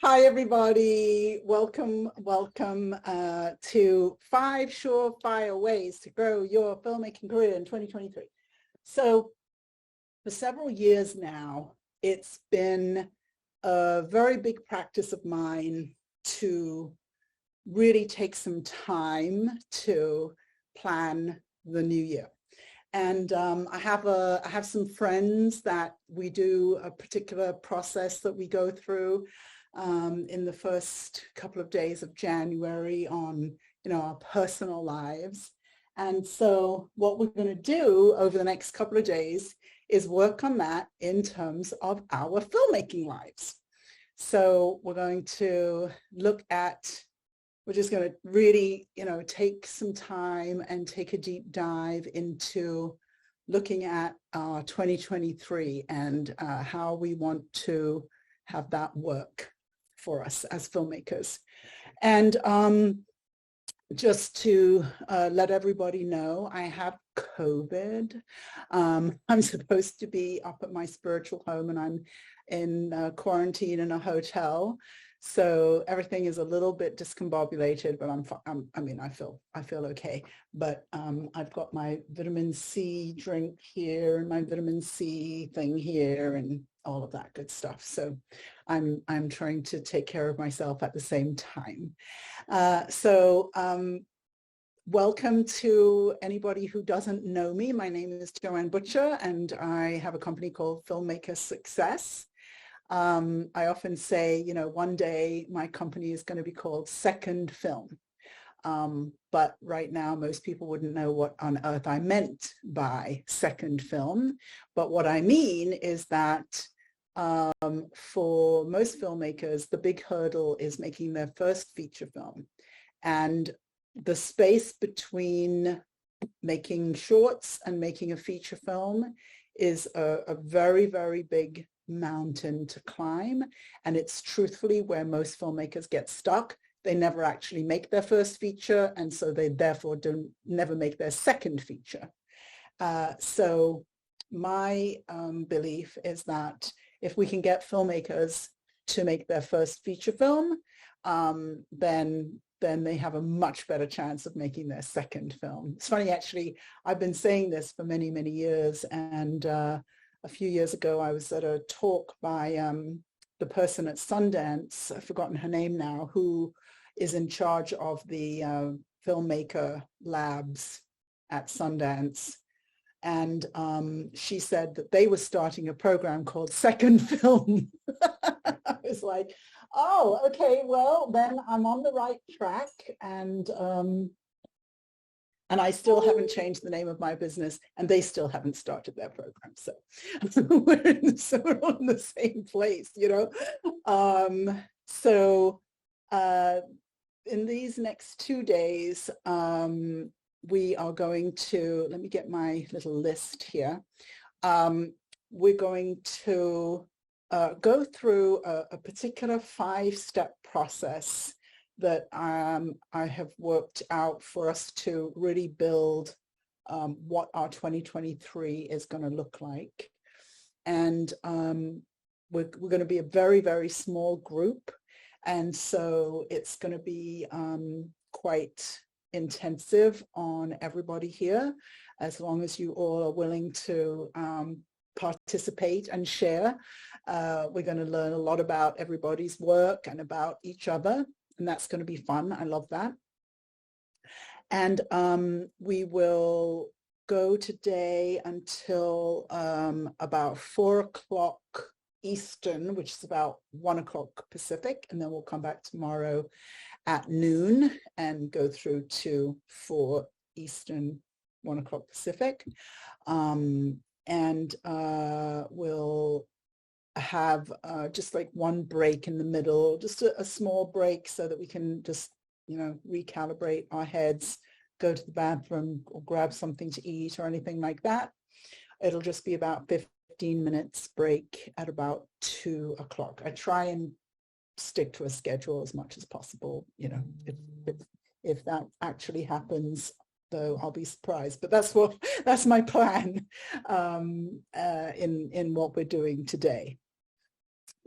Hi, everybody. Welcome to 5 Surefire Ways to Grow Your Filmmaking Career in 2023. So for several years now, it's been a very big practice of mine to really take some time to plan the new year. And I have some friends that we do a particular process that we go through in the first couple of days of January on, our personal lives. And so what we're going to do over the next couple of days is work on that in terms of our filmmaking lives. So we're going to we're just going to really, take some time and take a deep dive into looking at 2023 and how we want to have that work for us as filmmakers. And just to let everybody know, I have COVID. I'm supposed to be up at my spiritual home and I'm in quarantine in a hotel. So everything is a little bit discombobulated, but I feel okay. But I've got my vitamin C drink here and my vitamin C thing here and all of that good stuff. So I'm trying to take care of myself at the same time. Welcome to anybody who doesn't know me. My name is Joanne Butcher, and I have a company called Filmmaker Success. I often say, one day my company is going to be called Second Film. But right now, most people wouldn't know what on earth I meant by second film. But what I mean is that for most filmmakers, the big hurdle is making their first feature film. And the space between making shorts and making a feature film is a very, very big mountain to climb. And it's truthfully where most filmmakers get stuck. They never actually make their first feature, and so they therefore never make their second feature. So my belief is that if we can get filmmakers to make their first feature film, then they have a much better chance of making their second film. It's funny, actually, I've been saying this for many, many years, and a few years ago, I was at a talk by the person at Sundance, I've forgotten her name now, who is in charge of the filmmaker labs at Sundance. And she said that they were starting a program called Second Film. I was like, oh, okay, well, then I'm on the right track. And I still haven't changed the name of my business, and they still haven't started their program. So we're on the same place, in these next 2 days, we are going to, let me get my little list here. We're going to go through a particular 5-step process that I have worked out for us to really build what our 2023 is going to look like. And we're going to be a very, very small group. And so it's going to be quite intensive on everybody here, as long as you all are willing to participate and share. We're going to learn a lot about everybody's work and about each other. And that's going to be fun. I love that. And we will go today until about 4 o'clock Eastern, which is about 1 o'clock Pacific. And then we'll come back tomorrow at noon and go through to 4 Eastern, 1 o'clock Pacific. We'll have just like one break in the middle, just a small break so that we can just, recalibrate our heads, go to the bathroom or grab something to eat or anything like that. It'll just be about 15 minutes break at about 2 o'clock. I try and stick to a schedule as much as possible. If that actually happens, though, I'll be surprised. But that's my plan in what we're doing today.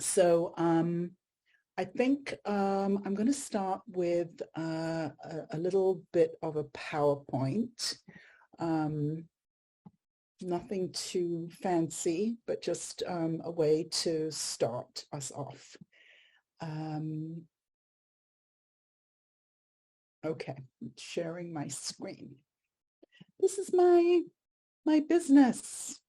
So I think I'm going to start with a little bit of a PowerPoint. Nothing too fancy, but just a way to start us off. Okay, sharing my screen. This is my business.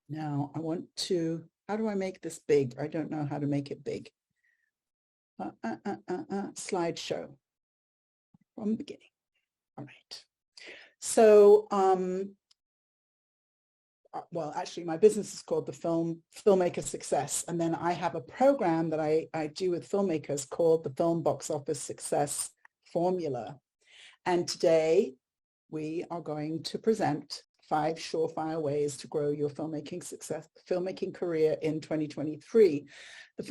Now I want to, how do I make this big? I don't know how to make it big. Slideshow from the beginning. All right. So, well, actually, my business is called the Filmmaker Success. And then I have a program that I do with filmmakers called the Film Box Office Success Formula. And today we are going to present 5 surefire ways to grow your filmmaking career in 2023. The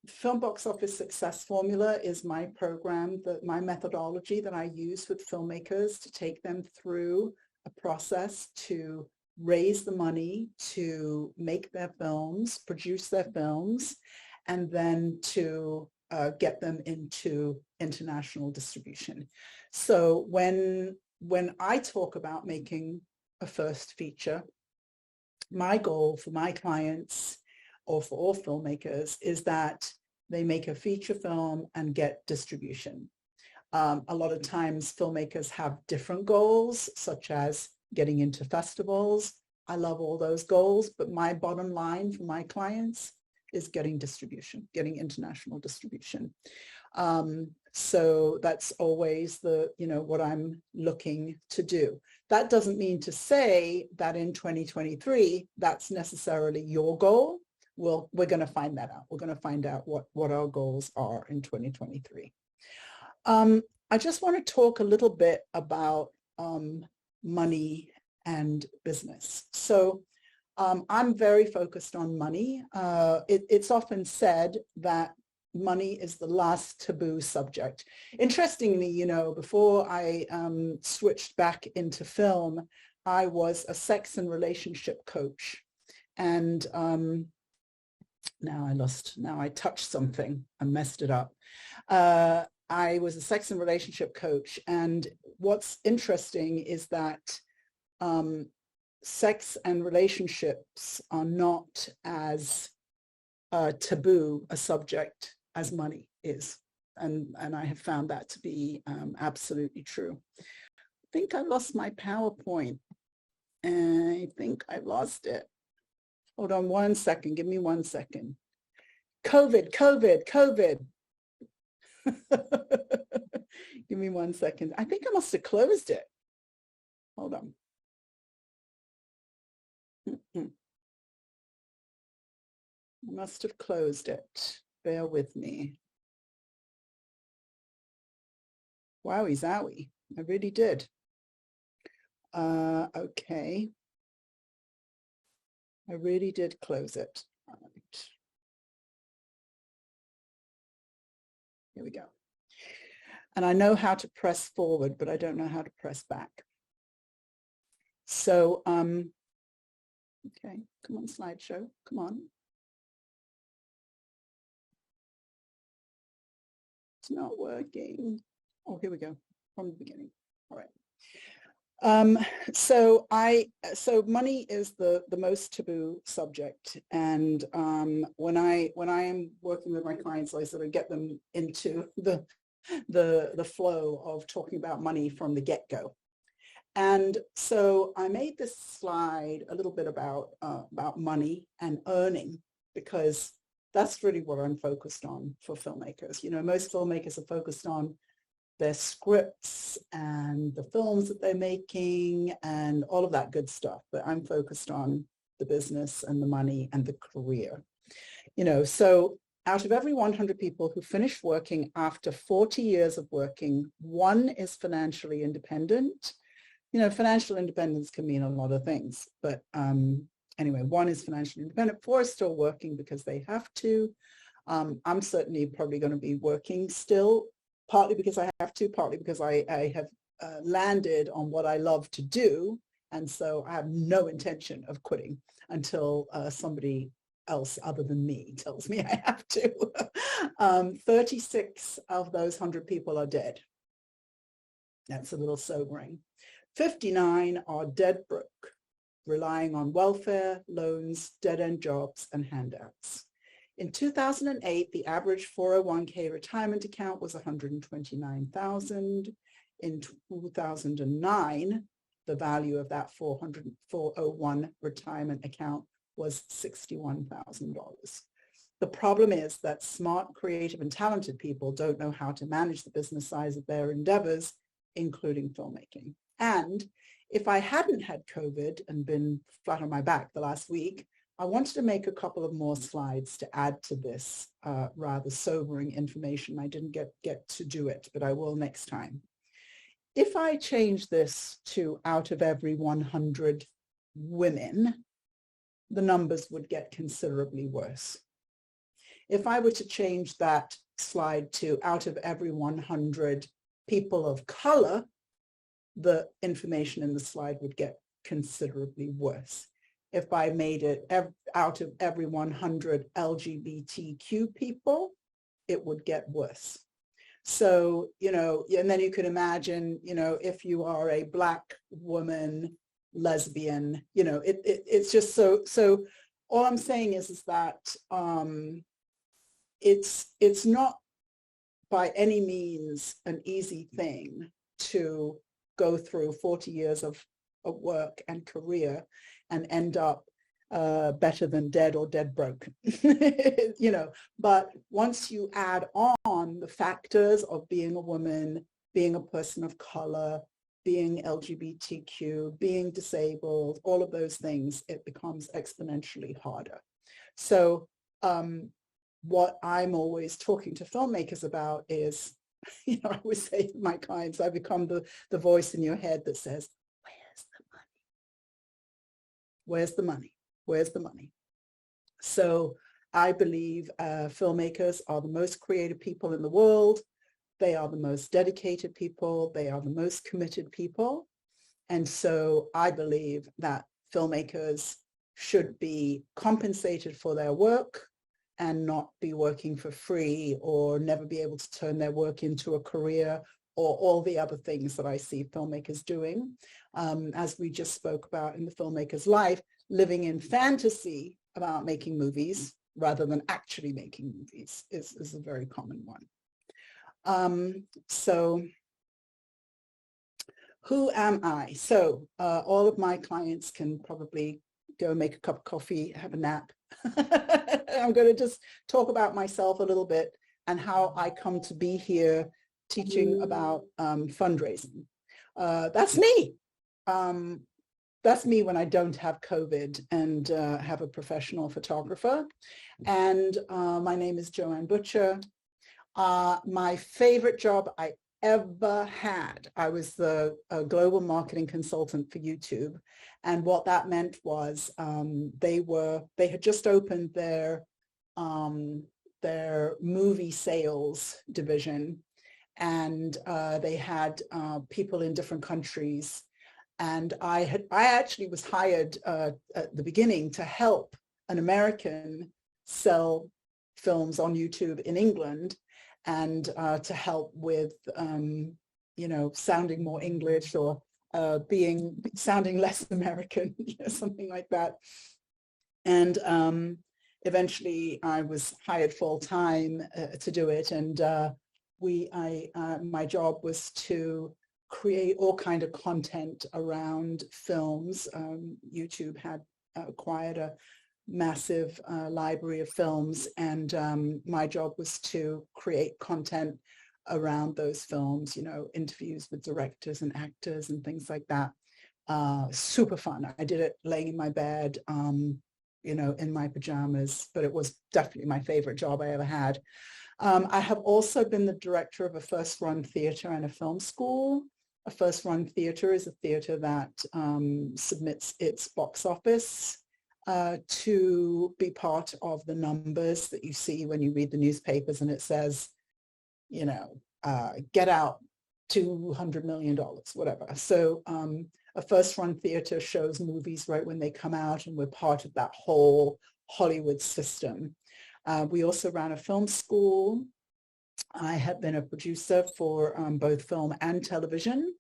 Film Box Office Success Formula is my program, my methodology that I use with filmmakers to take them through a process to raise the money to make their films, produce their films, and then to get them into international distribution. So when I talk about making a first feature, my goal for my clients or for all filmmakers is that they make a feature film and get distribution. A lot of times filmmakers have different goals, such as getting into festivals. I love all those goals, but my bottom line for my clients is getting distribution, getting international distribution. So that's always what I'm looking to do. That doesn't mean to say that in 2023, that's necessarily your goal. Well, we're going to find that out. We're going to find out what our goals are in 2023. I just want to talk a little bit about money and business. So I'm very focused on money. It's often said that money is the last taboo subject. Interestingly, before I switched back into film, I was a sex and relationship coach. And now I touched something and messed it up. I was a sex and relationship coach. And what's interesting is that sex and relationships are not as taboo a subject as money is. And I have found that to be absolutely true. I think I lost my PowerPoint. I think I lost it. Hold on 1 second. Give me 1 second. COVID. Give me 1 second. I think I must have closed it. Hold on. I must have closed it. Bear with me. Wowie zowie. I really did. Okay. I really did close it. All right. Here we go. And I know how to press forward, but I don't know how to press back. So, okay, come on, slideshow, come on. It's not working. Oh, here we go, from the beginning. All right. So money is the most taboo subject, and when I am working with my clients, I sort of get them into the flow of talking about money from the get-go. And so I made this slide a little bit about money and earning, because that's really what I'm focused on for filmmakers. Most filmmakers are focused on their scripts and the films that they're making and all of that good stuff. But I'm focused on the business and the money and the career. So out of every 100 people who finish working after 40 years of working, 1 is financially independent. Financial independence can mean a lot of things, but anyway, 1 is financially independent, 4 is still working because they have to. I'm certainly probably going to be working still, partly because I have to, partly because I have landed on what I love to do. And so I have no intention of quitting until somebody else other than me tells me I have to. 36 of those 100 people are dead. That's a little sobering. 59 are dead broke, relying on welfare, loans, dead-end jobs, and handouts. In 2008, the average 401k retirement account was $129,000. In 2009, the value of that 401 retirement account was $61,000. The problem is that smart, creative, and talented people don't know how to manage the business size of their endeavors, including filmmaking. And if I hadn't had COVID and been flat on my back the last week, I wanted to make a couple of more slides to add to this rather sobering information. I didn't get to do it, but I will next time. If I change this to out of every 100 women, the numbers would get considerably worse. If I were to change that slide to out of every 100 people of color, the information in the slide would get considerably worse. If I made it out of every 100 LGBTQ people, it would get worse. So, and then you could imagine, if you are a Black woman, lesbian, it's just so all I'm saying is that it's not by any means an easy thing to go through 40 years of work and career and end up better than dead or dead broke, but once you add on the factors of being a woman, being a person of color, being LGBTQ, being disabled, all of those things, it becomes exponentially harder. So what I'm always talking to filmmakers about is, I always say to my clients, I become the voice in your head that says, where's the money? Where's the money? Where's the money? So I believe filmmakers are the most creative people in the world. They are the most dedicated people. They are the most committed people. And so I believe that filmmakers should be compensated for their work and not be working for free or never be able to turn their work into a career or all the other things that I see filmmakers doing. As we just spoke about in The Filmmaker's Life, living in fantasy about making movies rather than actually making movies is a very common one. So who am I? So all of my clients can probably go make a cup of coffee, have a nap. I'm going to just talk about myself a little bit and how I come to be here teaching about fundraising. That's me. That's me when I don't have COVID and have a professional photographer. And my name is Joanne Butcher. My favorite job I ever had, I was the global marketing consultant for YouTube. And what that meant was they had just opened their movie sales division, and they had people in different countries. And I actually was hired at the beginning to help an American sell films on YouTube in England, and to help with, sounding more English or sounding less American, something like that. And eventually I was hired full time to do it. And my job was to create all kind of content around films. YouTube had acquired a massive library of films, and my job was to create content around those films, interviews with directors and actors and things like that. Super fun. I did it laying in my bed, in my pajamas, but it was definitely my favorite job I ever had. I have also been the director of a first-run theater and a film school. A first-run theater is a theater that submits its box office to be part of the numbers that you see when you read the newspapers, and it says, get out $200 million, whatever. So a first-run theater shows movies right when they come out, and we're part of that whole Hollywood system. We also ran a film school. I have been a producer for both film and television.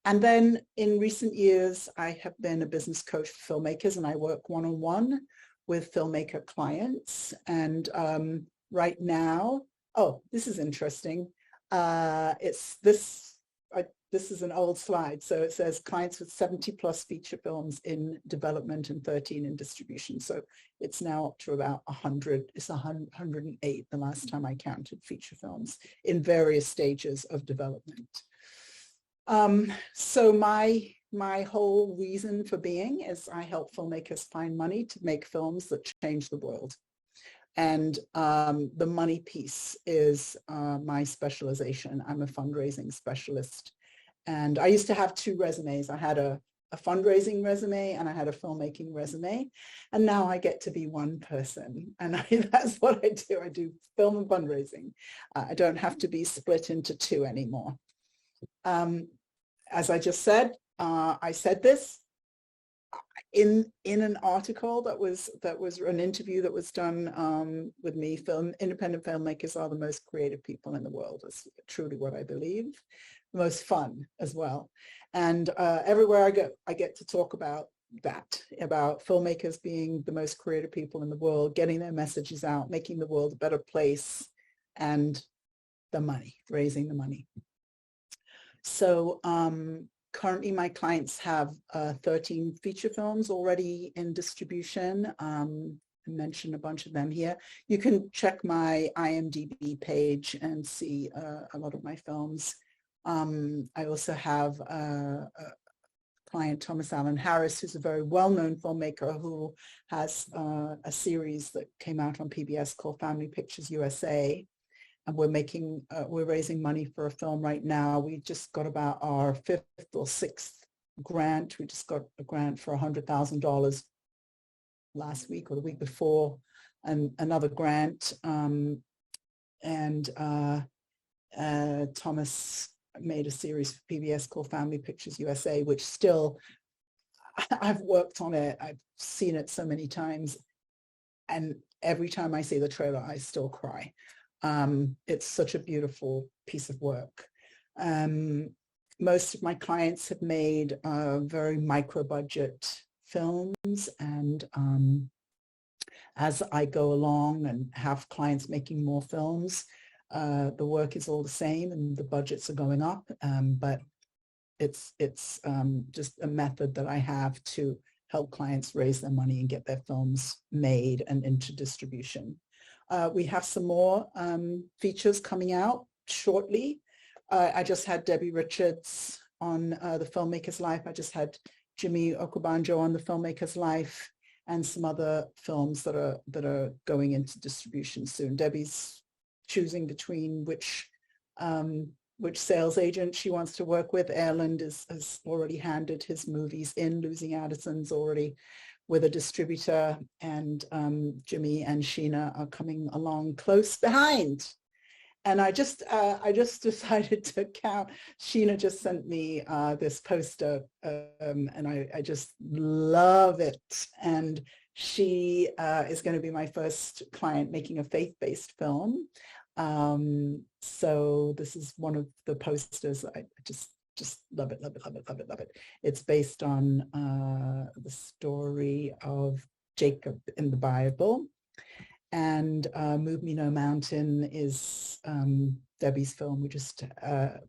And then in recent years, I have been a business coach for filmmakers, and I work one-on-one with filmmaker clients. And right now, oh, this is interesting. This is an old slide. So it says clients with 70 plus feature films in development and 13 in distribution. So it's now up to about 100. It's 108 the last time I counted feature films in various stages of development. So my whole reason for being is I help filmmakers find money to make films that change the world. And the money piece is my specialization. I'm a fundraising specialist. And I used to have two resumes. I had a fundraising resume and I had a filmmaking resume. And now I get to be one person. And that's what I do. I do film and fundraising. I don't have to be split into two anymore. As I just said, I said this in an article that was an interview that was done with me. Independent filmmakers are the most creative people in the world. That's truly what I believe. The most fun as well. And everywhere I go, I get to talk about that, about filmmakers being the most creative people in the world, getting their messages out, making the world a better place, and the money, raising the money. So currently my clients have 13 feature films already in distribution. I mentioned a bunch of them here. You can check my IMDb page and see a lot of my films. I also have a client, Thomas Allen Harris, who's a very well-known filmmaker who has a series that came out on PBS called Family Pictures USA. And we're raising money for a film right now. We just got about our 5th or 6th grant. We just got a grant for $100,000 last week or the week before, and another grant. Thomas made a series for PBS called Family Pictures USA, which still, I've worked on it. I've seen it so many times. And every time I see the trailer, I still cry. It's such a beautiful piece of work. Most of my clients have made very micro budget films, and as I go along and have clients making more films, the work is all the same and the budgets are going up, but it's just a method that I have to help clients raise their money and get their films made and into distribution. We have some more features coming out shortly. I just had Debbie Richards on The Filmmaker's Life. I just had Jimmy Okubanjo on The Filmmaker's Life, and some other films that are going into distribution soon. Debbie's choosing between which sales agent she wants to work with. Erland has already handed his movies in. Losing Addison's already with a distributor, and Jimmy and Sheena are coming along close behind. And I just decided to count. Sheena just sent me this poster, and I just love it. And she is going to be my first client making a faith-based film. So this is one of the posters. I just love it, love it, love it, love it, love it. It's based on the story of Jacob in the Bible. And Move Me No Mountain is Debbie's film. We just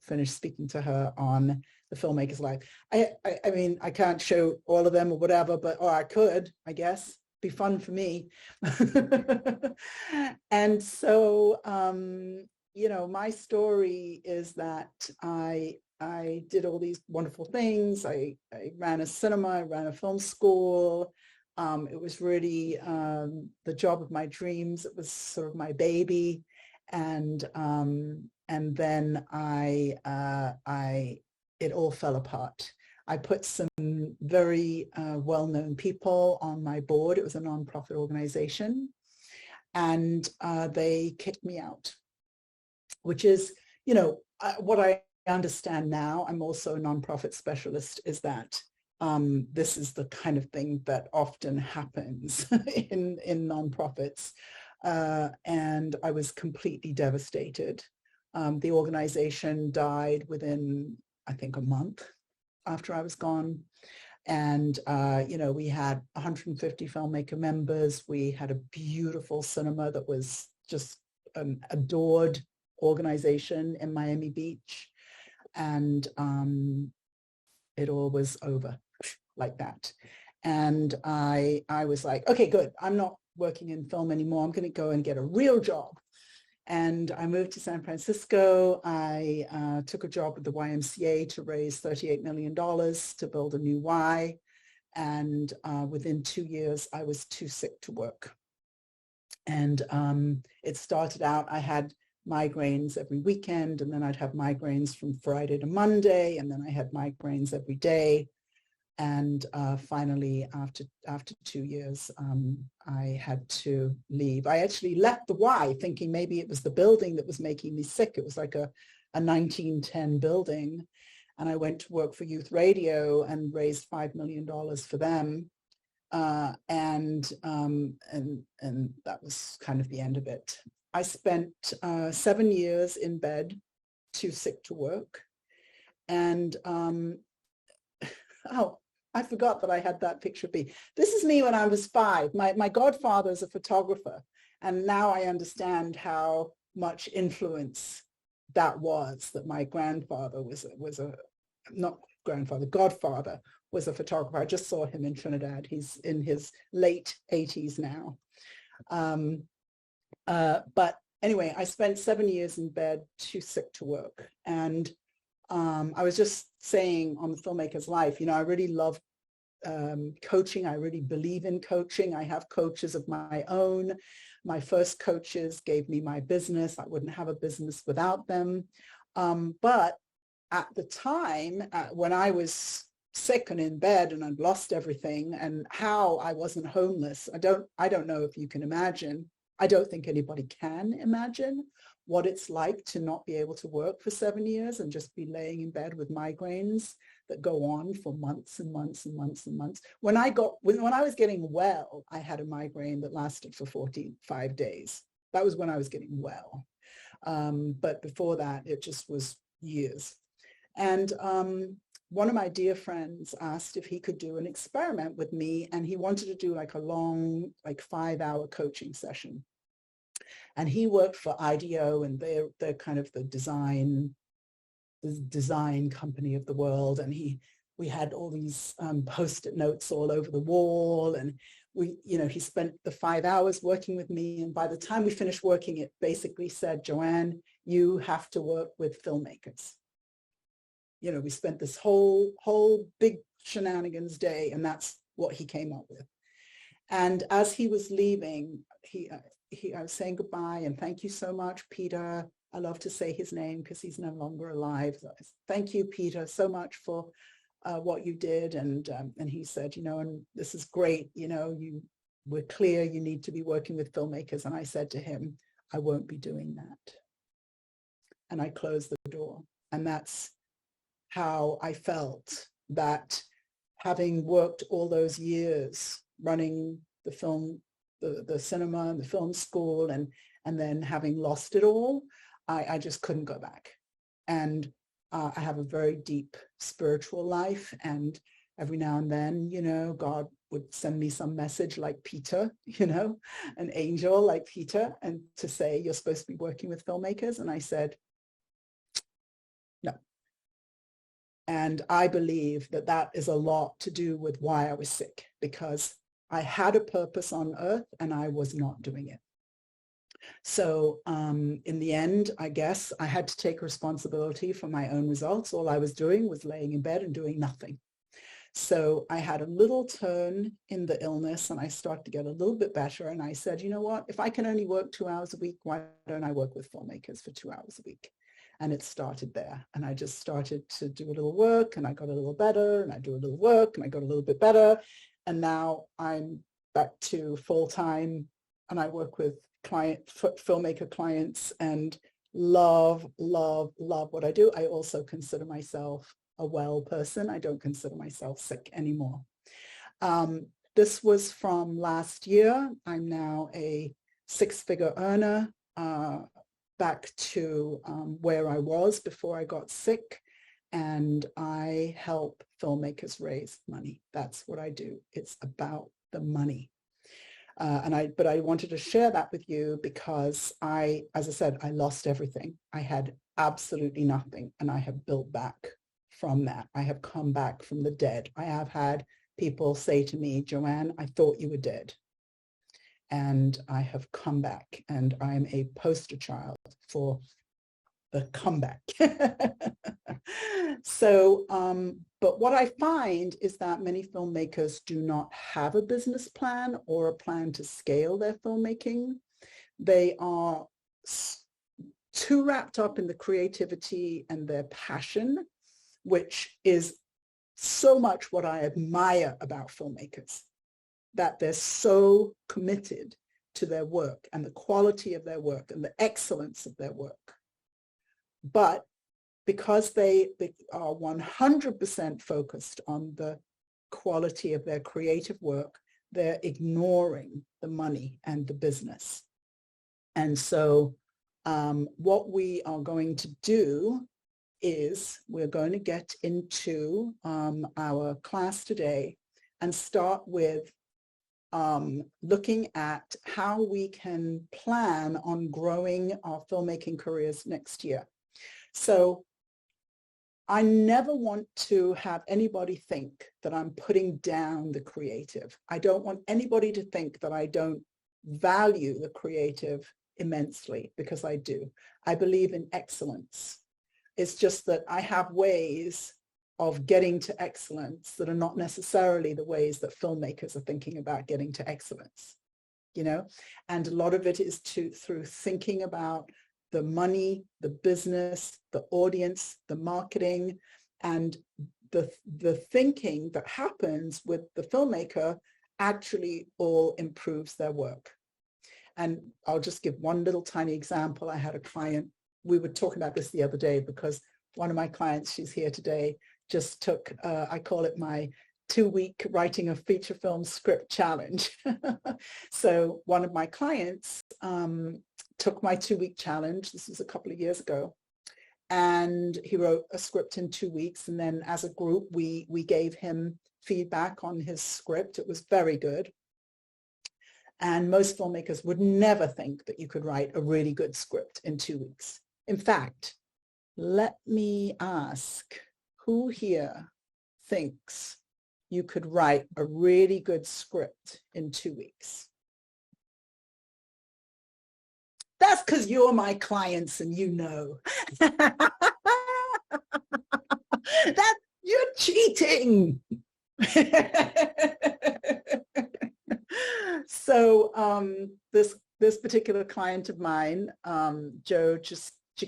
finished speaking to her on The Filmmaker's Life. I mean, I can't show all of them or whatever, or I could, I guess. Be fun for me. And so, you know, my story is that I did all these wonderful things. I ran a cinema, I ran a film school. It was really the job of my dreams. It was sort of my baby. And then it all fell apart. I put some very well-known people on my board. It was a nonprofit organization, and they kicked me out, which is, you know, what I understand now. I'm also a nonprofit specialist, is that This is the kind of thing that often happens in nonprofits. And I was completely devastated. The organization died within, I think, a month after I was gone. And, we had 150 filmmaker members. We had a beautiful cinema that was just an adored organization in Miami Beach. And it all was over like that. And I was like, okay, good. I'm not working in film anymore. I'm going to go and get a real job. And I moved to San Francisco. I took a job with the YMCA to raise $38 million to build a new Y. And within 2 years, I was too sick to work. And it started out, I had migraines every weekend, and then I'd have migraines from Friday to Monday, and then I had migraines every day. And finally, after 2 years, I had to leave. I actually left the Y thinking maybe it was the building that was making me sick. It was like a 1910 building. And I went to work for Youth Radio and raised $5 million for them. And that was kind of the end of it. I spent 7 years in bed, too sick to work. And oh, I forgot that I had that picture of me. This is me when I was 5. My godfather is a photographer. And now I understand how much influence that was, that my grandfather godfather was a photographer. I just saw him in Trinidad. He's in his late 80s now. But anyway, I spent 7 years in bed, too sick to work. And I was just saying on the Filmmaker's Life, I really love coaching. I really believe in coaching. I have coaches of my own. My first coaches gave me my business. I wouldn't have a business without them. But at the time, when I was sick and in bed and I'd lost everything, and how I wasn't homeless, I don't know if you can imagine. I don't think anybody can imagine what it's like to not be able to work for 7 years and just be laying in bed with migraines that go on for months and months and months and months. When I was getting well, I had a migraine that lasted for 45 days. That was when I was getting well. But before that, it just was years. And one of my dear friends asked if he could do an experiment with me, and he wanted to do like a long, 5-hour coaching session. And he worked for IDEO, and they're kind of the design company of the world. And we had all these Post-it notes all over the wall, and he spent the 5 hours working with me. And by the time we finished working, it basically said, Joanne, you have to work with filmmakers. We spent this whole big shenanigans day, and that's what he came up with. And as he was leaving, I was saying goodbye and thank you so much, Peter. I love to say his name because he's no longer alive. So thank you, Peter, so much for what you did. And he said, and this is great. We're clear you need to be working with filmmakers. And I said to him, I won't be doing that. And I closed the door. And that's how I felt, that having worked all those years running the film, the cinema and the film school, and then having lost it all, I just couldn't go back. And I have a very deep spiritual life, and every now and then, God would send me some message like Peter, an angel like Peter, and to say, you're supposed to be working with filmmakers. And I said, no. And I believe that is a lot to do with why I was sick, because I had a purpose on earth and I was not doing it. So in the end, I guess I had to take responsibility for my own results. All I was doing was laying in bed and doing nothing. So I had a little turn in the illness, and I started to get a little bit better. And I said, you know what, if I can only work 2 hours a week, why don't I work with filmmakers for 2 hours a week? And it started there. And I just started to do a little work, and I got a little better, and I do a little work, and I got a little bit better. And now I'm back to full-time, and I work with filmmaker clients, and love what I do. I also consider myself a well person. I don't consider myself sick anymore. This was from last year. I'm now a six-figure earner, back to where I was before I got sick. And I help filmmakers raise money. That's what I do. It's about the money. But I wanted to share that with you because as I said, I lost everything. I had absolutely nothing, and I have built back from that. I have come back from the dead. I have had people say to me, Joanne, I thought you were dead. And I have come back, and I'm a poster child for the comeback. So, but what I find is that many filmmakers do not have a business plan or a plan to scale their filmmaking. They are too wrapped up in the creativity and their passion, which is so much what I admire about filmmakers, that they're so committed to their work and the quality of their work and the excellence of their work. But because they are 100% focused on the quality of their creative work, they're ignoring the money and the business. And so what we are going to do is we're going to get into our class today and start with looking at how we can plan on growing our filmmaking careers next year. So I never want to have anybody think that I'm putting down the creative. I don't want anybody to think that I don't value the creative immensely, because I do. I believe in excellence. It's just that I have ways of getting to excellence that are not necessarily the ways that filmmakers are thinking about getting to excellence, you know? And a lot of it is through thinking about the money, the business, the audience, the marketing, and the thinking that happens with the filmmaker actually all improves their work. And I'll just give one little tiny example. I had a client, we were talking about this the other day because one of my clients, she's here today, just took, I call it my 2-week writing a feature film script challenge. So one of my clients took my 2-week challenge. This was a couple of years ago. And he wrote a script in 2 weeks. And then as a group, we gave him feedback on his script. It was very good. And most filmmakers would never think that you could write a really good script in 2 weeks. In fact, let me ask, who here thinks you could write a really good script in 2 weeks? That's because you're my clients and you know. That you're cheating. So this particular client of mine, Joe, I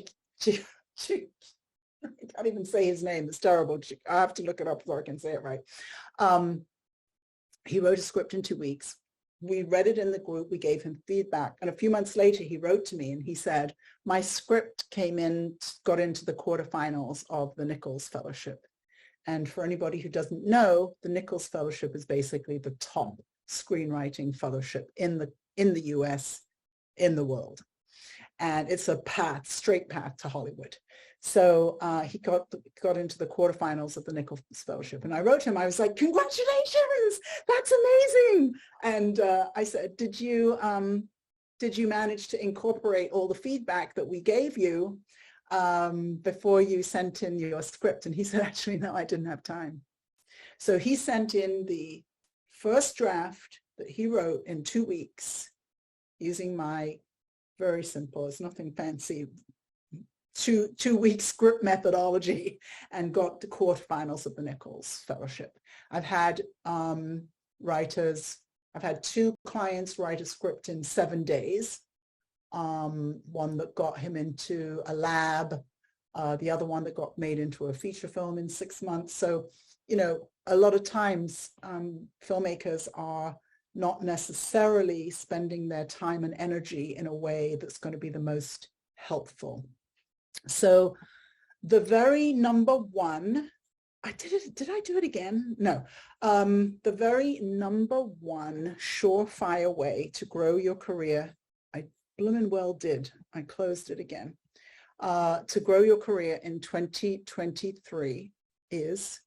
can't even say his name. It's terrible. I have to look it up so I can say it right. He wrote a script in 2 weeks. We read it in the group. We gave him feedback. And a few months later, he wrote to me and he said, my script got into the quarterfinals of the Nichols Fellowship. And for anybody who doesn't know, the Nichols Fellowship is basically the top screenwriting fellowship in the US, in the world. And it's a straight path to Hollywood. So he got into the quarterfinals of the Nichols Fellowship. And I wrote him, I was like, congratulations, that's amazing. And I said, did you manage to incorporate all the feedback that we gave you before you sent in your script? And he said, actually, no, I didn't have time. So he sent in the first draft that he wrote in 2 weeks using my very simple, it's nothing fancy, two-week script methodology, and got the quarterfinals of the Nichols Fellowship. I've had writers, I've had 2 clients write a script in 7 days. One that got him into a lab, the other one that got made into a feature film in 6 months. So, you know, a lot of times filmmakers are not necessarily spending their time and energy in a way that's going to be the most helpful. So the very number one I did it. Did I do it again? No. The very number one surefire way to grow your career, I bloomin' well did. I closed it again. To grow your career in 2023 is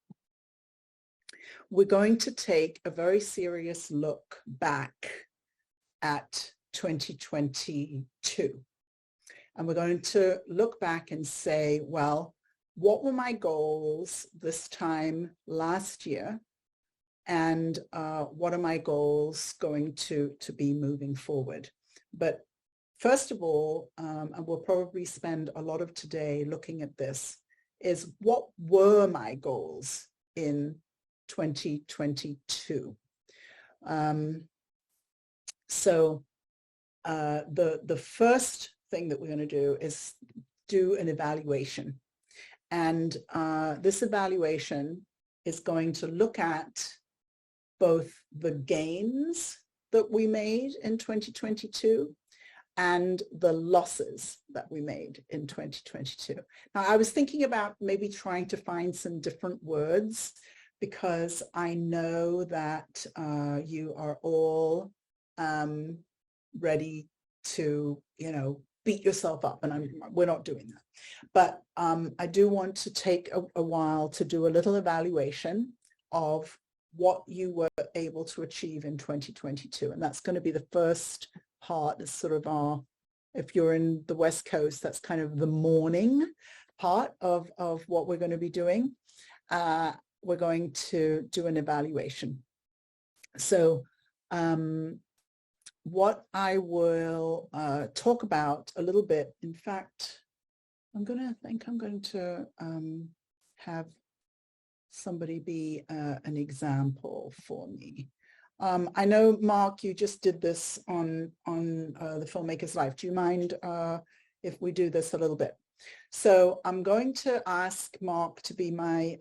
we're going to take a very serious look back at 2022. And we're going to look back and say, well, what were my goals this time last year? And what are my goals going to be moving forward? But first of all, and we'll probably spend a lot of today looking at this, is what were my goals in 2022? So the first thing that we're going to do is do an evaluation. And this evaluation is going to look at both the gains that we made in 2022 and the losses that we made in 2022. Now, I was thinking about maybe trying to find some different words because I know that you are all ready to, beat yourself up, and we're not doing that. But I do want to take a while to do a little evaluation of what you were able to achieve in 2022. And that's going to be the first part. Is sort of if you're in the West Coast, that's kind of the morning part of what we're going to be doing. We're going to do an evaluation. So what I will talk about a little bit, in fact, I'm going to have somebody be an example for me. I know, Mark, you just did this on the Filmmaker's Life. Do you mind if we do this a little bit? So I'm going to ask Mark to be my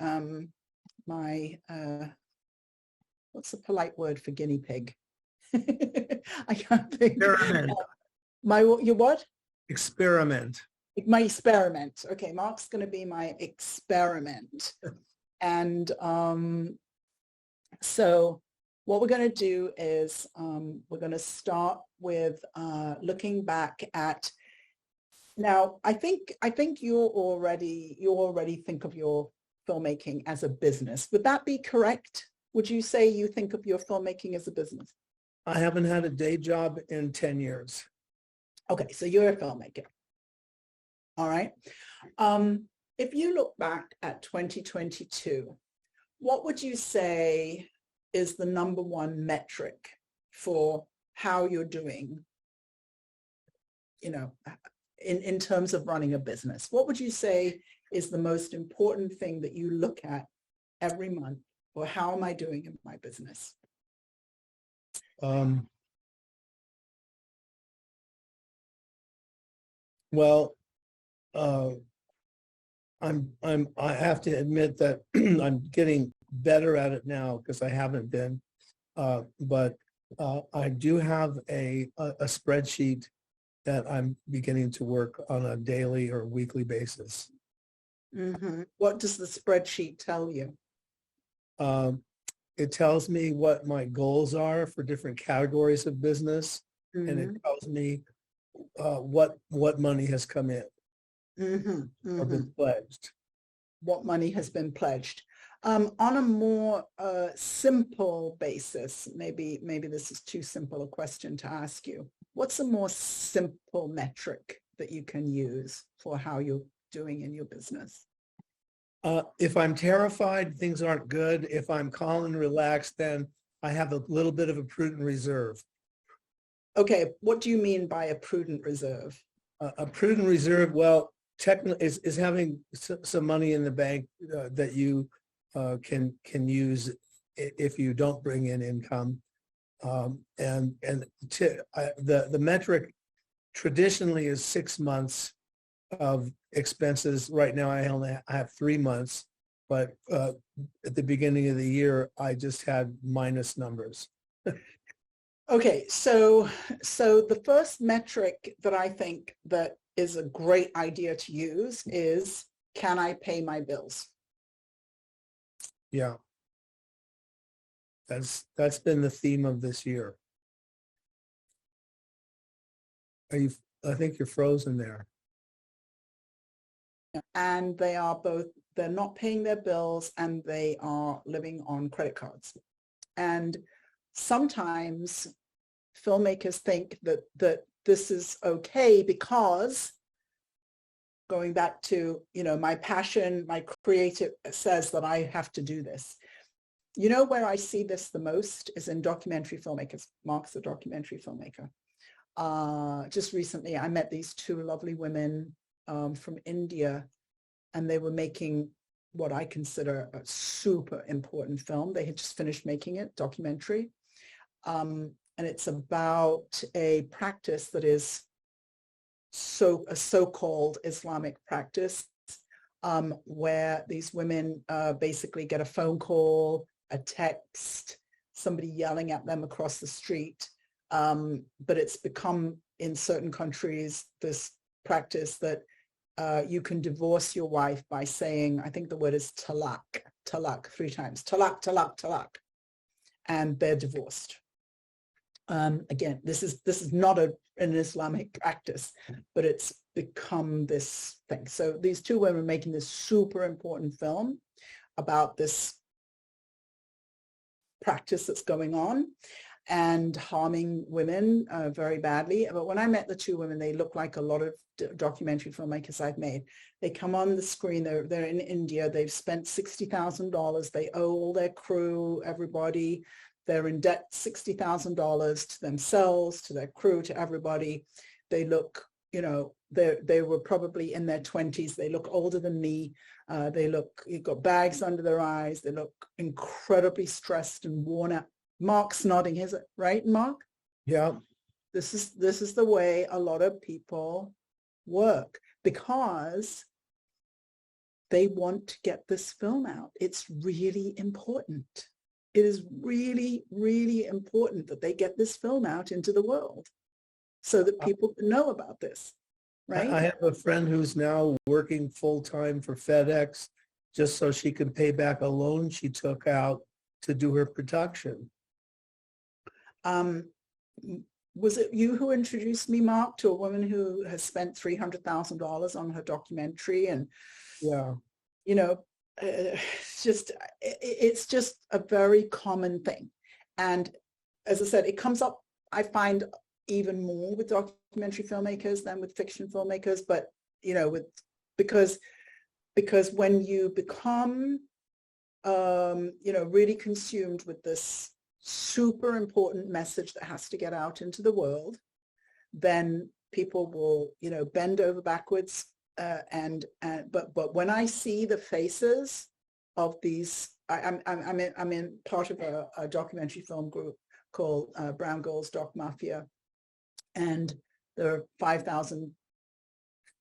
what's the polite word for guinea pig? I can't think. Experiment. Your what? Experiment. My experiment. Okay, Mark's going to be my experiment. And so what we're going to do is we're going to start with looking back at. Now, I think you already think of your filmmaking as a business. Would that be correct? Would you say you think of your filmmaking as a business? I haven't had a day job in 10 years. Okay, so you're a filmmaker. All right. If you look back at 2022, what would you say is the number one metric for how you're doing, in terms of running a business? What would you say is the most important thing that you look at every month, or how am I doing in my business? Well, I have to admit that I'm getting better at it now because I haven't been, but I do have a spreadsheet that I'm beginning to work on a daily or weekly basis. Mm-hmm. What does the spreadsheet tell you? It tells me what my goals are for different categories of business, mm-hmm. and it tells me what money has come in, mm-hmm. or been pledged. What money has been pledged. On a more simple basis, maybe this is too simple a question to ask you. What's a more simple metric that you can use for how you're doing in your business? If I'm terrified, things aren't good. If I'm calm and relaxed, then I have a little bit of a prudent reserve. Okay, what do you mean by a prudent reserve? A prudent reserve, well, technically is having some money in the bank that you can use if you don't bring in income. The metric traditionally is 6 months of expenses. Right now I have 3 months, but at the beginning of the year I just had minus numbers. Okay, so the first metric that I think that is a great idea to use is, can I pay my bills? Yeah. That's been the theme of this year. I think you're frozen there. And they're not paying their bills and they are living on credit cards. And sometimes filmmakers think that this is okay because, going back to, my passion, my creative says that I have to do this. Where I see this the most is in documentary filmmakers. Mark's a documentary filmmaker. Just recently, I met these two lovely women from India, and they were making what I consider a super important film. They had just finished making it, documentary. And it's about a practice that is a so-called Islamic practice, where these women basically get a phone call, a text, somebody yelling at them across the street. But it's become, in certain countries, this practice that you can divorce your wife by saying, I think the word is talak, 3 times, talak, talak, talak, and they're divorced. Again, this is not an Islamic practice, but it's become this thing. So these two women are making this super important film about this practice that's going on and harming women very badly. But when I met the two women, they look like a lot of documentary filmmakers I've made. They come on the screen, they're in India, they've spent $60,000, they owe all their crew, everybody. They're in debt $60,000 to themselves, to their crew, to everybody. They look, they were probably in their 20s. They look older than me. You've got bags under their eyes. They look incredibly stressed and worn out. Mark's nodding his, right, Mark? Yeah. This is the way a lot of people work, because they want to get this film out. It's really important. It is really, really important that they get this film out into the world so that people can know about this, right? I have a friend who's now working full-time for FedEx just so she can pay back a loan she took out to do her production. Was it you who introduced me, Mark, to a woman who has spent $300,000 on her documentary? And, yeah, it's just a very common thing. And as I said, it comes up, I find, even more with documentary filmmakers than with fiction filmmakers. But, because when you become, really consumed with this super important message that has to get out into the world, then people will, bend over backwards. But when I see the faces of these, I'm in part of a documentary film group called Brown Girls Doc Mafia, and there are 5,000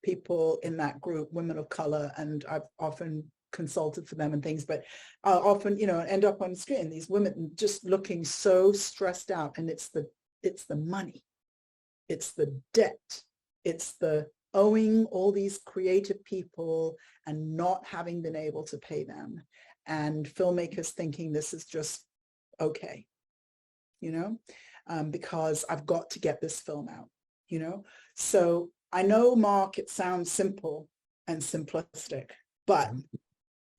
people in that group, women of color, and I've often consulted for them and things, but often, end up on screen, these women just looking so stressed out, and it's the money, it's the debt, it's the owing all these creative people and not having been able to pay them, and filmmakers thinking this is just okay, because I've got to get this film out, So I know, Mark, it sounds simple and simplistic, but,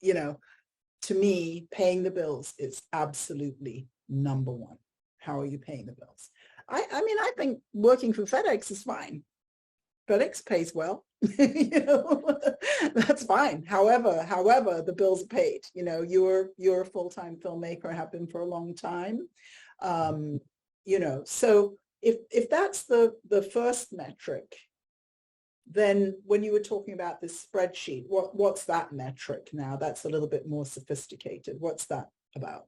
to me, paying the bills is absolutely number one. How are you paying the bills? I think working for FedEx is fine. FedEx pays well, that's fine. However, the bills are paid. You're a full-time filmmaker, have been for a long time. So if that's the first metric, then when you were talking about this spreadsheet, what's that metric now? That's a little bit more sophisticated. What's that about?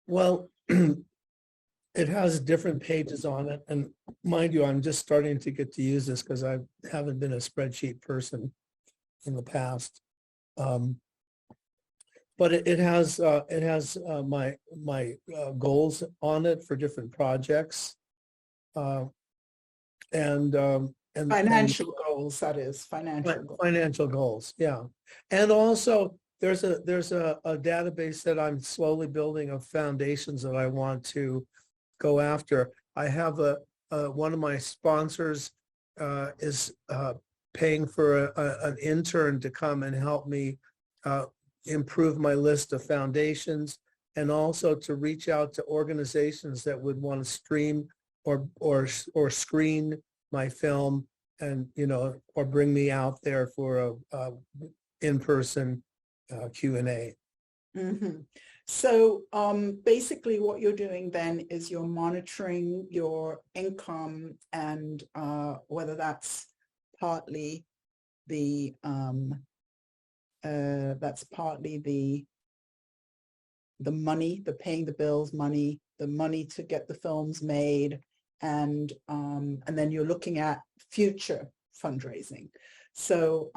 Well, it has different pages on it. And mind you, I'm just starting to get to use this because I haven't been a spreadsheet person in the past. But it has my goals on it for different projects. And financial goals, that is, financial goals. Financial goals, yeah. And also there's a database that I'm slowly building of foundations that I want to go after. I have one of my sponsors is paying for an intern to come and help me improve my list of foundations, and also to reach out to organizations that would want to stream or screen my film, and or bring me out there for a in-person Q&A. Mm-hmm. So basically what you're doing then is you're monitoring your income, and whether that's partly the money, the paying the bills money, the money to get the films made, and then you're looking at future fundraising. So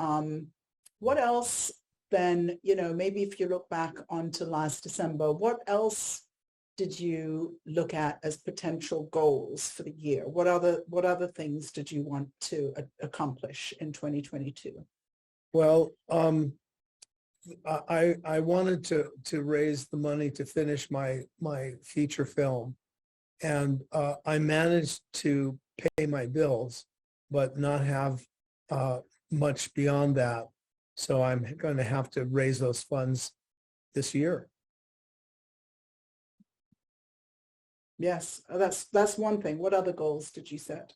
what else then, maybe if you look back onto last December, what else did you look at as potential goals for the year? What other things did you want to accomplish in 2022? Well, I wanted to raise the money to finish my feature film, and I managed to pay my bills, but not have much beyond that. So I'm going to have to raise those funds this year. Yes, that's one thing. What other goals did you set?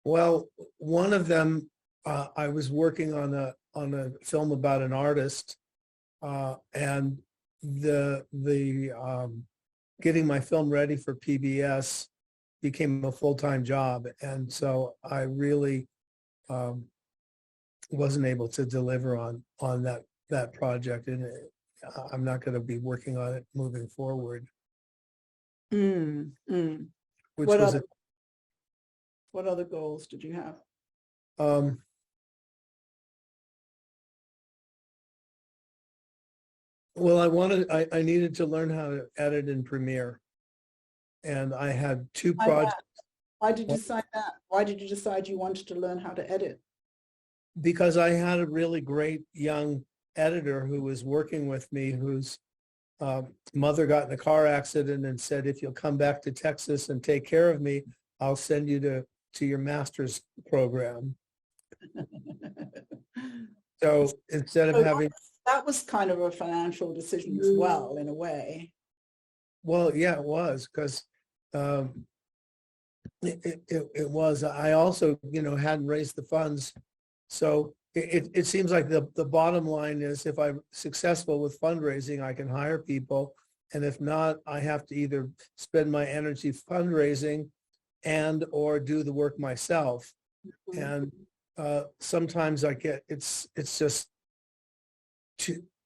Well, one of them, I was working on a film about an artist, and the getting my film ready for PBS became a full-time job, and so I really wasn't able to deliver on that project, and I'm not going to be working on it moving forward. Mm, mm. Which What was other, what other goals did you have? Well, I needed to learn how to edit in Premiere, and I had two projects. Why did you decide that? Why did you decide you wanted to learn how to edit? Because I had a really great young editor who was working with me, whose mother got in a car accident, and said, if you'll come back to Texas and take care of me, I'll send you to your master's program. So instead of having... That was kind of a financial decision as well, in a way. Well, yeah, it was, because it was. I also, hadn't raised the funds. So it seems like the bottom line is, if I'm successful with fundraising, I can hire people. And if not, I have to either spend my energy fundraising and or do the work myself. And sometimes I get, it's just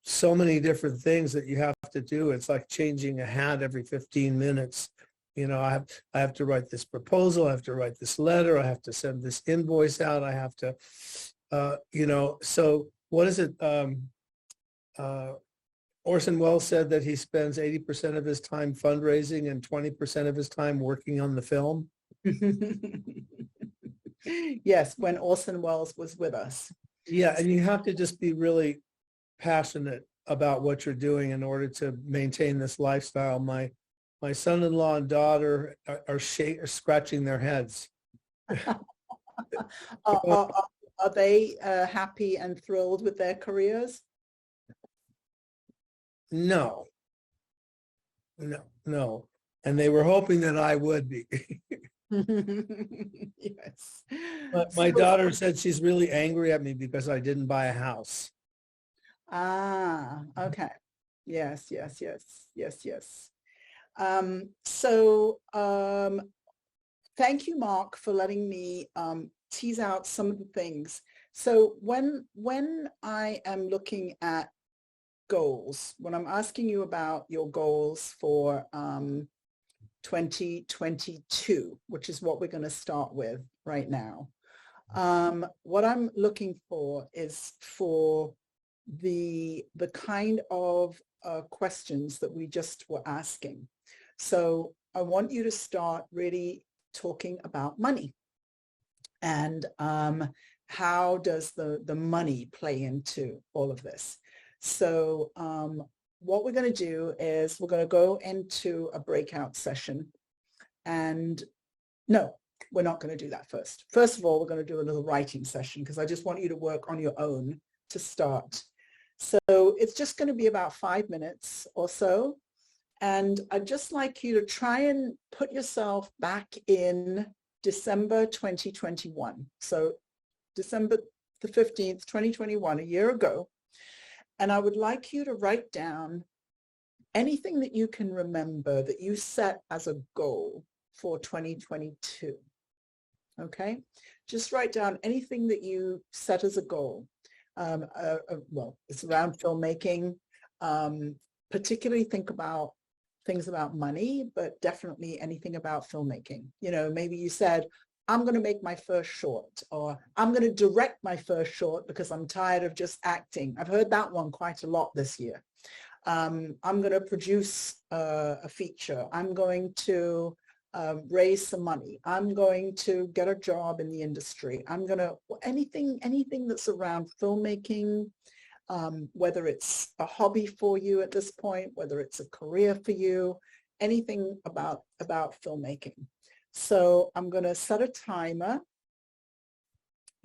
so many different things that you have to do. It's like changing a hat every 15 minutes. I have to write this proposal. I have to write this letter. I have to send this invoice out. I have to, so what is it? Orson Welles said that he spends 80% of his time fundraising and 20% of his time working on the film. Yes, when Orson Welles was with us. Yeah, and you have to just be really passionate about what you're doing in order to maintain this lifestyle. My son-in-law and daughter are scratching their heads. Are they happy and thrilled with their careers? No. And they were hoping that I would be. Yes. But my daughter said she's really angry at me because I didn't buy a house. Ah, okay. Yes. So thank you, Mark, for letting me tease out some of the things. So when I am looking at goals, when I'm asking you about your goals for 2022, which is what we're going to start with right now, what I'm looking for is for the kind of questions that we just were asking. So I want you to start really talking about money and how does the money play into all of this? So what we're going to do is we're going to go into a breakout session. And no, we're not going to do that first. First of all, we're going to do a little writing session because I just want you to work on your own to start. So it's just going to be about 5 minutes or so. And I'd just like you to try and put yourself back in December 2021. So December the 15th, 2021, a year ago. And I would like you to write down anything that you can remember that you set as a goal for 2022. Okay? Just write down anything that you set as a goal. Well, it's around filmmaking. Particularly think about things about money, but definitely anything about filmmaking. You know, maybe you said, I'm going to make my first short, or I'm going to direct my first short because I'm tired of just acting. I've heard that one quite a lot this year. I'm going to produce a feature. I'm going to raise some money. I'm going to get a job in the industry. I'm going to, anything that's around filmmaking, whether it's a hobby for you at this point, whether it's a career for you, anything about filmmaking. So I'm going to set a timer,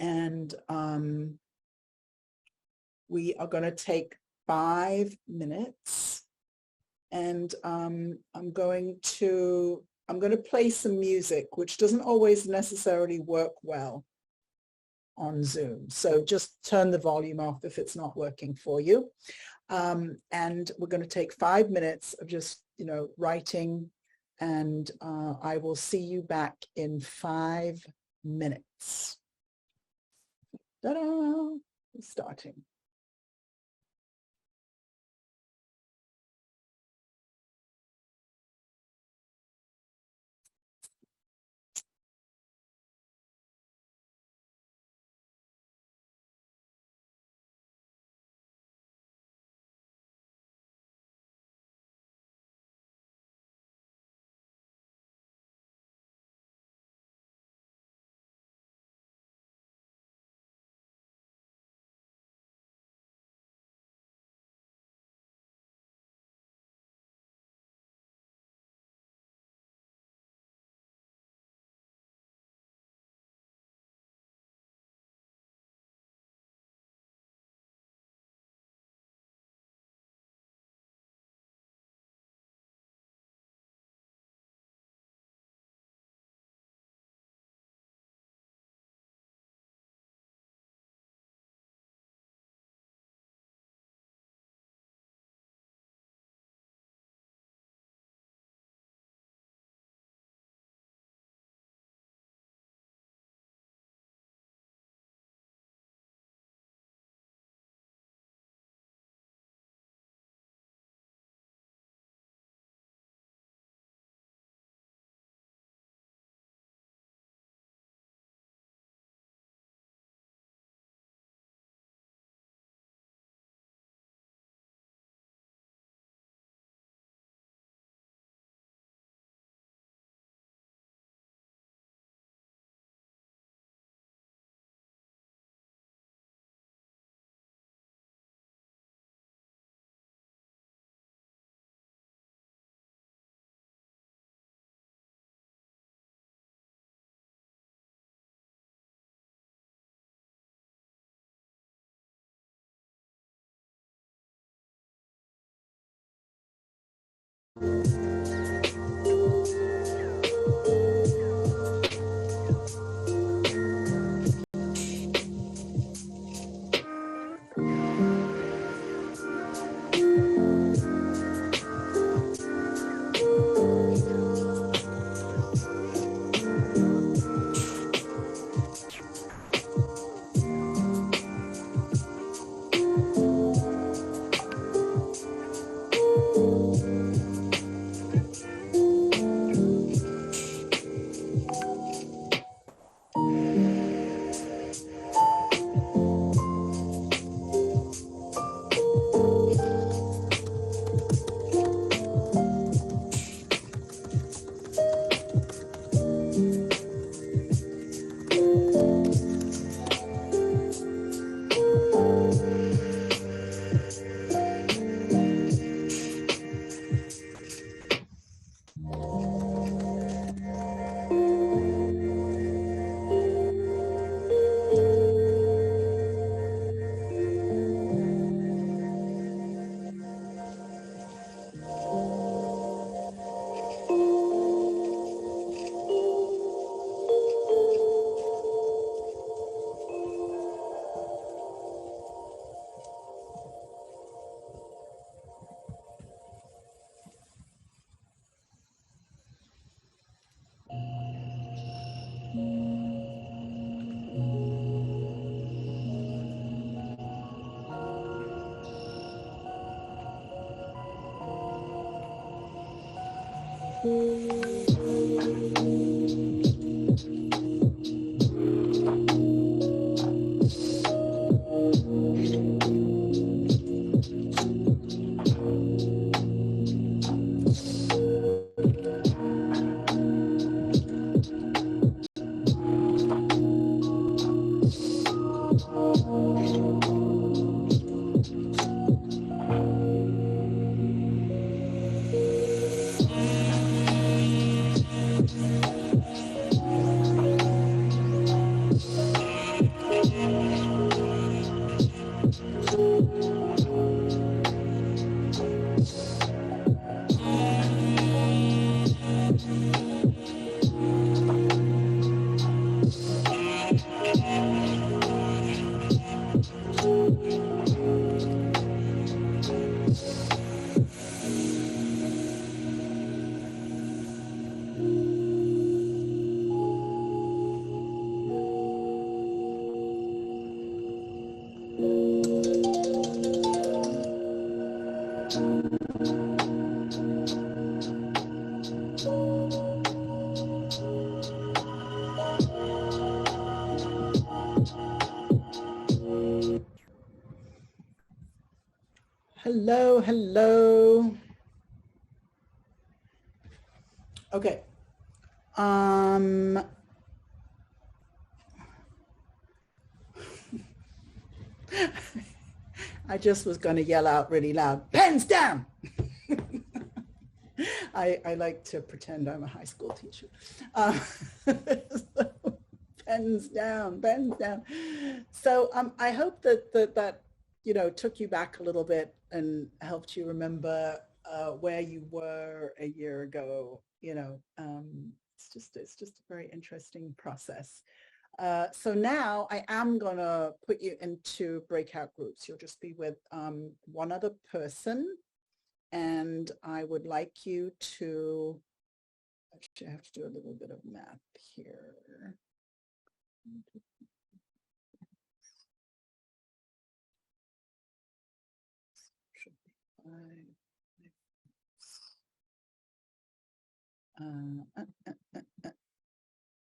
and we are going to take 5 minutes, and I'm going to play some music, which doesn't always necessarily work well on Zoom. So just turn the volume off if it's not working for you. And we're going to take 5 minutes of just, writing, and I will see you back in 5 minutes. Ta-da! Starting. Hello, hello. Okay. I just was going to yell out really loud, pens down. I like to pretend I'm a high school teacher. So, pens down, pens down. So I hope that took you back a little bit and helped you remember where you were a year ago. It's just a very interesting process. So now I am going to put you into breakout groups. You'll just be with one other person. And I would like you to, actually I have to do a little bit of math here.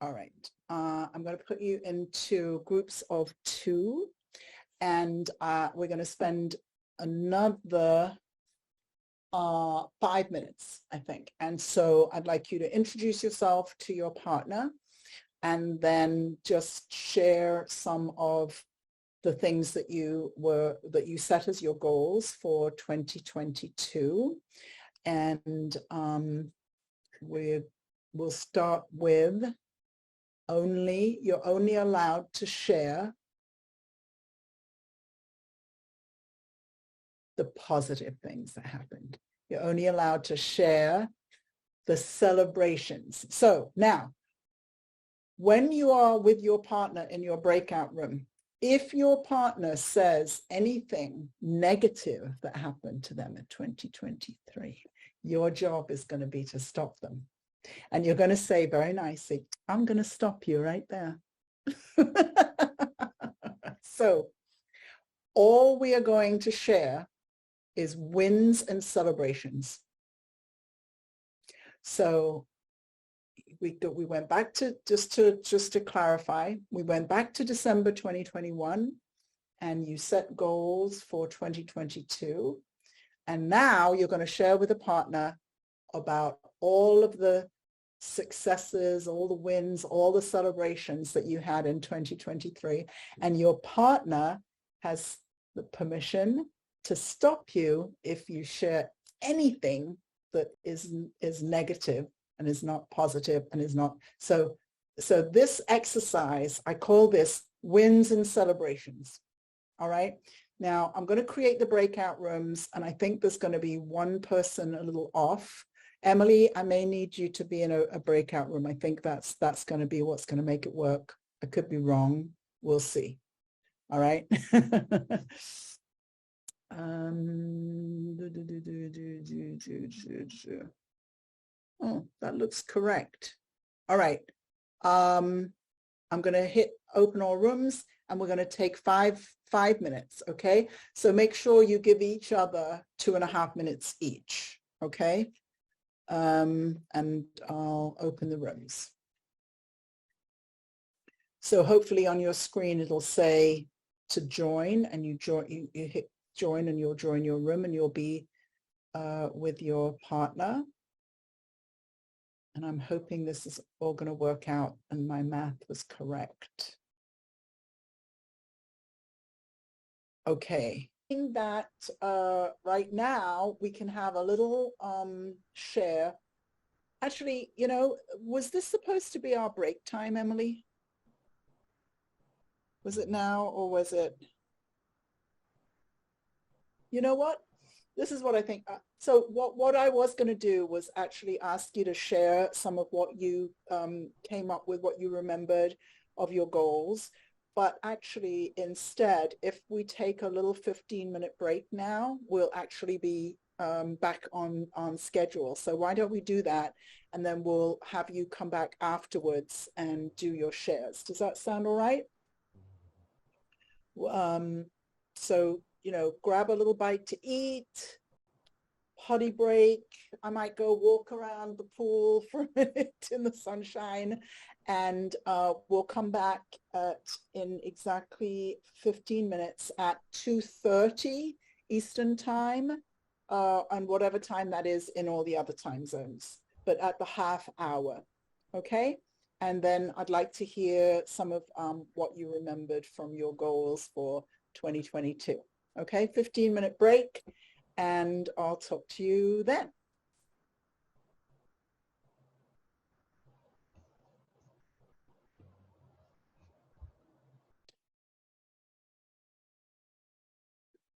All right. I'm going to put you into groups of 2, and we're going to spend another 5 minutes, I think. And so I'd like you to introduce yourself to your partner and then just share some of the things that you set as your goals for 2022. And we'll start with you're only allowed to share the positive things that happened. You're only allowed to share the celebrations. So now, when you are with your partner in your breakout room, if your partner says anything negative that happened to them in 2023, your job is going to be to stop them. And you're going to say very nicely, I'm going to stop you right there. So all we are going to share is wins and celebrations. So we went back to, just to clarify, we went back to December 2021 and you set goals for 2022. And now you're going to share with a partner about all of the successes, all the wins, all the celebrations that you had in 2023. And your partner has the permission to stop you if you share anything that is negative and is not positive and is not. So this exercise, I call this wins and celebrations. All right. Now I'm going to create the breakout rooms, and I think there's going to be one person a little off. Emily, I may need you to be in a breakout room. I think that's going to be what's going to make it work. I could be wrong. We'll see. All right. Oh, that looks correct. All right. I'm going to hit open all rooms, and we're going to take five minutes. Okay. So make sure you give each other 2.5 minutes each. Okay. And I'll open the rooms. So hopefully on your screen, it'll say to join, and you hit join, and you'll join your room, and you'll be with your partner. And I'm hoping this is all going to work out and my math was correct. Okay. That right now we can have a little share. Actually, was this supposed to be our break time, Emily? Was it now, or was it? You know what? This is what I think. So what I was going to do was actually ask you to share some of what you came up with, what you remembered of your goals. But actually, instead, if we take a little 15-minute break now, we'll actually be back on schedule. So why don't we do that? And then we'll have you come back afterwards and do your shares. Does that sound all right? So, grab a little bite to eat, potty break. I might go walk around the pool for a minute in the sunshine, and we'll come back in exactly 15 minutes at 2:30 Eastern time, and whatever time that is in all the other time zones, but at the half hour. Okay. And then I'd like to hear some of what you remembered from your goals for 2022. Okay. 15-minute break, and I'll talk to you then.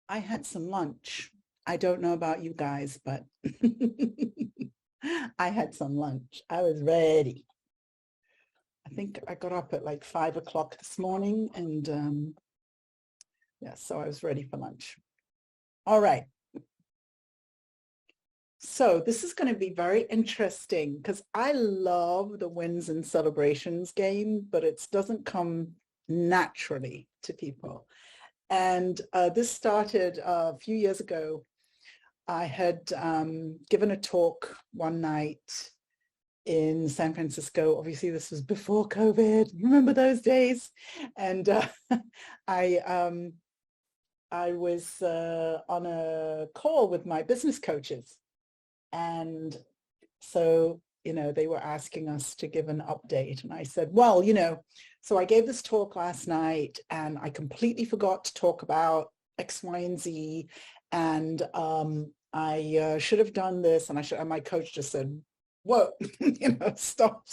I had some lunch. I don't know about you guys, but I had some lunch. I was ready. I think I got up at like 5 o'clock this morning, and yeah, so I was ready for lunch. All right. So this is going to be very interesting because I love the wins and celebrations game, but it doesn't come naturally to people. And this started a few years ago. I had given a talk one night in San Francisco. Obviously, this was before COVID. Remember those days? And I was on a call with my business coaches. And so, they were asking us to give an update. And I said, well, so I gave this talk last night and I completely forgot to talk about X, Y, and Z. And I should have done this. And my coach just said, whoa, stop.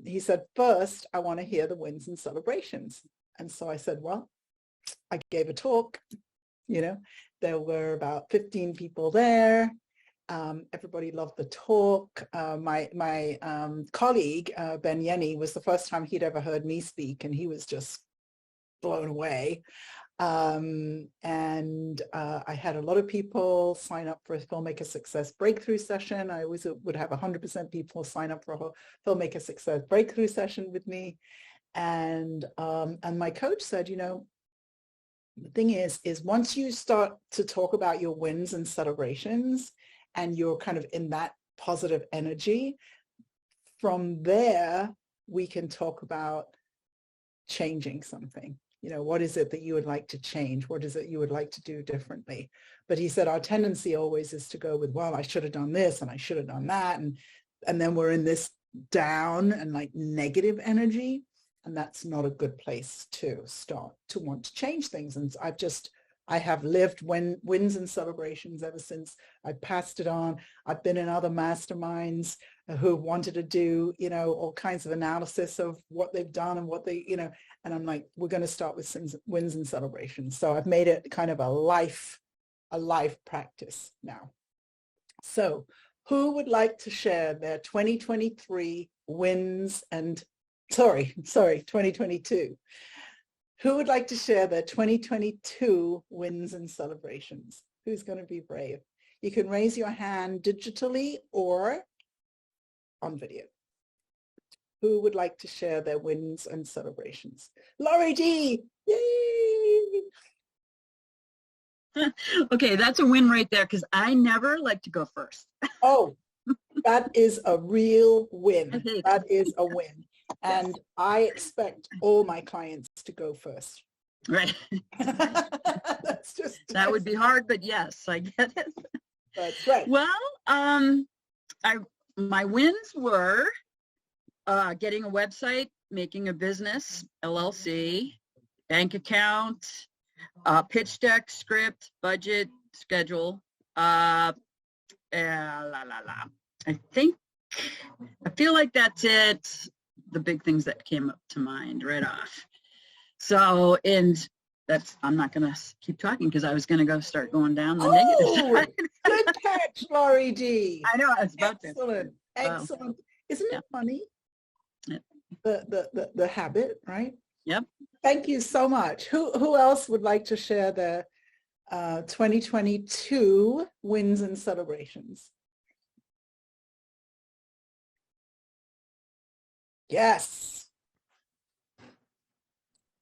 He said, first, I want to hear the wins and celebrations. And so I said, well, I gave a talk, there were about 15 people there. Everybody loved the talk. My colleague, Ben Yenny, was the first time he'd ever heard me speak, and he was just blown away. And I had a lot of people sign up for a Filmmaker Success Breakthrough session. I always would have 100% people sign up for a Filmmaker Success Breakthrough session with me. And my coach said, the thing is once you start to talk about your wins and celebrations and you're kind of in that positive energy, from there, we can talk about changing something. What is it that you would like to change? What is it you would like to do differently? But he said, our tendency always is to go with, well, I should have done this and I should have done that. And then we're in this down and like negative energy. And that's not a good place to start to want to change things. And I have lived wins and celebrations ever since. I passed it on. I've been in other masterminds who wanted to do, all kinds of analysis of what they've done and what they, and I'm like, we're going to start with wins and celebrations. So I've made it kind of a life practice now. So who would like to share their 2023 wins and 2022. Who would like to share their 2022 wins and celebrations? Who's going to be brave? You can raise your hand digitally or on video. Who would like to share their wins and celebrations? Laurie G! Yay! Okay, that's a win right there because I never like to go first. Oh, that is a real win. That is a win. And I expect all my clients to go first. Right. That would be hard, but yes, I get it. That's right. Well, my wins were getting a website, making a business, LLC, bank account, pitch deck, script, budget, schedule. I feel like that's it. The big things that came up to mind right off. So, and I'm not going to keep talking because I was going to start going down the negative side. Good catch, Laurie D. I know, I was about to. Excellent. Isn't it funny? Yeah. The habit, right? Yep. Thank you so much. Who else would like to share their 2022 wins and celebrations? Yes.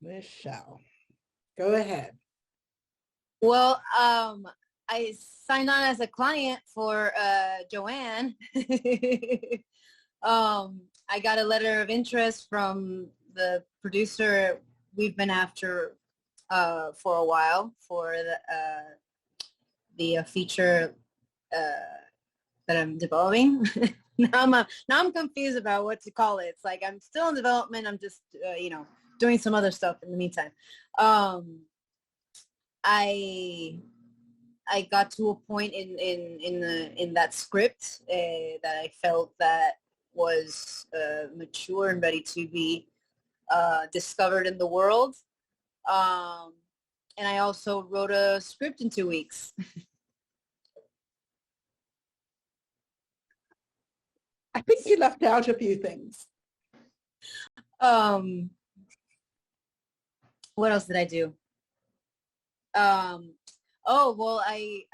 Michelle, go ahead. Well, I signed on as a client for Joanne. I got a letter of interest from the producer. We've been after for a while for the feature that I'm developing. now I'm confused about what to call it. It's like I'm still in development. I'm just doing some other stuff in the meantime. I got to a point in that script that I felt that was mature and ready to be discovered in the world. And I also wrote a script in 2 weeks. I think you left out a few things. What else did I do? Oh, well, I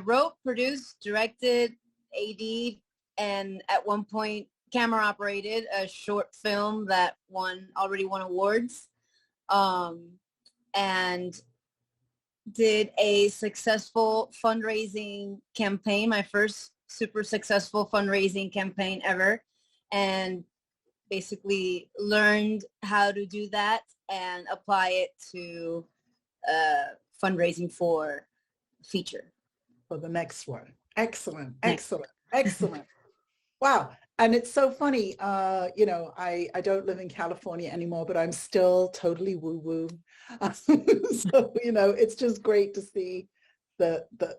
wrote, produced, directed, AD'd, and at one point camera operated a short film that already won awards, and did a successful fundraising campaign, my first super successful fundraising campaign ever, and basically learned how to do that and apply it to fundraising for feature. For the next one. Excellent, excellent, excellent. Wow. And it's so funny, I don't live in California anymore, but I'm still totally woo-woo. So, it's just great to see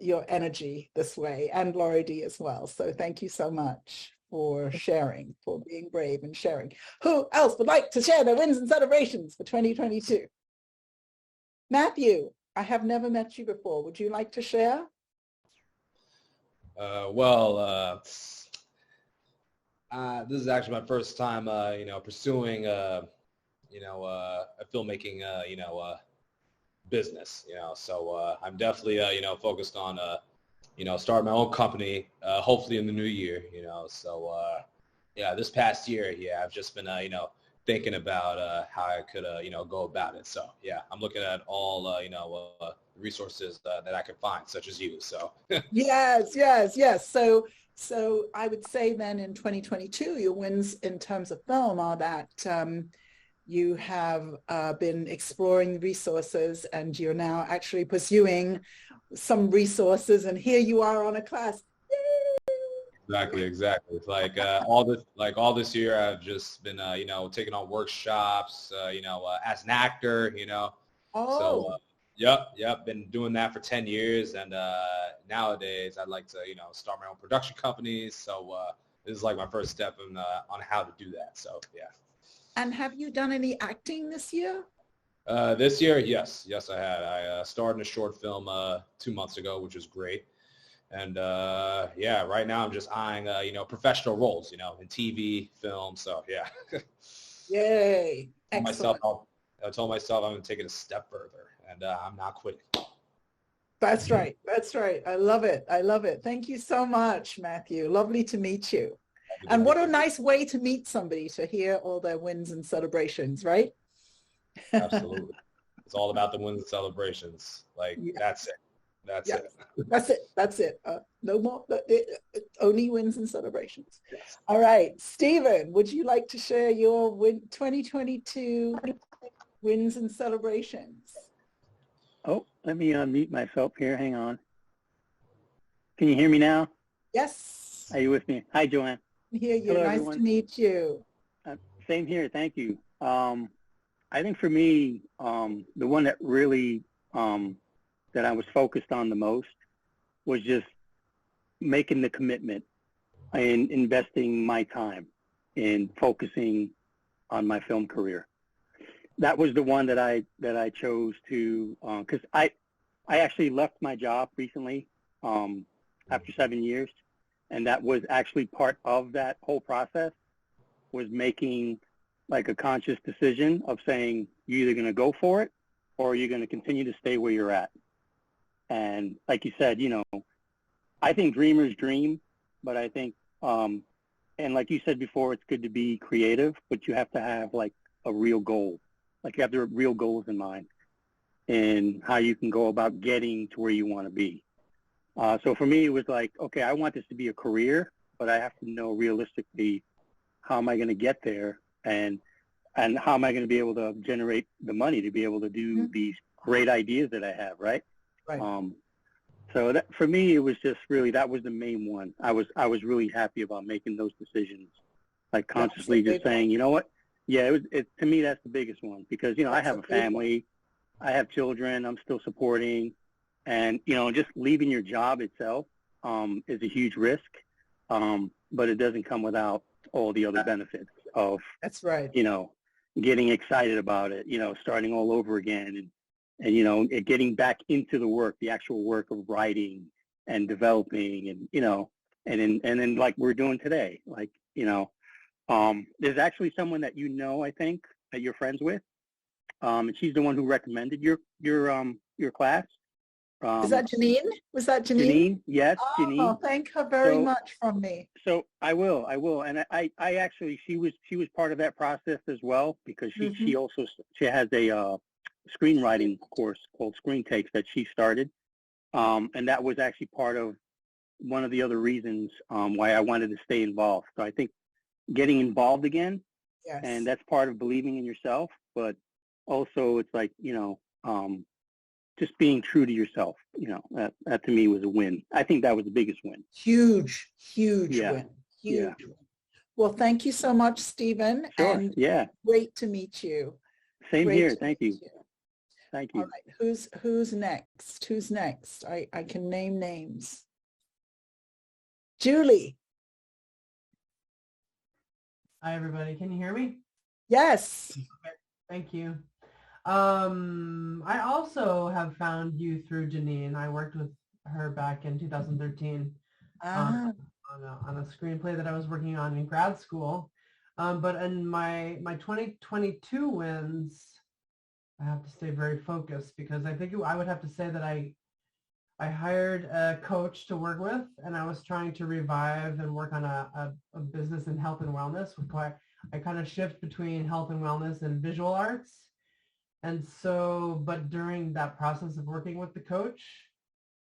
your energy this way, and Laurie D as well. So thank you so much for sharing, for being brave and sharing. Who else would like to share their wins and celebrations for 2022? Matthew, I have never met you before. Would you like to share? This is actually my first time, pursuing, a filmmaking, business, so I'm definitely, focused on, starting my own company, hopefully in the new year, so, this past year, I've just been, thinking about how I could, go about it. So, I'm looking at all, resources that I could find, such as you, so. Yes. So I would say then in 2022, your wins in terms of film are that you have been exploring resources, and you're now actually pursuing some resources, and here you are on a class. Yay! Exactly. It's like all this year, I've just been, taking on workshops, as an actor, Oh. So, Yep. Been doing that for 10 years. And nowadays I'd like to, start my own production companies. So this is like my first step on how to do that. So, yeah. And have you done any acting this year? This year, yes, I had. I starred in a short film 2 months ago, which was great. And right now I'm just eyeing, professional roles, in TV, film. So, yeah. Yay. Excellent. I told myself I'm going to take it a step further, and I'm not quitting. That's right. I love it. Thank you so much, Matthew. Lovely to meet you. And what a nice way to meet somebody, to hear all their wins and celebrations, right? Absolutely. It's all about the wins and celebrations. That's it. That's it. No more, only wins and celebrations. Yes. All right. Stephen, would you like to share your 2022 wins and celebrations? Oh, let me unmute myself here. Hang on. Can you hear me now? Yes. Are you with me? Hi, Joanne. I hear you. Hello, nice everyone. to meet you. Same here. Thank you. I think for me, the one that really that I was focused on the most was just making the commitment and investing my time in focusing on my film career. That was the one that I chose to, because I actually left my job recently after 7 years, and that was actually part of that whole process, was making like a conscious decision of saying you're either going to go for it or you're going to continue to stay where you're at. And like you said, I think dreamers dream, but I think, and like you said before, it's good to be creative, but you have to have like a real goal. Like you have the real goals in mind and how you can go about getting to where you want to be. So for me, it was like, okay, I want this to be a career, but I have to know realistically, how am I going to get there? And and how am I going to be able to generate the money to be able to do these great ideas that I have, right? Right. So that, for me, it was just really, that was the main one. I was really happy about making those decisions, like consciously just saying, you know what? Yeah, to me, that's the biggest one, because, you know, I have a family, I have children, I'm still supporting, and, you know, just leaving your job itself is a huge risk, but it doesn't come without all the other benefits of, That's right. you know, getting excited about it, you know, starting all over again, and you know, getting back into the work, the actual work of writing and developing, and, you know, and then like we're doing today, like, you know, there's actually someone that, you know, I think that you're friends with, and she's the one who recommended your class. Is that Janine? Was that Janine? Janine, yes, Oh, Janine. thank her very much from me. So I will, and I actually, she was part of that process as well, because she also, she has a screenwriting course called Screen Takes that she started, and that was actually part of one of the other reasons why I wanted to stay involved. So I think getting involved again, and that's part of believing in yourself, but also it's like, you know, just being true to yourself, you know, that to me was a win. I think that was the biggest win. Huge win. Huge win. Well, thank you so much, Stephen. Sure. And great to meet you. Same here. Thank you. Thank you. All right. Who's next? Who's next? I can name names. Julie. Hi, everybody. Can you hear me? Yes. Okay. Thank you. I also have found you through Janine. I worked with her back in 2013 on a screenplay that I was working on in grad school. But in my 2022 wins, I have to stay very focused, because I think I would have to say that I hired a coach to work with, and I was trying to revive and work on a business in health and wellness, with why I kind of shift between health and wellness and visual arts. And so, but during that process of working with the coach,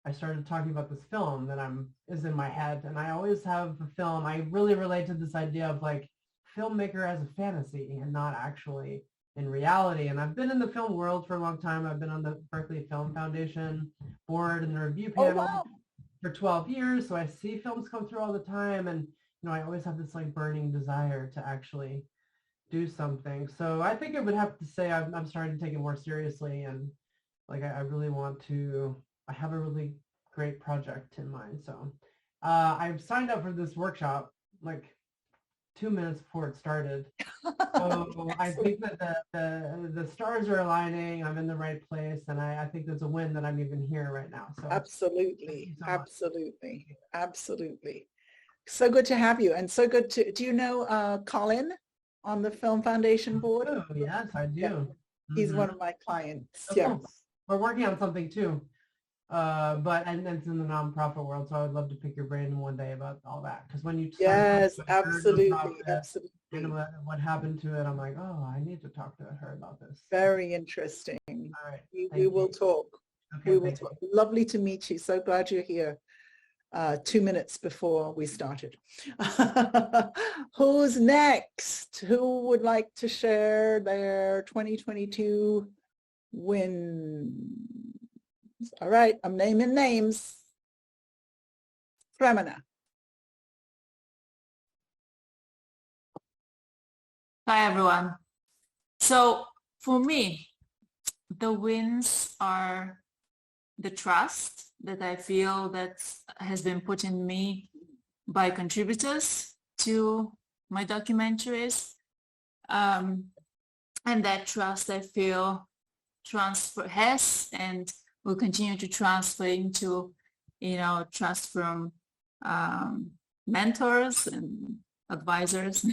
I started talking about this film that is in my head. And I always have a film. I really relate to this idea of like filmmaker as a fantasy and not actually in reality. And I've been in the film world for a long time. I've been on the Berkeley Film Foundation board and the review panel for 12 years. So I see films come through all the time. And, you know, I always have this like burning desire to actually do something. So I think I would have to say I'm starting to take it more seriously, and like I really want to. I have a really great project in mind. So I've signed up for this workshop like 2 minutes before it started. So I think that the stars are aligning. I'm in the right place, and I think there's a win that I'm even here right now. So absolutely, absolutely. So good to have you, and so good to. Do you know Colin on the Film Foundation board? Oh, yes, I do. Yeah. He's one of my clients. Oh, cool. We're working on something too. But it's in the nonprofit world, so I would love to pick your brain one day about all that. Because when you absolutely. And what happened to it, I'm like, oh, I need to talk to her about this. Very interesting. All right. We will talk. Okay, we will talk. Lovely to meet you. So glad you're here. 2 minutes before we started. Who's next? Who would like to share their 2022 wins? All right, I'm naming names. Fremina. Hi, everyone. So for me, the wins are the trust that I feel that has been put in me by contributors to my documentaries. And that trust I feel has and will continue to transfer into, you know, trust from mentors and advisors.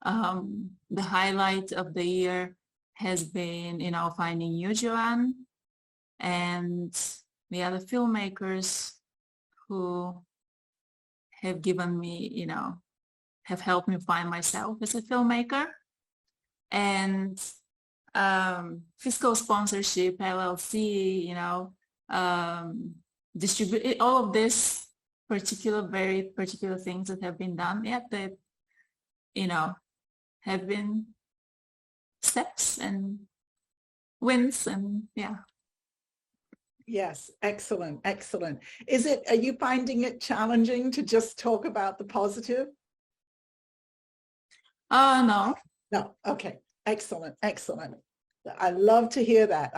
The highlight of the year has been, you know, finding you, Joanne, and the other filmmakers who have given me, you know, have helped me find myself as a filmmaker. And fiscal sponsorship, LLC, you know, distribute all of this very particular things that have been done yet that, you know, have been steps and wins, and yeah. Yes, excellent, excellent. Are you finding it challenging to just talk about the positive? No. No, okay, excellent, excellent. I love to hear that.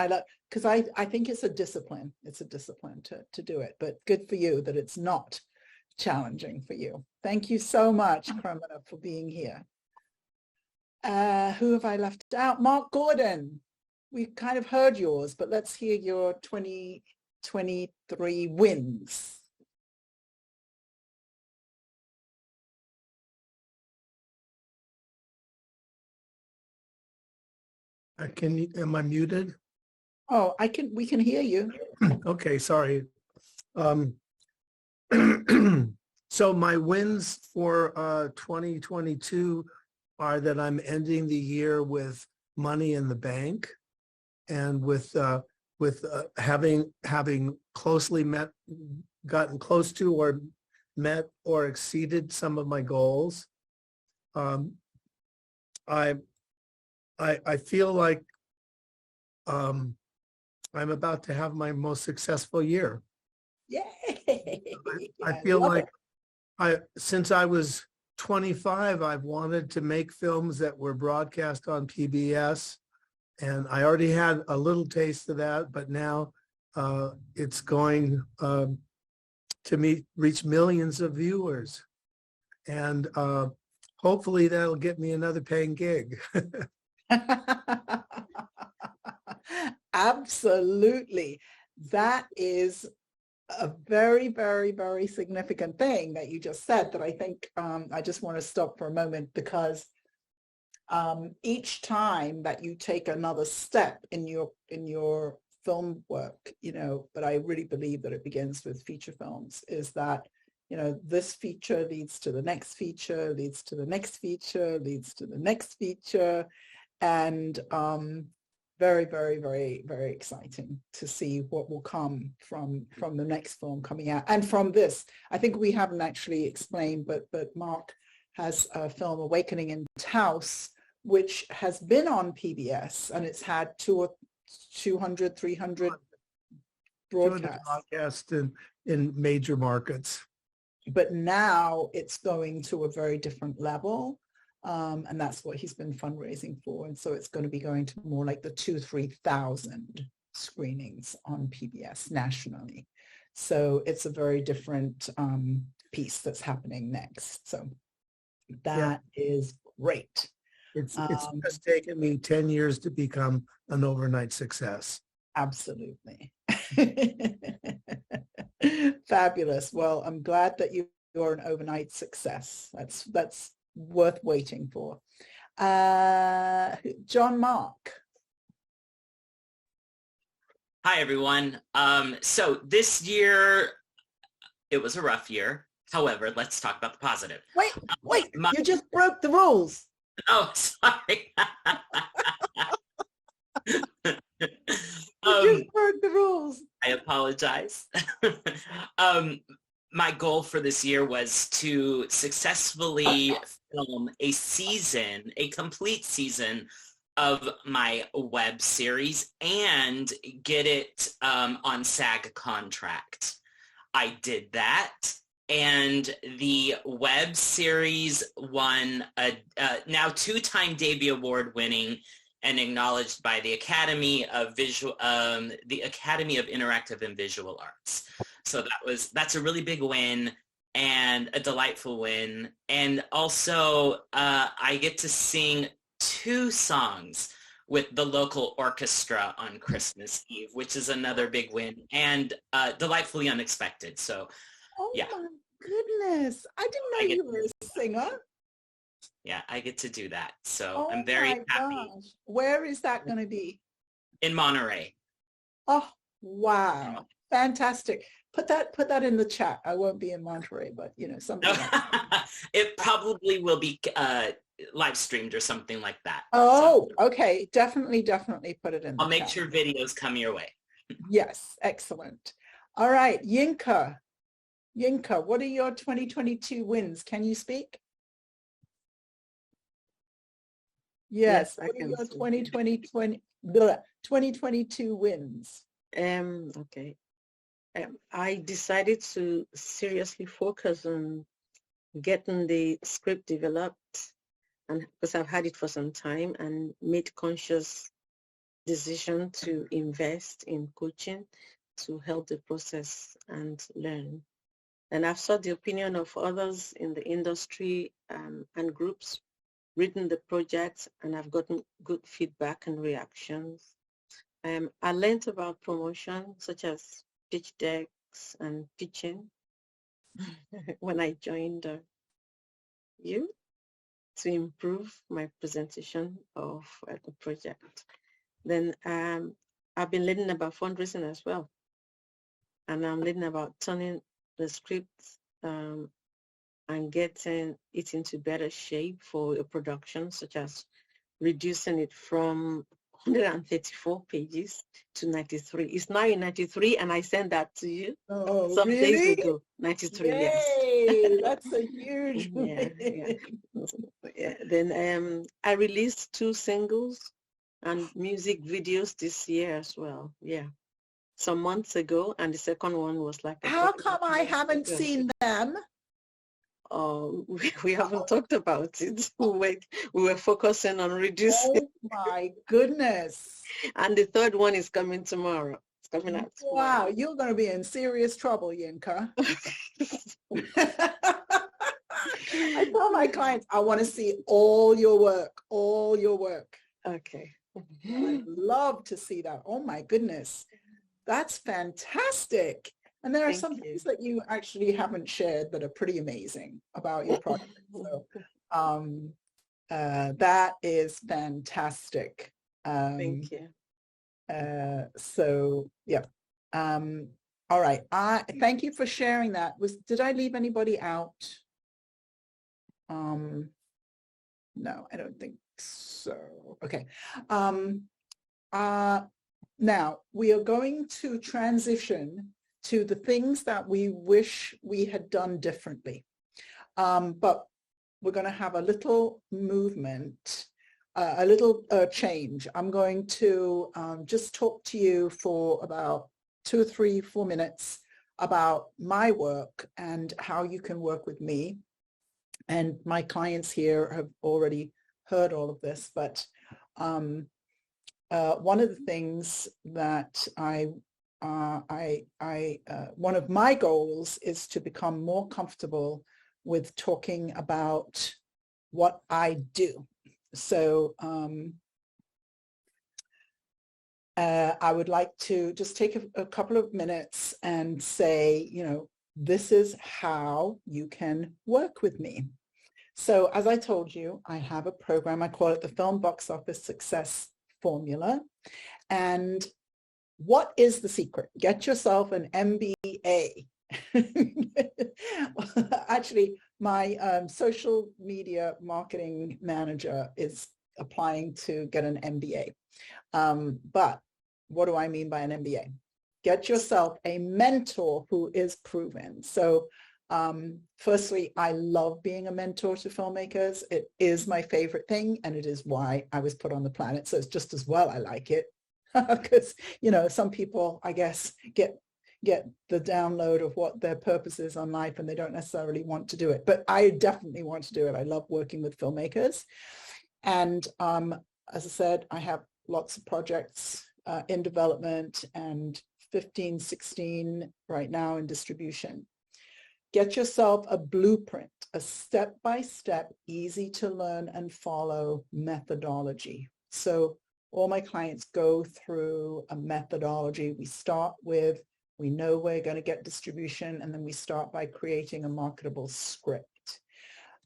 Because I think it's a discipline. It's a discipline to do it, but good for you that it's not challenging for you. Thank you so much, Cremona, for being here. Who have I left out? Mark Gordon. We kind of heard yours, but let's hear your 2023 wins. Am I muted? Oh, we can hear you. Okay, sorry. So my wins for 2022 are that I'm ending the year with money in the bank, and with having gotten close to or met or exceeded some of my goals. I feel like I'm about to have my most successful year. Yay! I feel like since I was 25, I've wanted to make films that were broadcast on PBS, and I already had a little taste of that, but now it's going to reach millions of viewers, and hopefully that'll get me another paying gig. Absolutely. That is a very, very, very significant thing that you just said, that I think I just want to stop for a moment, because each time that you take another step in your film work, but I really believe that it begins with feature films, is that, this feature leads to the next feature, leads to the next feature, leads to the next feature. And very, very, very, very exciting to see what will come from the next film coming out. And from this, I think we haven't actually explained, but Mark has a film, Awakening in Taos, which has been on PBS, and it's had 200, 300 broadcasts in major markets. But now it's going to a very different level. And that's what he's been fundraising for. And so it's going to be going to more like the 2,000-3,000 screenings on PBS nationally. So it's a very different piece that's happening next. So that is great. It's just taken me 10 years to become an overnight success. Absolutely. Fabulous. Well, I'm glad that you're an overnight success. That's worth waiting for. John Mark. Hi, everyone. So this year, it was a rough year. However, let's talk about the positive. Wait, you just broke the rules. Oh, sorry. You just broke the rules. I apologize. My goal for this year was to successfully film a complete season of my web series and get it on SAG contract. I did that, and the web series won a now two-time Debut Award winning and acknowledged by the Academy of Interactive and Visual Arts. So that's a really big win and a delightful win. And also I get to sing 2 songs with the local orchestra on Christmas Eve, which is another big win and delightfully unexpected. So yeah. Oh my goodness. I didn't know you were a singer. Yeah, I get to do that. So I'm very happy. Gosh. Where is that going to be? In Monterey. Oh, wow. Fantastic. Put that in the chat. I won't be in Monterey, but something like that. It probably will be live streamed or something like that. Oh, so, okay. Definitely put it in the I'll make chat. sure videos come your way. Yes, excellent. All right, Yinka, what are your 2022 wins? Can you speak? Yes. I What are can your see. 2022 wins? Okay. I decided to seriously focus on getting the script developed, and because I've had it for some time, and made conscious decision to invest in coaching to help the process and learn. And I've sought the opinion of others in the industry and groups, written the project, and I've gotten good feedback and reactions. I learned about promotion, such as pitch decks and pitching, when I joined you, to improve my presentation of the project. Then I've been learning about fundraising as well. And I'm learning about turning the script and getting it into better shape for a production, such as reducing it from 134 pages to 93. It's now in 93, and I sent that to you some days ago. 93, yes. Yay, that's a huge Yeah. win. Yeah. Then I released 2 singles and music videos this year as well. Yeah. Some months ago, and the second one was like How come I haven't seen them? Oh, we haven't talked about it. We were focusing on reducing. Oh my goodness. And the third one is coming tomorrow. It's coming out tomorrow. Wow, you're going to be in serious trouble, Yinka. I tell my clients, I want to see all your work, all your work. Okay. I'd love to see that. Oh my goodness. That's fantastic. And there are some things that you actually haven't shared that are pretty amazing about your project. So that is fantastic. Thank you. So yeah. All right. Thank you for sharing that. Did I leave anybody out? No, I don't think so. Okay. Now we are going to transition to the things that we wish we had done differently. But we're going to have a little movement, a little change. I'm going to just talk to you for about 2 or 3, 4 minutes about my work and how you can work with me. And my clients here have already heard all of this, but one of the things that one of my goals is to become more comfortable with talking about what I do. So I would like to just take a couple of minutes and say, this is how you can work with me. So as I told you, I have a program. I call it the Film Box Office Success Formula. And what is the secret? Get yourself an MBA. Actually, my social media marketing manager is applying to get an MBA. But what do I mean by an MBA? Get yourself a mentor who is proven. So firstly, I love being a mentor to filmmakers. It is my favorite thing, and it is why I was put on the planet. So it's just as well I like it, because some people, I guess, get the download of what their purpose is on life, and they don't necessarily want to do it. But I definitely want to do it. I love working with filmmakers, and as I said, I have lots of projects in development and 15, 16 right now in distribution. Get yourself a blueprint, a step-by-step, easy to learn and follow methodology. So all my clients go through a methodology. We start with, we know we're going to get distribution, and then we start by creating a marketable script.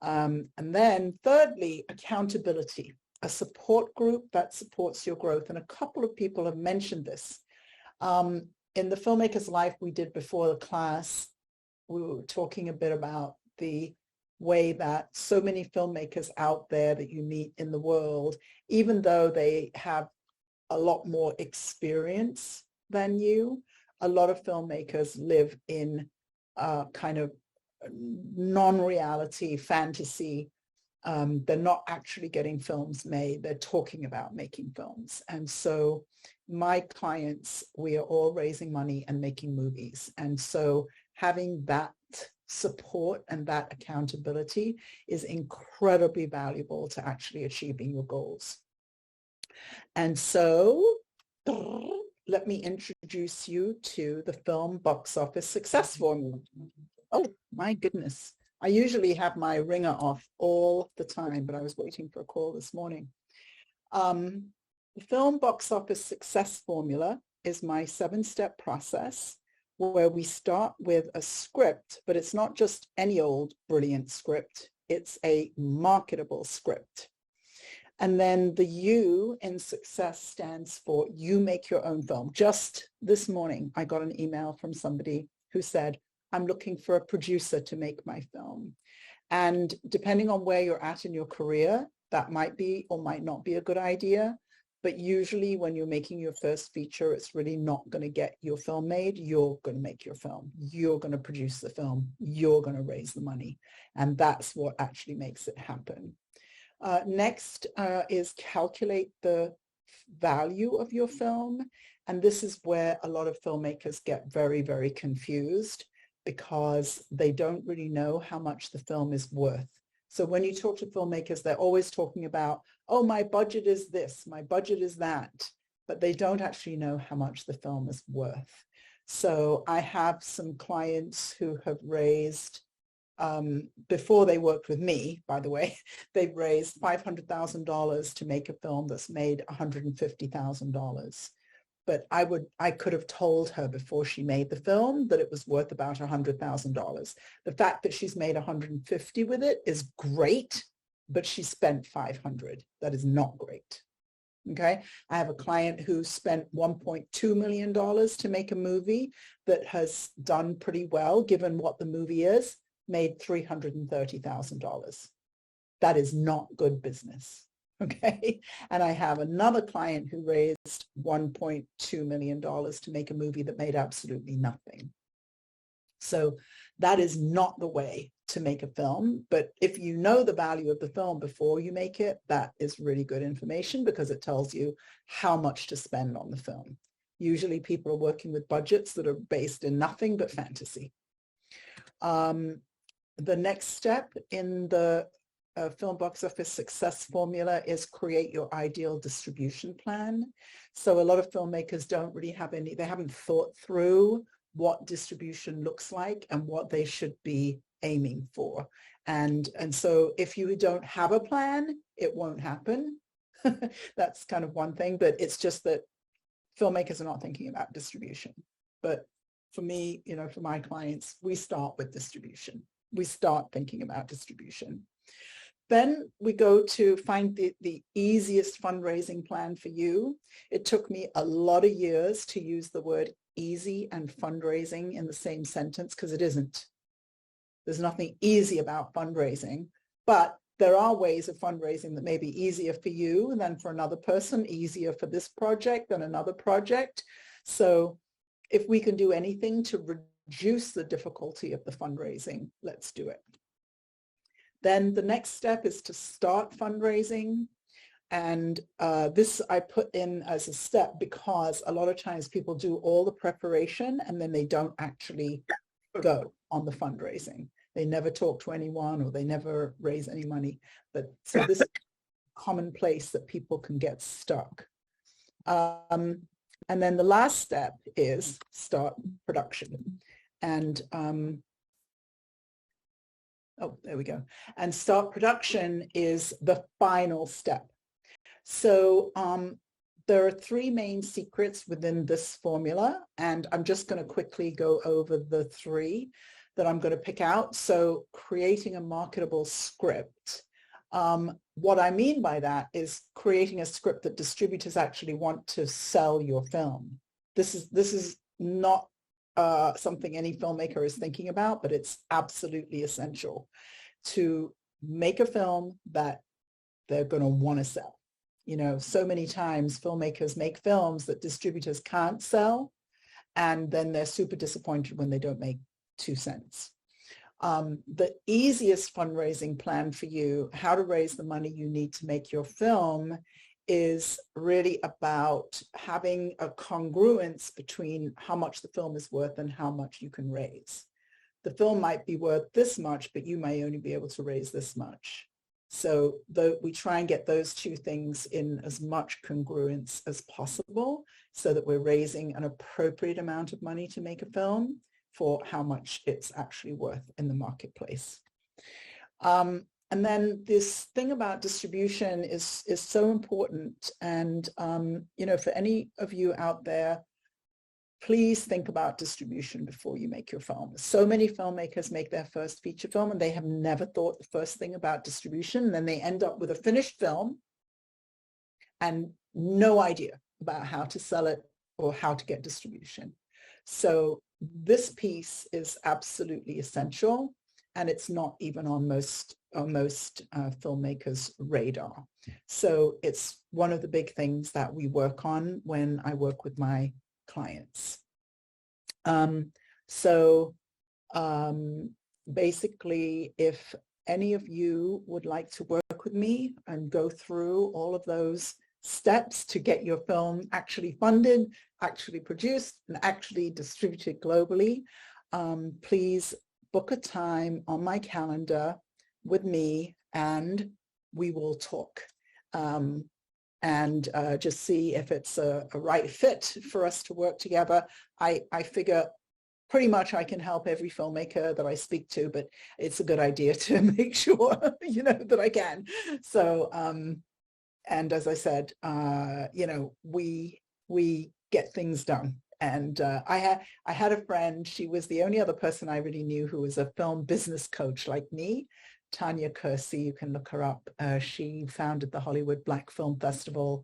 And then thirdly, accountability, a support group that supports your growth. And a couple of people have mentioned this. In the Filmmaker's Life we did before the class, we were talking a bit about the way that so many filmmakers out there that you meet in the world, even though they have a lot more experience than you, a lot of filmmakers live in kind of non-reality fantasy They're not actually getting films made. They're talking about making films. And so my clients, we are all raising money and making movies. And so having that support and that accountability is incredibly valuable to actually achieving your goals. And so let me introduce you to the film box office success formula. Oh my goodness. I usually have my ringer off all the time, but I was waiting for a call this morning. The film box office success formula is my 7-step process where we start with a script, but it's not just any old brilliant script. It's a marketable script. And then the U in success stands for you make your own film. Just this morning, I got an email from somebody who said, I'm looking for a producer to make my film. And depending on where you're at in your career, that might be or might not be a good idea. But usually when you're making your first feature, it's really not going to get your film made. You're going to make your film. You're going to produce the film. You're going to raise the money. And that's what actually makes it happen. Next is calculate the value of your film. And this is where a lot of filmmakers get very, very confused because they don't really know how much the film is worth. So when you talk to filmmakers, they're always talking about, oh, my budget is this, my budget is that, but they don't actually know how much the film is worth. So I have some clients who have raised, before they worked with me, by the way, they've raised $500,000 to make a film that's made $150,000. But I could have told her before she made the film that it was worth about $100,000. The fact that she's made 150 with it is great, but she spent 500. That is not great. Okay. I have a client who spent $1.2 million to make a movie that has done pretty well, given what the movie is, made $330,000. That is not good business. Okay. And I have another client who raised $1.2 million to make a movie that made absolutely nothing. So that is not the way to make a film. But if you know the value of the film before you make it, that is really good information because it tells you how much to spend on the film. Usually people are working with budgets that are based in nothing but fantasy. The next step in the film box office success formula is create your ideal distribution plan. So a lot of filmmakers don't really have they haven't thought through what distribution looks like and what they should be aiming for. And so if you don't have a plan, it won't happen. That's kind of one thing, but it's just that filmmakers are not thinking about distribution. But for me, for my clients, we start with distribution. We start thinking about distribution. Then we go to find the easiest fundraising plan for you. It took me a lot of years to use the word easy and fundraising in the same sentence because it isn't. There's nothing easy about fundraising, but there are ways of fundraising that may be easier for you than for another person, easier for this project than another project. So if we can do anything to reduce the difficulty of the fundraising, let's do it. Then the next step is to start fundraising. And this I put in as a step because a lot of times people do all the preparation and then they don't actually go on the fundraising. They never talk to anyone or they never raise any money. But so this is a common place that people can get stuck. And then the last step is start production. And oh, there we go. And start production is the final step. So there are 3 main secrets within this formula, and I'm just going to quickly go over the 3 that I'm going to pick out. So creating a marketable script. What I mean by that is creating a script that distributors actually want to sell your film. This is not something any filmmaker is thinking about, but it's absolutely essential to make a film that they're going to want to sell. So many times filmmakers make films that distributors can't sell, and then they're super disappointed when they don't make 2 cents. The easiest fundraising plan for you, how to raise the money you need to make your film, is really about having a congruence between how much the film is worth and how much you can raise. The film might be worth this much, but you may only be able to raise this much. So we try and get those two things in as much congruence as possible so that we're raising an appropriate amount of money to make a film for how much it's actually worth in the marketplace. And then this thing about distribution is so important. And, you know, for any of you out there, please think about distribution before you make your film. So many filmmakers make their first feature film and they have never thought the first thing about distribution. And then they end up with a finished film and no idea about how to sell it or how to get distribution. So this piece is absolutely essential, and it's not even on most filmmakers' radar. So it's one of the big things that we work on when I work with my clients. Basically, if any of you would like to work with me and go through all of those steps to get your film actually funded, actually produced, and actually distributed globally, please book a time on my calendar with me and we will talk and just see if it's a right fit for us to work together. I figure pretty much I can help every filmmaker that I speak to, but it's a good idea to make sure, you know, that I can. So, and as I said, you know, we get things done. And I had a friend, she was the only other person I really knew who was a film business coach like me, Tanya Kersey, you can look her up. She founded the Hollywood Black Film Festival.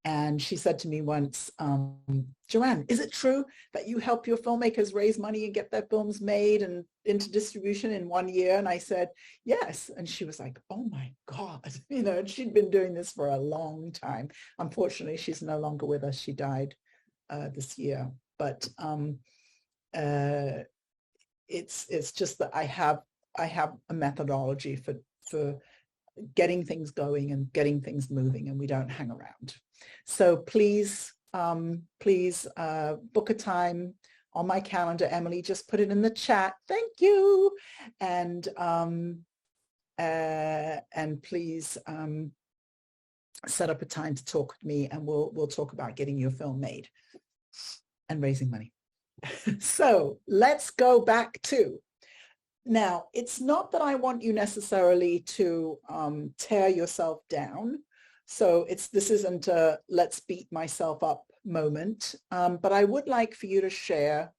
And she said to me once, Joanne, is it true that you help your filmmakers raise money and get their films made and into distribution in 1 year? And I said, yes. And she was like, oh my God, you know, and she'd been doing this for a long time. Unfortunately, she's no longer with us. She died this year. But it's just that I have a methodology for getting things going and getting things moving, and we don't hang around. So please book a time on my calendar. Emily, just put it in the chat. Thank you. And please set up a time to talk with me, and we'll talk about getting your film made and raising money. So let's go back to, now, it's not that I want you necessarily to tear yourself down. So this isn't a let's beat myself up moment, but I would like for you to share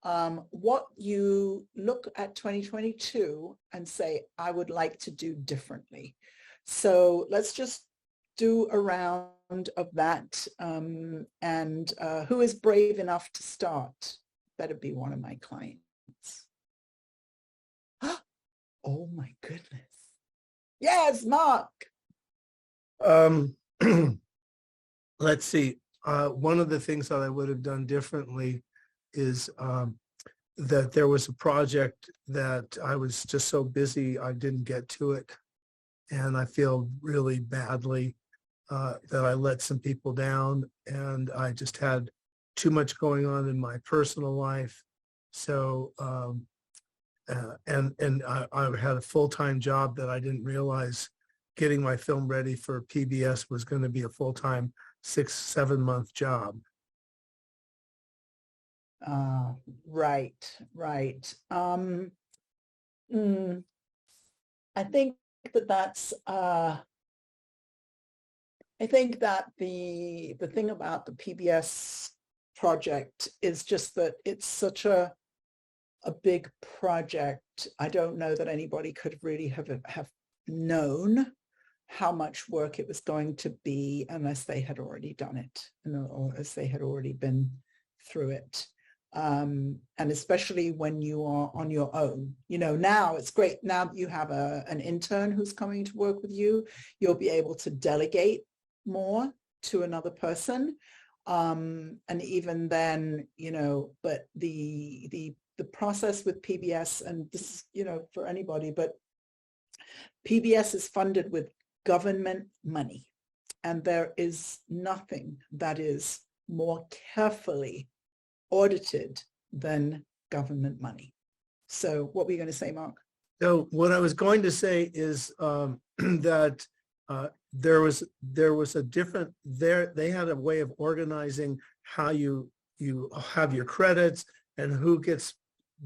what you look at 2022 and say, I would like to do differently. So let's just do a round of that. And who is brave enough to start? Better be one of my clients. Oh my goodness. Yes, Mark. Let's see. One of the things that I would have done differently is that there was a project that I was just so busy I didn't get to it. And I feel really badly that I let some people down, and I just had too much going on in my personal life. So and I had a full-time job that I didn't realize getting my film ready for PBS was going to be a full-time 6-7 month job. Right. I think that's I think that the thing about the PBS project is just that it's such a big project. I don't know that anybody could really have known how much work it was going to be unless they had already done it, or as they had already been through it. And especially when you are on your own, you know, now it's great. Now that you have an intern who's coming to work with you, you'll be able to delegate more to another person. And even then, you know, but the the process with PBS, and this, you know, for anybody, but PBS is funded with government money, and there is nothing that is more carefully audited than government money. So what were you going to say, Mark? So what I was going to say is that there was a different they had a way of organizing how you have your credits and who gets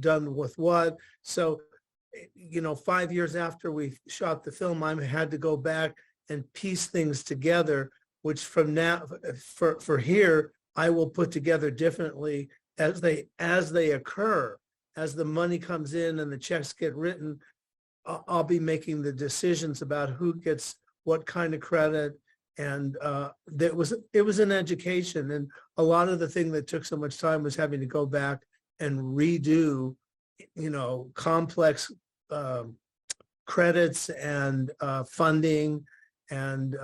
done with what. So, you know, 5 years after we shot the film, I had to go back and piece things together, which from now for here, I will put together differently as they occur. As the money comes in and the checks get written, I'll be making the decisions about who gets what kind of credit. And it was an education. And a lot of the thing that took so much time was having to go back and redo, you know, complex credits and funding. And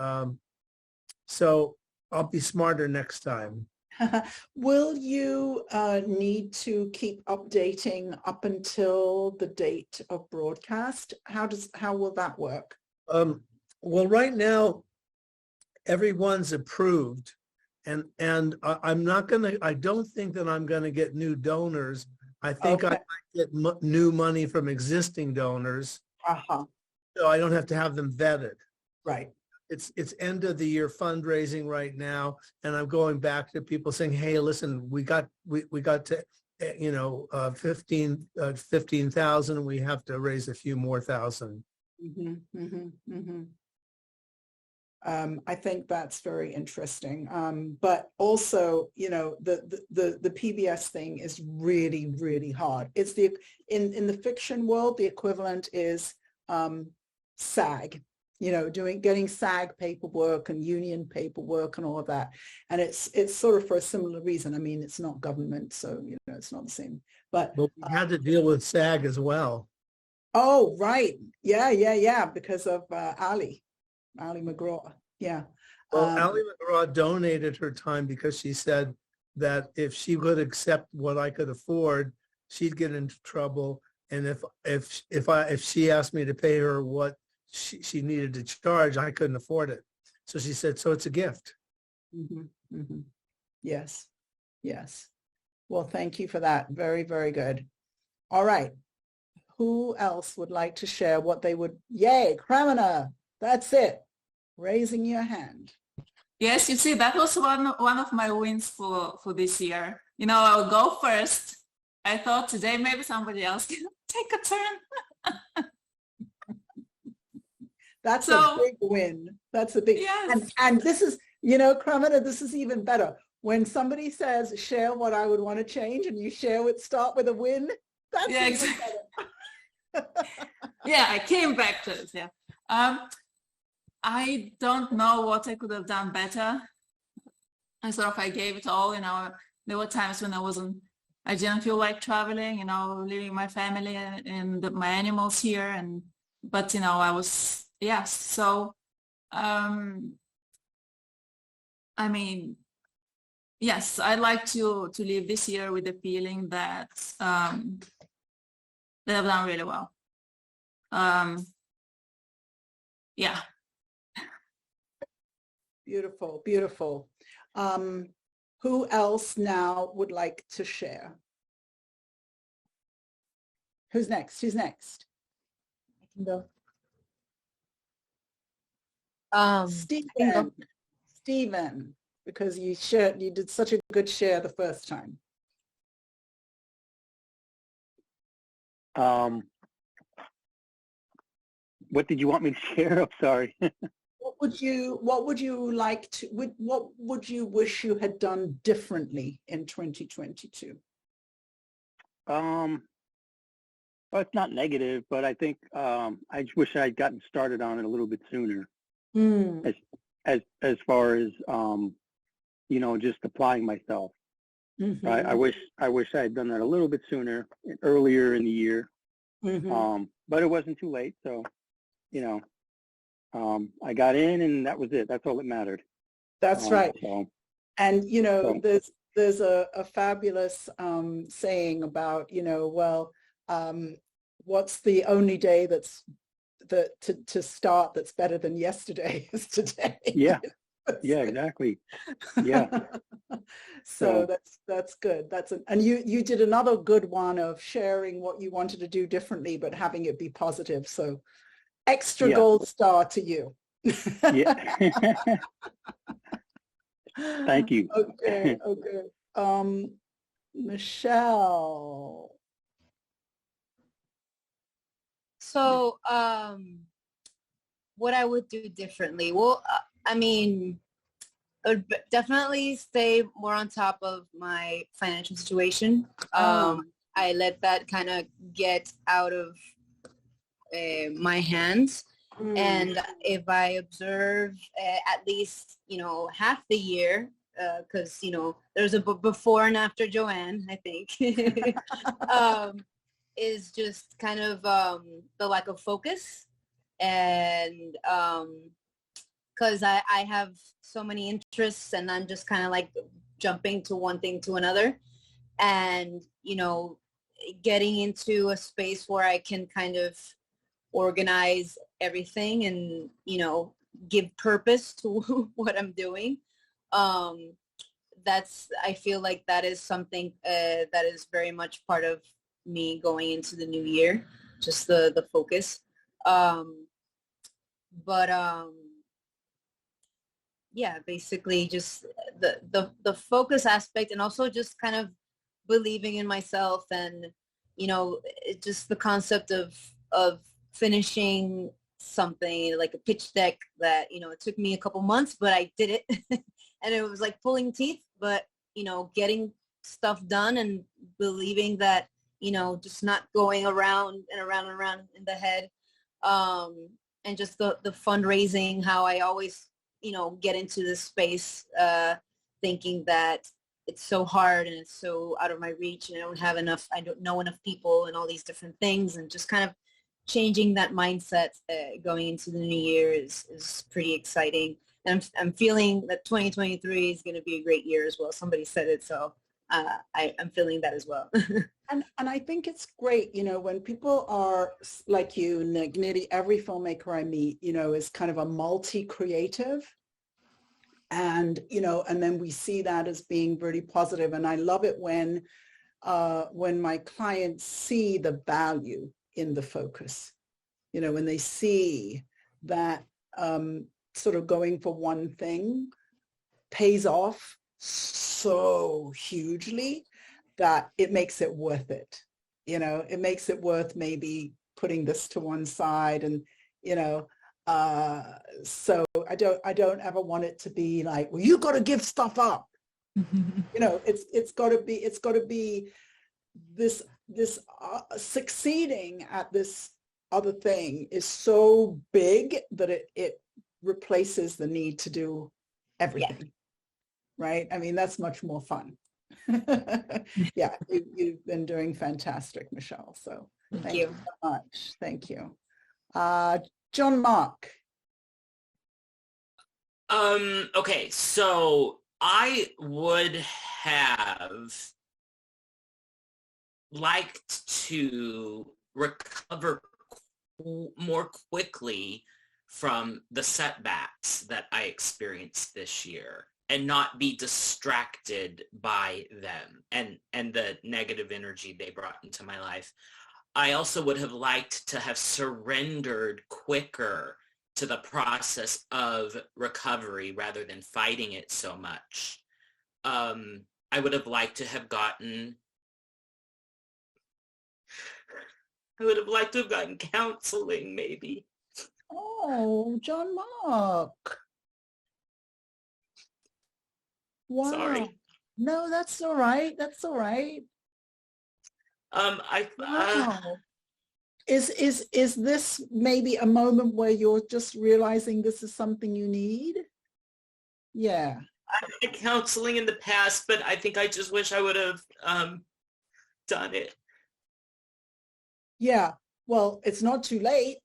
so I'll be smarter next time. Will you need to keep updating up until the date of broadcast? How will that work? Well, right now, everyone's approved, and I don't think that I'm gonna get new donors. I think Okay. I might get new money from existing donors, so I don't have to have them vetted. Right. It's end of the year fundraising right now, and I'm going back to people saying, hey, listen, we got to, you know, 15,000. We have to raise a few more thousand. I think that's very interesting. But also, you know, the PBS thing is really, really hard. It's in the fiction world, the equivalent is SAG. You know, getting SAG paperwork and union paperwork and all of that. And it's sort of for a similar reason. I mean, it's not government, so, you know, it's not the same. But we had to deal with SAG as well. Oh, right. Yeah. Because of Ali McGraw. Yeah. Well, Ali McGraw donated her time because she said that if she would accept what I could afford, she'd get into trouble. And if she asked me to pay her what she needed to charge, I couldn't afford it. So she said, so it's a gift. Yes. Well, thank you for that. Very, very good. All right. Who else would like to share what they would? Yay, Kramina. That's it. Raising your hand. Yes, you see, that was one of my wins for this year. You know, I'll go first. I thought today maybe somebody else can take a turn. That's a big win. That's a big, yes. And this is, you know, Kramina, this is even better. When somebody says, share what I would want to change, and you start with a win, that's even better. Yeah, I came back to it. Yeah. I don't know what I could have done better. I gave it all, you know. There were times when I didn't feel like traveling, you know, leaving my family and my animals here. But, you know, I was, yes. So, I mean, yes, I'd like to leave this year with the feeling that, that I've done really well. Yeah. Beautiful, beautiful. Who else now would like to share? Who's next? I can go. Stephen, because you did such a good share the first time. What did you want me to share? I'm sorry. What would you wish you had done differently in 2022? Well, it's not negative, but I think I just wish I'd gotten started on it a little bit sooner. As far as you know, just applying myself. I wish I had done that a little bit sooner, earlier in the year. But it wasn't too late, so you know. I got in, and that was it. That's all that mattered. That's right. So, and you know, there's a fabulous saying about, what's the only day to start that's better than yesterday is today. Yeah. Yeah, exactly. Yeah. So that's good. And you did another good one of sharing what you wanted to do differently, but having it be positive. So extra gold star to you. Yeah. Thank you. Okay. Michelle. So what I would do differently. Well, I mean, I would definitely stay more on top of my financial situation. I let that kind of get out of my hands. And if I observe at least, half the year, because, there's a before and after Joanne, I think, is just kind of the lack of focus. And because I have so many interests and I'm just kind of like jumping to one thing to another, and, getting into a space where I can kind of organize everything and, give purpose to what I'm doing. I feel like that is something that is very much part of me going into the new year, just the focus. Yeah, basically just the focus aspect, and also just kind of believing in myself, and just the concept of finishing something like a pitch deck that it took me a couple months, but I did it. And it was like pulling teeth, but getting stuff done and believing that just not going around and around and around in the head. And just the fundraising, how I always get into this space thinking that it's so hard and it's so out of my reach, and I don't know enough people and all these different things, and just kind of changing that mindset going into the new year is pretty exciting. And I'm feeling that 2023 is going to be a great year as well. Somebody said it, so I'm feeling that as well. And I think it's great, when people are like you, nearly every filmmaker I meet, is kind of a multi-creative. And, and then we see that as being really positive. And I love it when my clients see the value in the focus, when they see that sort of going for one thing pays off so hugely that it makes it worth it. It makes it worth maybe putting this to one side, and, so I don't ever want it to be like, well, you got to give stuff up. It's got to be this succeeding at this other thing is so big that it replaces the need to do everything. Right? I mean, that's much more fun. Yeah, you've been doing fantastic, Michelle. So thank you so much. Thank you. John Mark. Okay, so I would have liked to recover more quickly from the setbacks that I experienced this year, and not be distracted by them and the negative energy they brought into my life. I also would have liked to have surrendered quicker to the process of recovery rather than fighting it so much. I would have liked to have gotten counseling, maybe. Oh, John Mark. Wow. Sorry. No, that's all right. That's all right. Wow. Is this maybe a moment where you're just realizing this is something you need? Yeah. I've had counseling in the past, but I think I just wish I would have done it. Yeah. Well, it's not too late.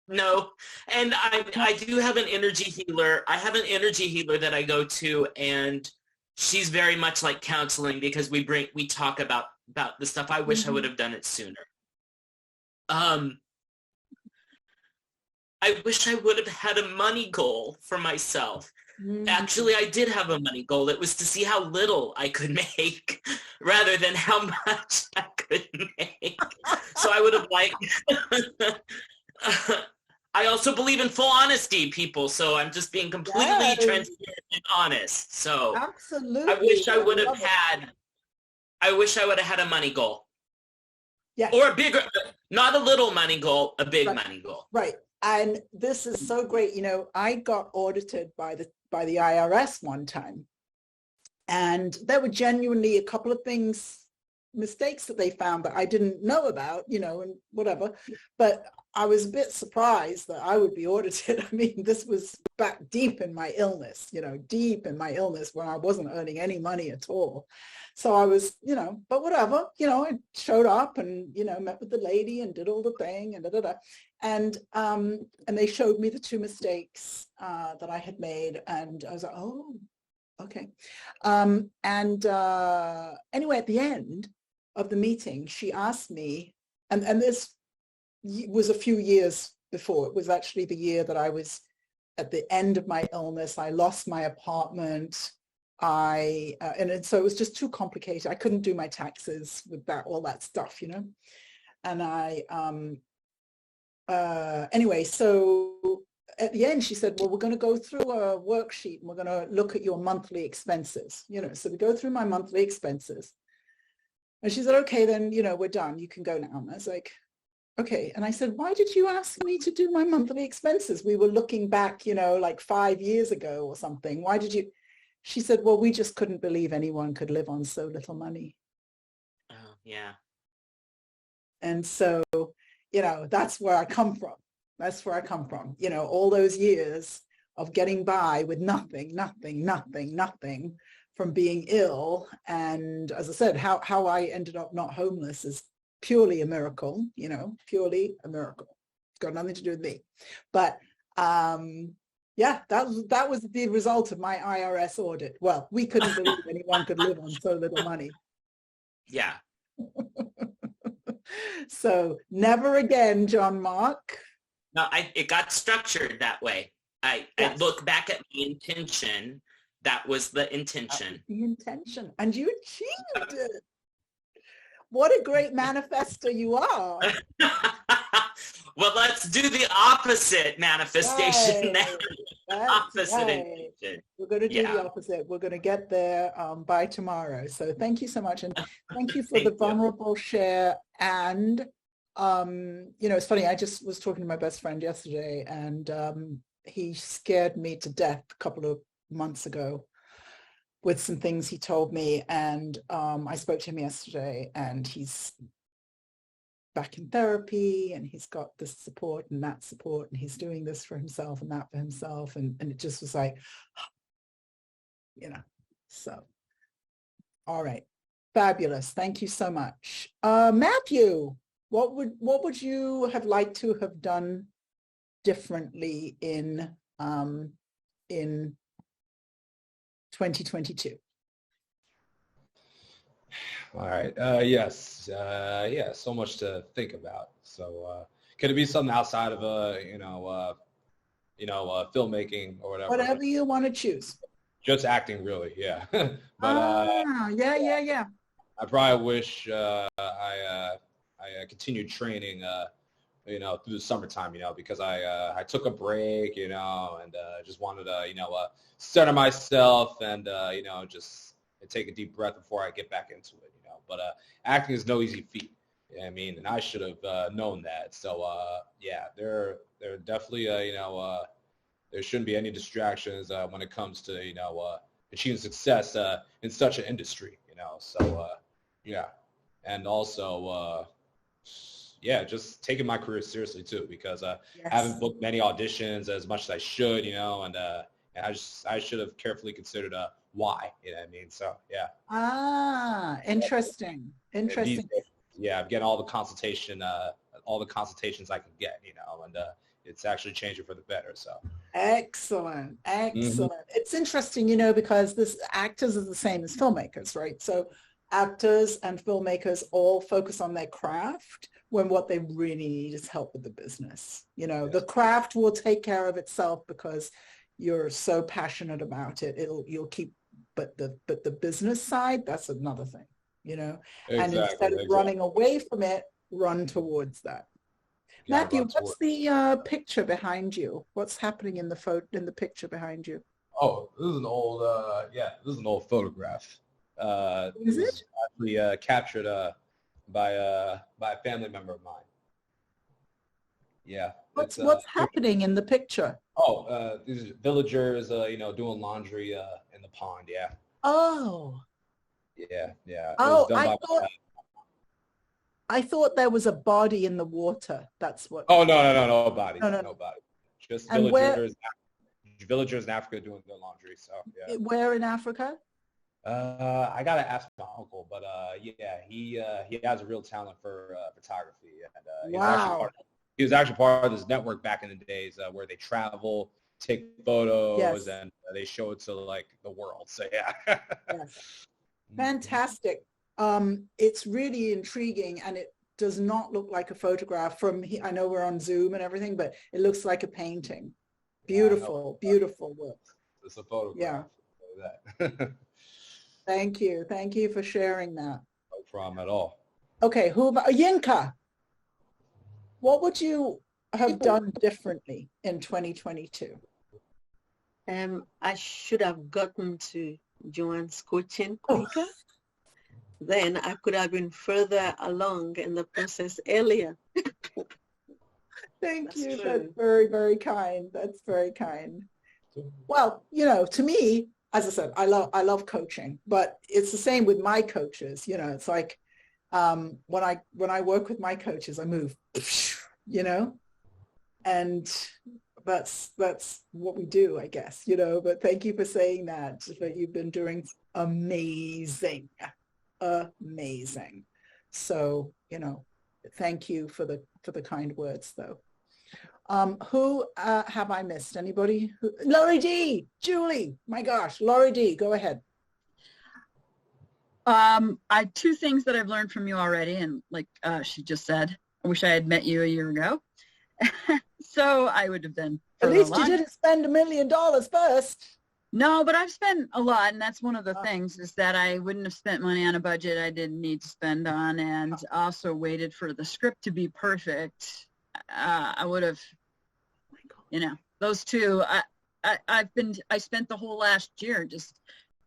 No. And I do have an energy healer. I have an energy healer that I go to, and she's very much like counseling because we talk about the stuff. I wish I would have done it sooner. I wish I would have had a money goal for myself. Actually, I did have a money goal. It was to see how little I could make rather than how much I could make. So I would have liked... I also believe in full honesty, people. So I'm just being completely transparent and honest. So absolutely, I wish I would have had... I wish I would have had a money goal. Yeah. Or a bigger, not a little money goal, a big money goal. Right. And this is so great. You know, I got audited by the IRS one time. And there were genuinely a couple of mistakes that they found that I didn't know about, you know, and whatever. But I was a bit surprised that I would be audited. I mean, this was back deep in my illness, you know, deep in my illness when I wasn't earning any money at all. So I was, you know, but whatever, you know, I showed up and, you know, met with the lady and did all the thing and And they showed me the 2 mistakes that I had made. And I was like, oh, okay. Anyway, at the end of the meeting, she asked me, and this was a few years before. It was actually the year that I was at the end of my illness. I lost my apartment. So it was just too complicated. I couldn't do my taxes with all that stuff, you know. And anyway, so at the end, she said, well, we're going to go through a worksheet and we're going to look at your monthly expenses, you know. So we go through my monthly expenses. And she said, okay, then, you know, we're done. You can go now. And I was like, okay. And I said, why did you ask me to do my monthly expenses? We were looking back, you know, like 5 years ago or something. Why did you? She said, well, we just couldn't believe anyone could live on so little money. Oh, yeah. And so, you know, that's where I come from. That's where I come from. You know, all those years of getting by with nothing from being ill. And as I said, how I ended up not homeless is purely a miracle, you know, purely a miracle. It's got nothing to do with me. But yeah, that was the result of my IRS audit. Well, we couldn't believe anyone could live on so little money. Yeah. So never again, John Mark. No, it got structured that way. I look back at the intention. That was the intention. The intention. And you achieved it. What a great manifester you are. Well, let's do the opposite manifestation now. Opposite intention. We're going to do the opposite. We're going to get there by tomorrow. So thank you so much. And thank you for the vulnerable share. And, you know, it's funny. I just was talking to my best friend yesterday and he scared me to death a couple of months ago with some things he told me. And I spoke to him yesterday and he's back in therapy and he's got this support and that support and he's doing this for himself and that for himself. And it just was like, you know, so. All right. Fabulous. Thank you so much. Matthew, what would you have liked to have done differently in 2022? All right. Yes. Yeah. So much to think about. So could it be something outside of filmmaking or whatever? Whatever you want to choose. Just acting, really. Yeah. But yeah. I probably wish I continued training. Through the summertime, because I took a break, and just wanted to, center myself and, just take a deep breath before I get back into it, But acting is no easy feat. You know what I mean? And I should have known that. So, there definitely, there shouldn't be any distractions when it comes to, achieving success in such an industry, So, and also, just taking my career seriously too, because I haven't booked many auditions as much as I should, and I should have carefully considered why, you know what I mean? So interesting. I'm getting all the consultations I can get, and it's actually changing for the better. So Excellent. Excellent. It's interesting, you know, because this actors are the same as filmmakers, right? So actors and filmmakers all focus on their craft when what they really need is help with the business. You know, the craft will take care of itself because you're so passionate about it. You'll keep, but the business side, that's another thing, you know, and instead of running away from it, run towards that. Matthew, what's the picture behind you? What's happening in the picture behind you? Oh, this is an old, this is an old photograph. Is it? Actually captured by a family member of mine. Yeah. What's happening in the picture? Oh, these villagers, you know, doing laundry in the pond. Yeah. Oh. Yeah, yeah. Oh, I thought there was a body in the water. That's what. Oh, no body. No. No body. Just And villagers in Africa doing their laundry. So yeah. Where in Africa? I gotta ask my uncle, but yeah, he has a real talent for photography, and Wow. he was actually part of this network back in the days where they travel, take photos, Yes. and they show it to like the world. So yeah. Yes. Fantastic. It's really intriguing, and it does not look like a photograph from here. I know we're on Zoom and everything, but it looks like a painting. Beautiful, beautiful work. It's a photograph. Yeah. Thank you. Thank you for sharing that. No problem at all. Okay, who about Yinka? What would you have done differently in 2022? I should have gotten to Joanne's coaching quicker. Then I could have been further along in the process earlier. Thank That's you. true. That's very, very kind. That's very kind. Well, you know, to me, as I said, I love coaching, but it's the same with my coaches. You know, it's like when I work with my coaches, I move, you know, and that's what we do, I guess, you know. But thank you for saying that. But you've been doing amazing. So, you know, thank you for the kind words, though. Who have I missed? Anybody? Laurie D, Julie, my gosh, Laurie D, go ahead. Two things that I've learned from you already, and like she just said, I wish I had met you a year ago. So I would have been. At least you didn't spend $1 million first. No, but I've spent a lot, and that's one of the things is that I wouldn't have spent money on a budget I didn't need to spend on, and also waited for the script to be perfect. I would have, you know, those two. I spent the whole last year just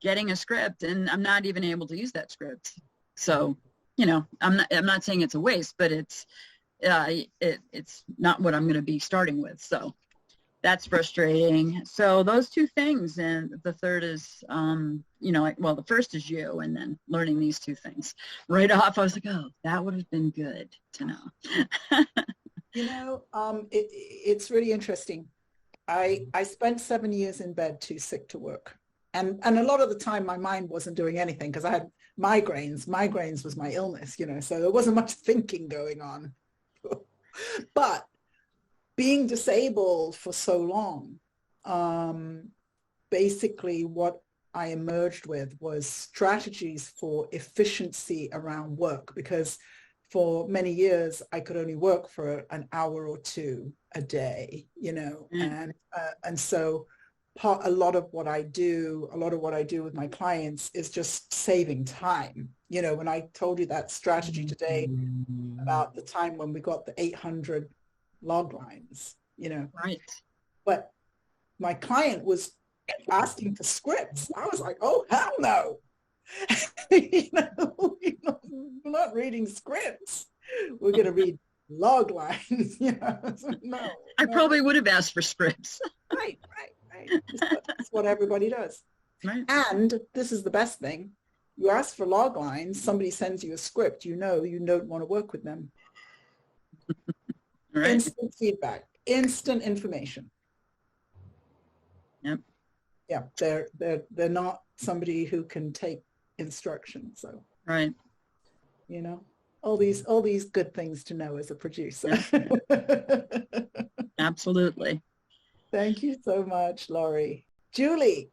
getting a script, and I'm not even able to use that script. So, you know, I'm not saying it's a waste, but it's not what I'm going to be starting with. So that's frustrating. So those two things, and the third is, you know, well, the first is you, and then learning these two things right off. I was like, oh, that would have been good to know. You know, it's really interesting. I spent 7 years in bed too sick to work. And a lot of the time my mind wasn't doing anything because I had migraines. Migraines was my illness, you know, so there wasn't much thinking going on. But being disabled for so long, basically what I emerged with was strategies for efficiency around work, because for many years I could only work for an hour or two a day, you know, and so a lot of what I do with my clients is just saving time. You know, when I told you that strategy today about the time when we got the 800 log lines, you know, right. But my client was asking for scripts. I was like, oh, hell no. you know, we're not reading scripts. We're going to read log lines. You know? So, no. I probably would have asked for scripts. Right. That's what everybody does. Right. And this is the best thing. You ask for log lines, somebody sends you a script, you know you don't want to work with them. Right. Instant feedback, instant information. Yep. Yeah, they're not somebody who can take instructions. So right. You know, all these good things to know as a producer. Absolutely. Thank you so much, Laurie. Julie,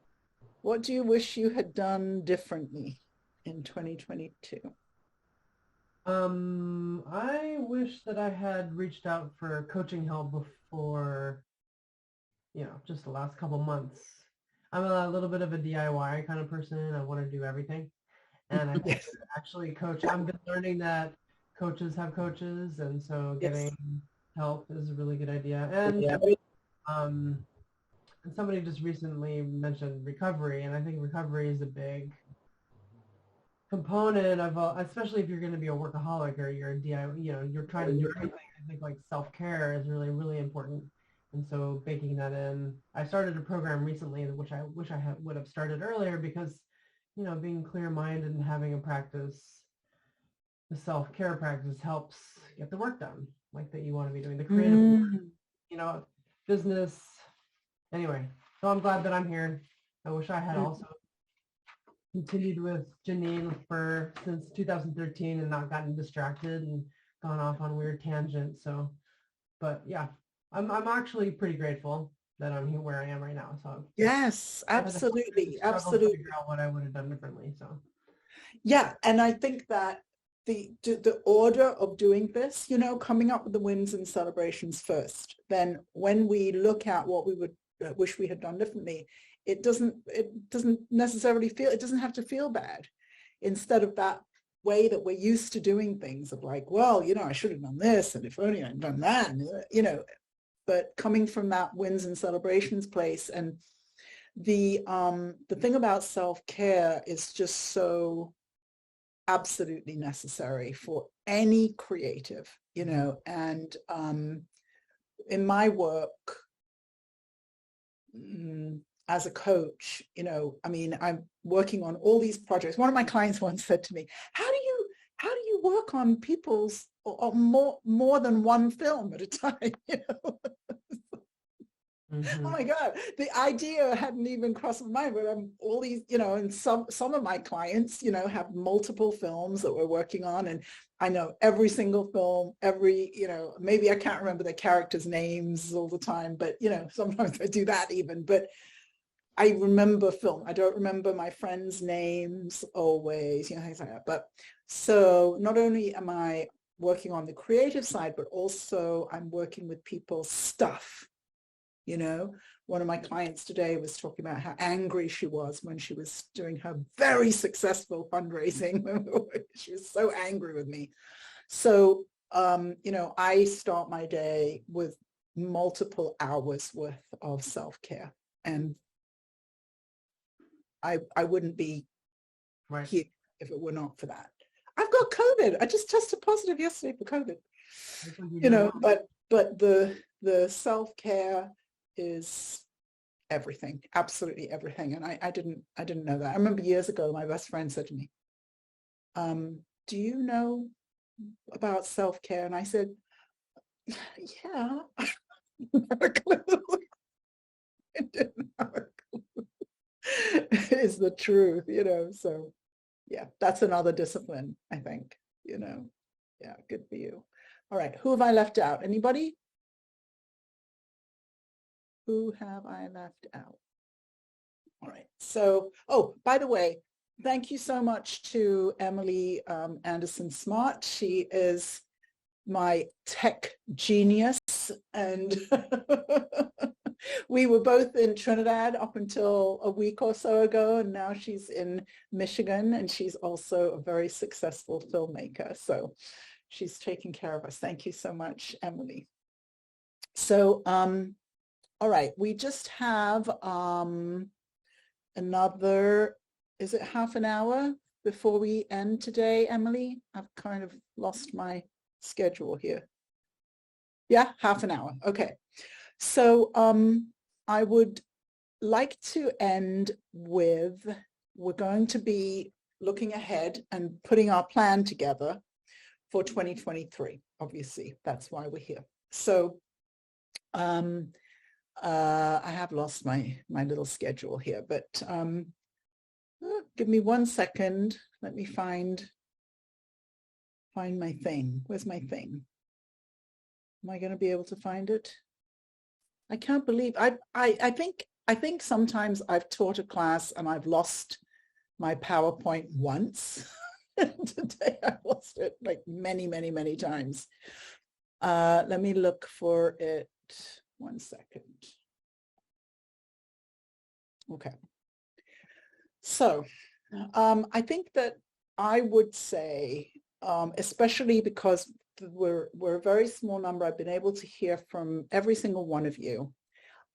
what do you wish you had done differently in 2022? I wish that I had reached out for coaching help before, just the last couple months. I'm a little bit of a DIY kind of person. I want to do everything. And I think Yes. actually I'm been learning that coaches have coaches, and so Yes. getting help is a really good idea. And Yeah. and somebody just recently mentioned recovery, and I think recovery is a big component of, especially if you're going to be a workaholic or you're a DIY, you're trying to do everything. I think like self-care is really, really important. And so baking that in, I started a program recently, which I wish I would have started earlier because, being clear-minded and having a practice, the self-care practice helps get the work done like that you want to be doing, the creative work, business. Anyway, so I'm glad that I'm here. I wish I had also continued with Janine since 2013 and not gotten distracted and gone off on weird tangents. So, but yeah, I'm actually pretty grateful that I'm here where I am right now. So Yes, absolutely. Absolutely. To figure out what I would have done differently. So yeah, and I think that the order of doing this, coming up with the wins and celebrations first, then when we look at what we would wish we had done differently, it doesn't necessarily feel, it doesn't have to feel bad, instead of that way that we're used to doing things of like, well, I should have done this, and if only I'd done that, and, but coming from that wins and celebrations place. And the thing about self-care is just so absolutely necessary for any creative, and in my work as a coach, I'm working on all these projects. One of my clients once said to me, how do you work on people's or more than one film at a time? Oh my God, the idea hadn't even crossed my mind, but all these, and some of my clients, have multiple films that we're working on, and I know every single film, maybe I can't remember the characters' names all the time, but, sometimes I do that even, but I remember film. I don't remember my friends' names always, things like that. But so not only am I working on the creative side, but also I'm working with people's stuff. One of my clients today was talking about how angry she was when she was doing her very successful fundraising. She was so angry with me. So, I start my day with multiple hours worth of self-care, and I wouldn't be here if it were not for that. I've got COVID. I just tested positive yesterday for COVID. But the self-care is everything, absolutely everything. And I didn't know that. I remember years ago, my best friend said to me, do you know about self-care? And I said, yeah. I didn't have a clue. Is the truth, so yeah, that's another discipline, I think, yeah, good for you. All right, who have I left out? Anybody? Who have I left out? All right. So, by the way, thank you so much to Emily Anderson Smart. She is my tech genius, and we were both in Trinidad up until a week or so ago, and now she's in Michigan, and she's also a very successful filmmaker. So she's taking care of us. Thank you so much, Emily. So, all right, we just have another, is it half an hour before we end today, Emily? I've kind of lost my schedule here. Yeah, half an hour. Okay. So I would like to end with, we're going to be looking ahead and putting our plan together for 2023. Obviously, that's why we're here. So I have lost my little schedule here, but give me 1 second. Let me find my thing. Where's my thing? Am I going to be able to find it? I can't believe I think sometimes I've taught a class and I've lost my PowerPoint once. Today I lost it like many, many, many times. Let me look for it. 1 second. Okay. So I think that I would say, especially because we're a very small number, I've been able to hear from every single one of you.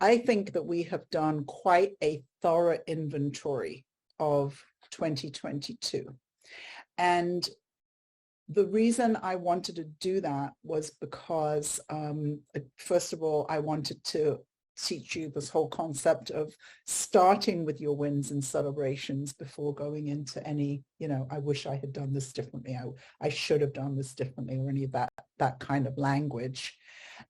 I think that we have done quite a thorough inventory of 2022. And the reason I wanted to do that was because, first of all, I wanted to teach you this whole concept of starting with your wins and celebrations before going into any, I wish I had done this differently. I should have done this differently, or any of that kind of language.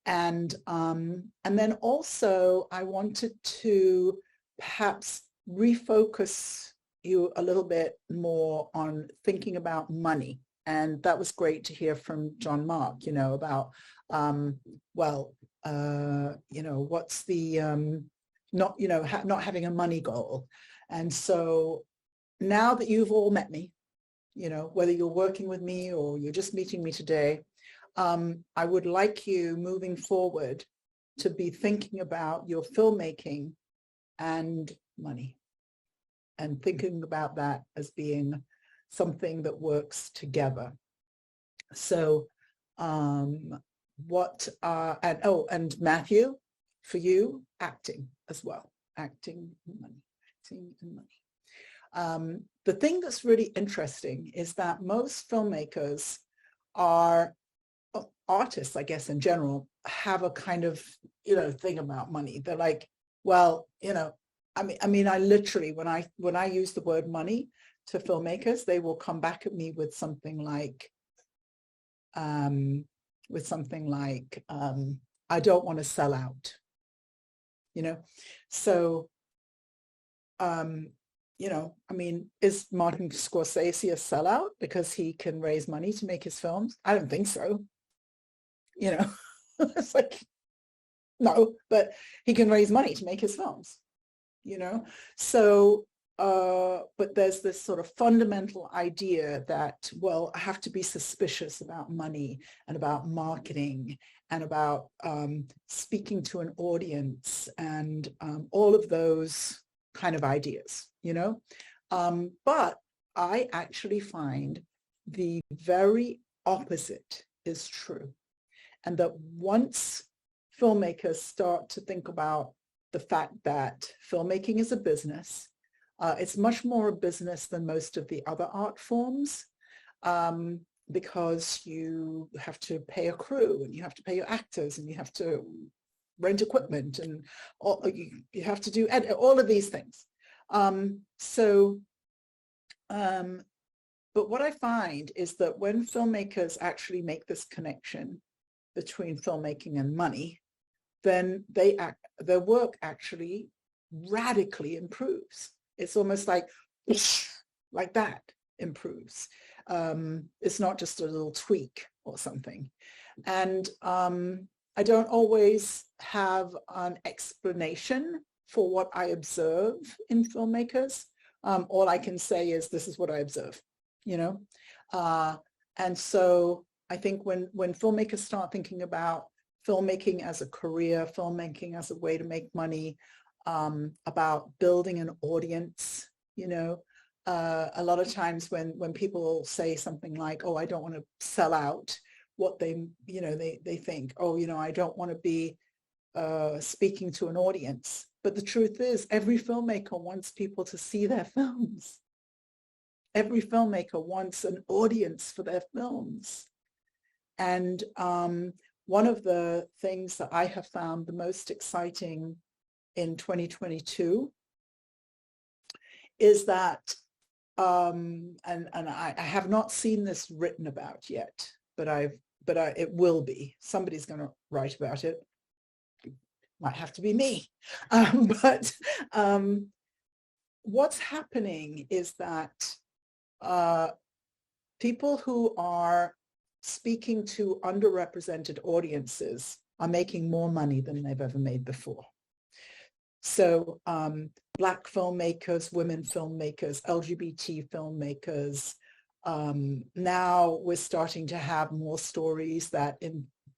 And then also I wanted to perhaps refocus you a little bit more on thinking about money. And that was great to hear from John Mark, about, what's the, not having a money goal. And so now that you've all met me, whether you're working with me or you're just meeting me today, I would like you moving forward to be thinking about your filmmaking and money, and thinking about that as being something that works together. So and Matthew, for you, acting as well, acting and money. The thing that's really interesting is that most filmmakers are artists, I guess, in general, have a kind of, thing about money. They're like, well, I mean, I literally, when I use the word money to filmmakers, they will come back at me with something like, I don't want to sell out, So, I mean, is Martin Scorsese a sellout because he can raise money to make his films? I don't think so. It's like, no, but he can raise money to make his films, So, but there's this sort of fundamental idea that, well, I have to be suspicious about money and about marketing and about speaking to an audience and all of those kind of ideas, But I actually find the very opposite is true. And that once filmmakers start to think about the fact that filmmaking is a business, it's much more a business than most of the other art forms, because you have to pay a crew and you have to pay your actors and you have to rent equipment and you have to do all of these things. But what I find is that when filmmakers actually make this connection between filmmaking and money, then their work actually radically improves. It's almost like that improves. It's not just a little tweak or something. And I don't always have an explanation for what I observe in filmmakers. All I can say is this is what I observe, and so I think when filmmakers start thinking about filmmaking as a career, filmmaking as a way to make money, about building an audience, a lot of times when people say something like, oh, I don't want to sell out, what they think, oh, I don't want to be speaking to an audience. But the truth is, every filmmaker wants people to see their films. Every filmmaker wants an audience for their films. And one of the things that I have found the most exciting in 2022 is that, and I have not seen this written about yet, but it will be. Somebody's going to write about it. Might have to be me. But what's happening is that people who are speaking to underrepresented audiences are making more money than they've ever made before. So Black filmmakers, women filmmakers, LGBT filmmakers, now we're starting to have more stories that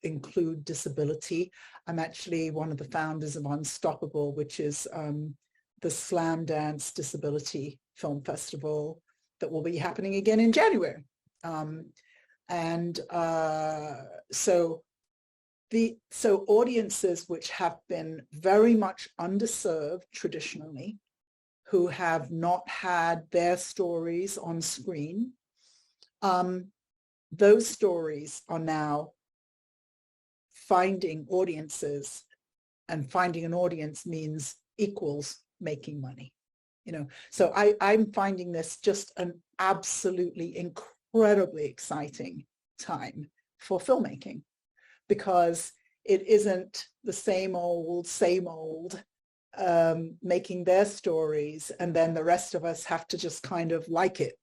include disability. I'm actually one of the founders of Unstoppable, which is the Slam Dance Disability Film Festival that will be happening again in January. So audiences which have been very much underserved traditionally, who have not had their stories on screen, those stories are now finding audiences, and finding an audience means equals making money. So I'm finding this just an absolutely incredibly exciting time for filmmaking, because it isn't the same old, making their stories, and then the rest of us have to just kind of like it.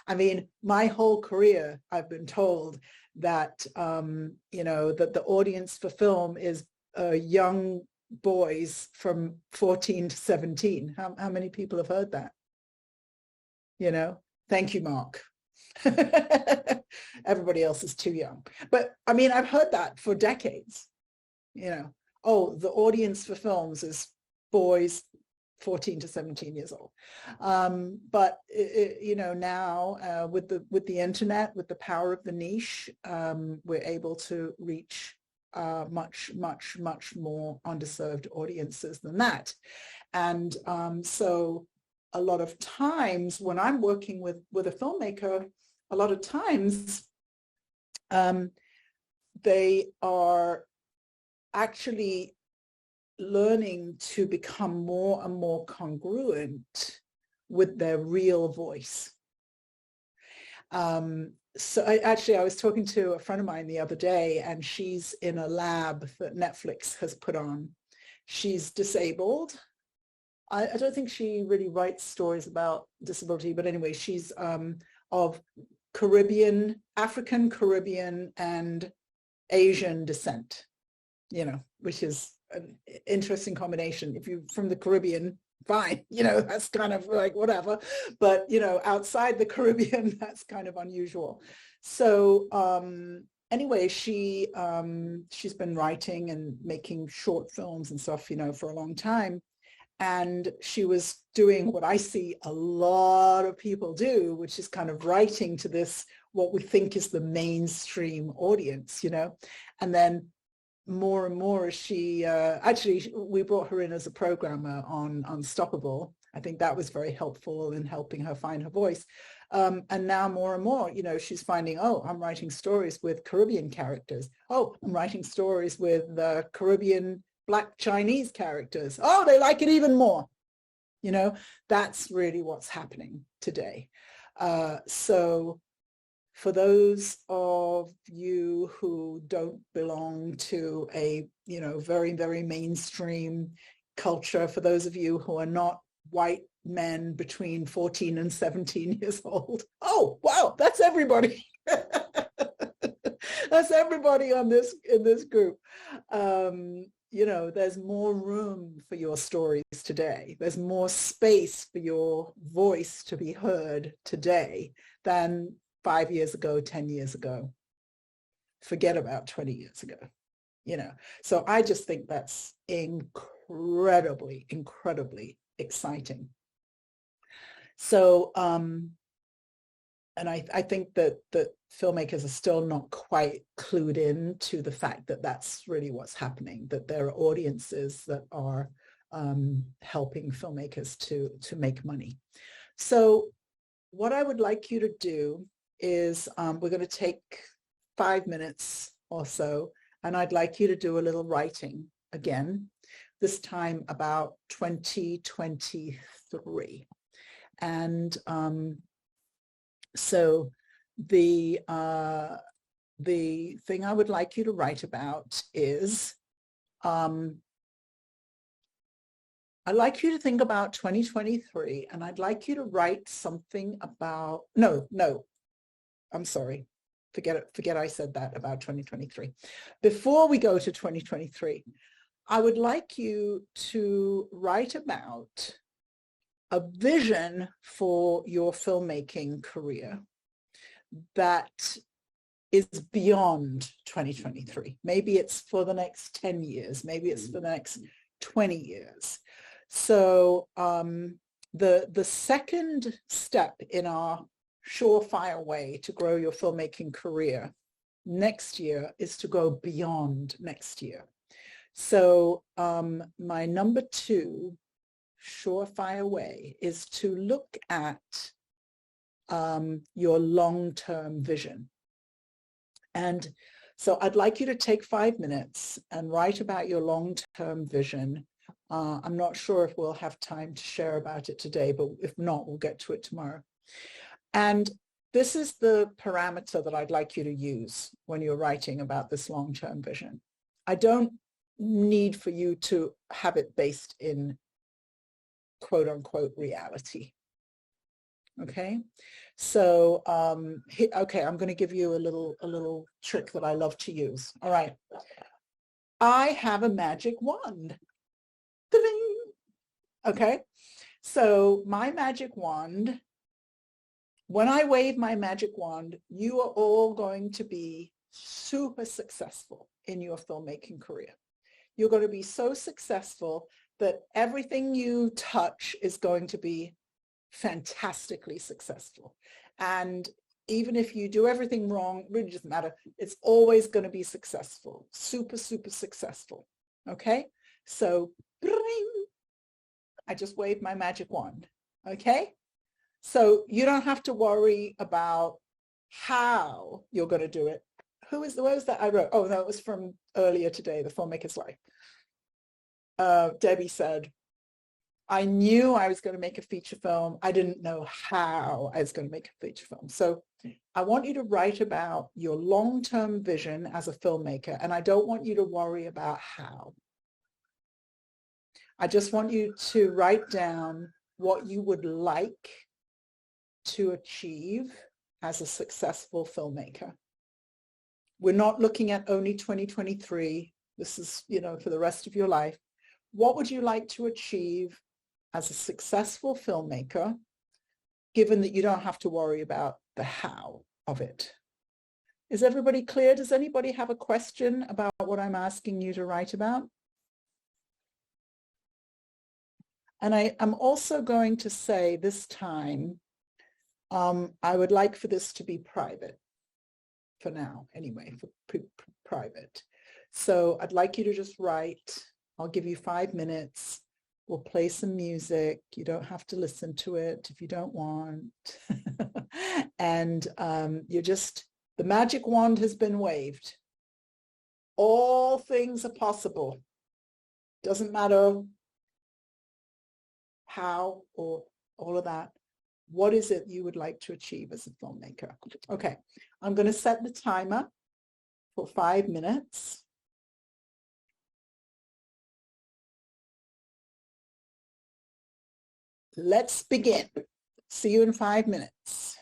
I mean, my whole career, I've been told that, that the audience for film is young boys from 14 to 17. How many people have heard that? Thank you, Mark. Everybody else is too young. But I mean, I've heard that for decades. Oh, the audience for films is boys 14 to 17 years old. But now with the internet, with the power of the niche, we're able to reach much more underserved audiences than that. And so a lot of times when I'm working with a filmmaker, a lot of times they are actually learning to become more and more congruent with their real voice. So I was talking to a friend of mine the other day, and she's in a lab that Netflix has put on. She's disabled. I don't think she really writes stories about disability, but anyway, she's of African, Caribbean, and Asian descent, which is an interesting combination. If you're from the Caribbean, fine, that's kind of like whatever. But, outside the Caribbean, that's kind of unusual. So anyway, she's been writing and making short films and stuff, for a long time. And she was doing what I see a lot of people do, which is kind of writing to this, what we think is the mainstream audience, and then more and more as she, we brought her in as a programmer on Unstoppable. I think that was very helpful in helping her find her voice. And now more and more, she's finding, oh, I'm writing stories with Caribbean characters. Oh, I'm writing stories with Caribbean Black Chinese characters. Oh, they like it even more. That's really what's happening today. So for those of you who don't belong to a, very, very mainstream culture, for those of you who are not white men between 14 and 17 years old, oh, wow, that's everybody. That's everybody in this group. There's more room for your stories today. There's more space for your voice to be heard today than 5 years ago, 10 years ago. Forget about 20 years ago, So I just think that's incredibly, incredibly exciting. So, and I think that filmmakers are still not quite clued in to the fact that that's really what's happening, that there are audiences that are helping filmmakers to make money. So what I would like you to do is we're going to take 5 minutes or so, and I'd like you to do a little writing again, this time about 2023. And so the thing I would like you to write about is, I'd like you to think about 2023, and I'd like you to write something about, I'm sorry. Forget I said that about 2023. Before we go to 2023, I would like you to write about a vision for your filmmaking career that is beyond 2023. Maybe it's for the next 10 years. Maybe it's for the next 20 years. So the second step in our surefire way to grow your filmmaking career next year is to go beyond next year. So my number 2 surefire way is to look at your long-term vision. And so I'd like you to take 5 minutes and write about your long-term vision. I'm not sure if we'll have time to share about it today, but if not, we'll get to it tomorrow. And this is the parameter that I'd like you to use when you're writing about this long-term vision. I don't need for you to have it based in quote unquote reality. Okay, so okay, I'm going to give you a little trick that I love to use. All right, I have a magic wand. Ta-ding! Okay, so my magic wand, when I wave my magic wand, you are all going to be super successful in your filmmaking career. You're going to be so successful that everything you touch is going to be fantastically successful. And even if you do everything wrong, it really doesn't matter. It's always going to be successful, super, super successful. Okay, so I just waved my magic wand. Okay, so you don't have to worry about how you're going to do it. Where was that I wrote? Oh, that was from earlier today, The Filmmaker's Life. Debbie said, I knew I was going to make a feature film. I didn't know how I was going to make a feature film. So I want you to write about your long-term vision as a filmmaker, and I don't want you to worry about how. I just want you to write down what you would like to achieve as a successful filmmaker. We're not looking at only 2023. This is, for the rest of your life. What would you like to achieve as a successful filmmaker, given that you don't have to worry about the how of it? Is everybody clear? Does anybody have a question about what I'm asking you to write about? And I'm also going to say this time, I would like for this to be private for now, anyway, for private. So I'd like you to just write. I'll give you 5 minutes. We'll play some music. You don't have to listen to it if you don't want. And the magic wand has been waved. All things are possible. Doesn't matter how or all of that. What is it you would like to achieve as a filmmaker? Okay, I'm going to set the timer for 5 minutes. Let's begin. See you in 5 minutes.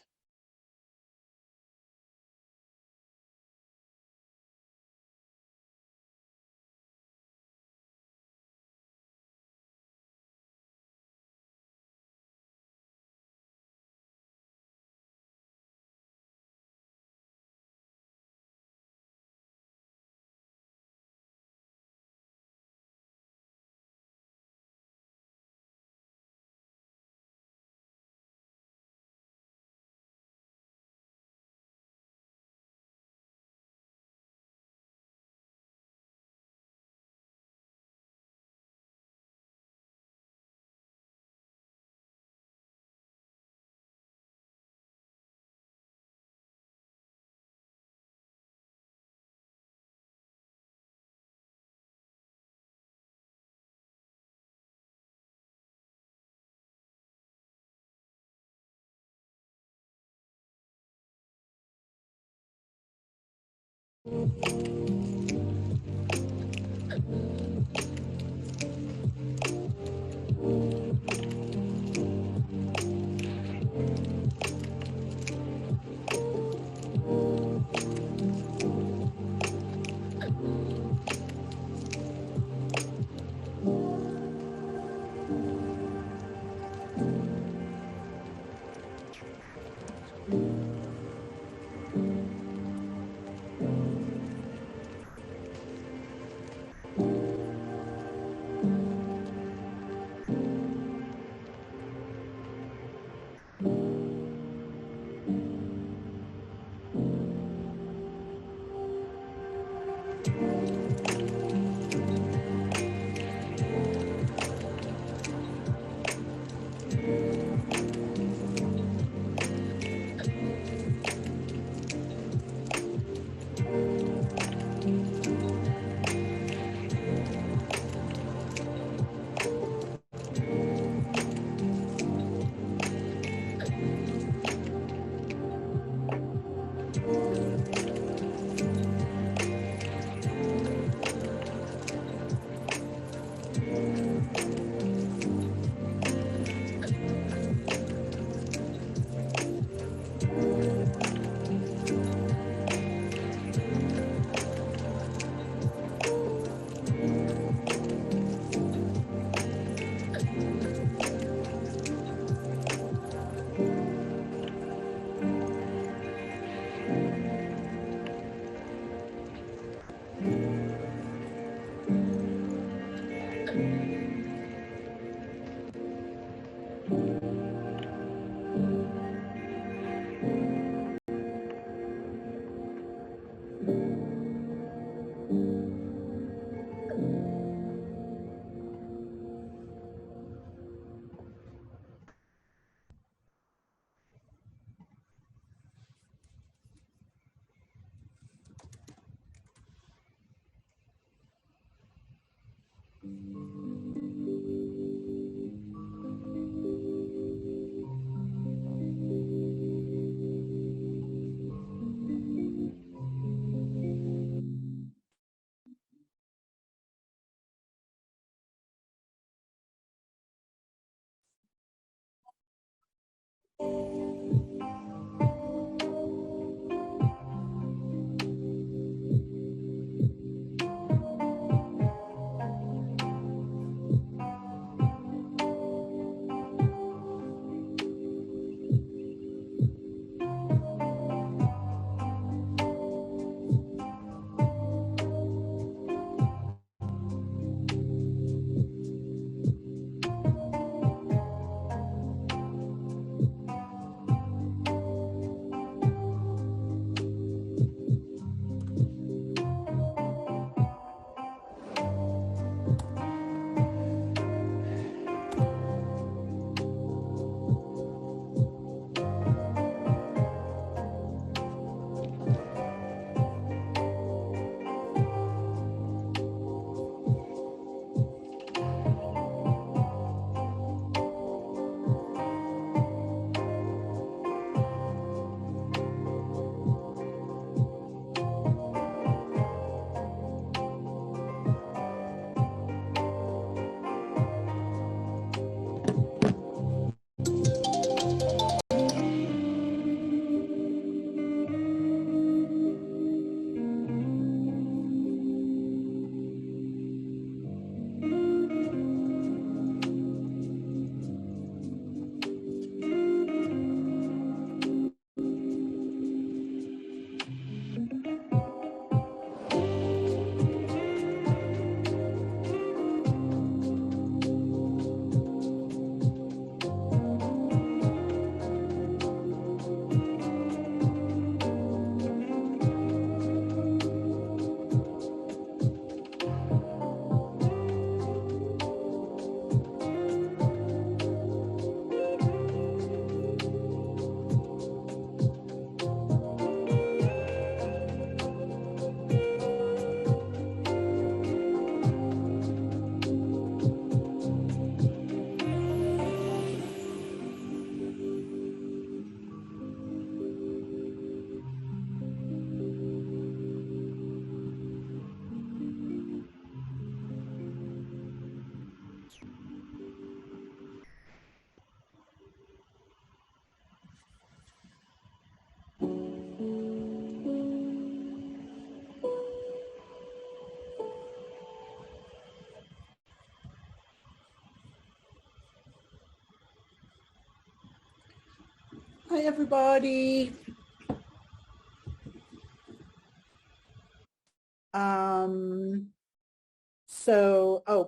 Hi, everybody.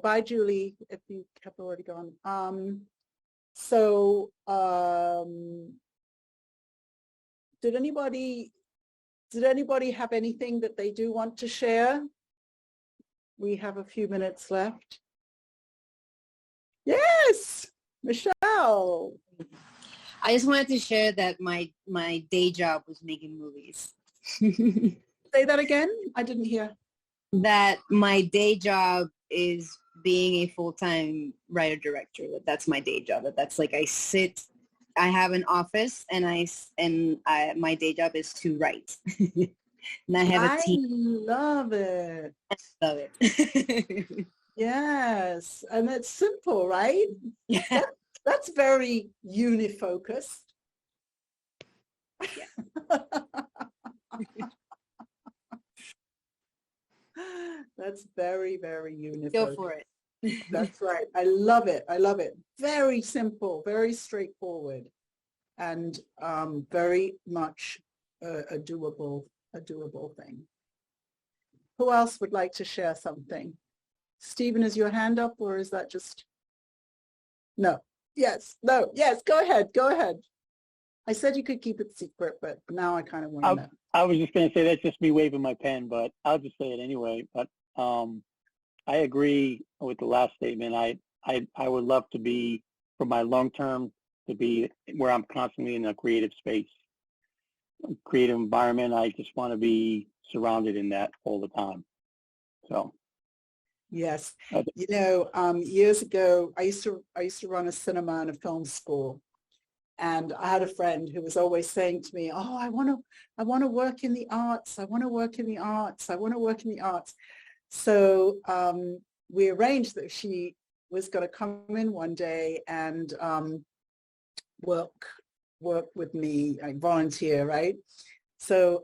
Bye, Julie, if you have already gone. Did anybody have anything that they do want to share? We have a few minutes left. Yes, Michelle. I just wanted to share that my day job was making movies. Say that again. I didn't hear. That my day job is being a full-time writer-director. That's my day job. That's like I have an office and my day job is to write. And I have a team. Love it. I love it. Yes. And it's simple, right? Yeah. That's very unifocused. That's very, very unifocused. Go for it. That's right. I love it. I love it. Very simple, very straightforward, and very much a doable thing. Who else would like to share something? Stephen, is your hand up, or is that just? No. Yes. No. Yes. Go ahead. Go ahead. I said you could keep it secret, but now I kind of want to know. I was just going to say that's just me waving my pen, but I'll just say it anyway. But I agree with the last statement. I would love to be, for my long term, to be where I'm constantly in a creative space, creative environment. I just want to be surrounded in that all the time. So Yes. Okay. You know, years ago, I used to run a cinema and a film school. And I had a friend who was always saying to me, oh, I want to work in the arts. I want to work in the arts. I want to work in the arts. So we arranged that she was going to come in one day and work with me, like volunteer, right? So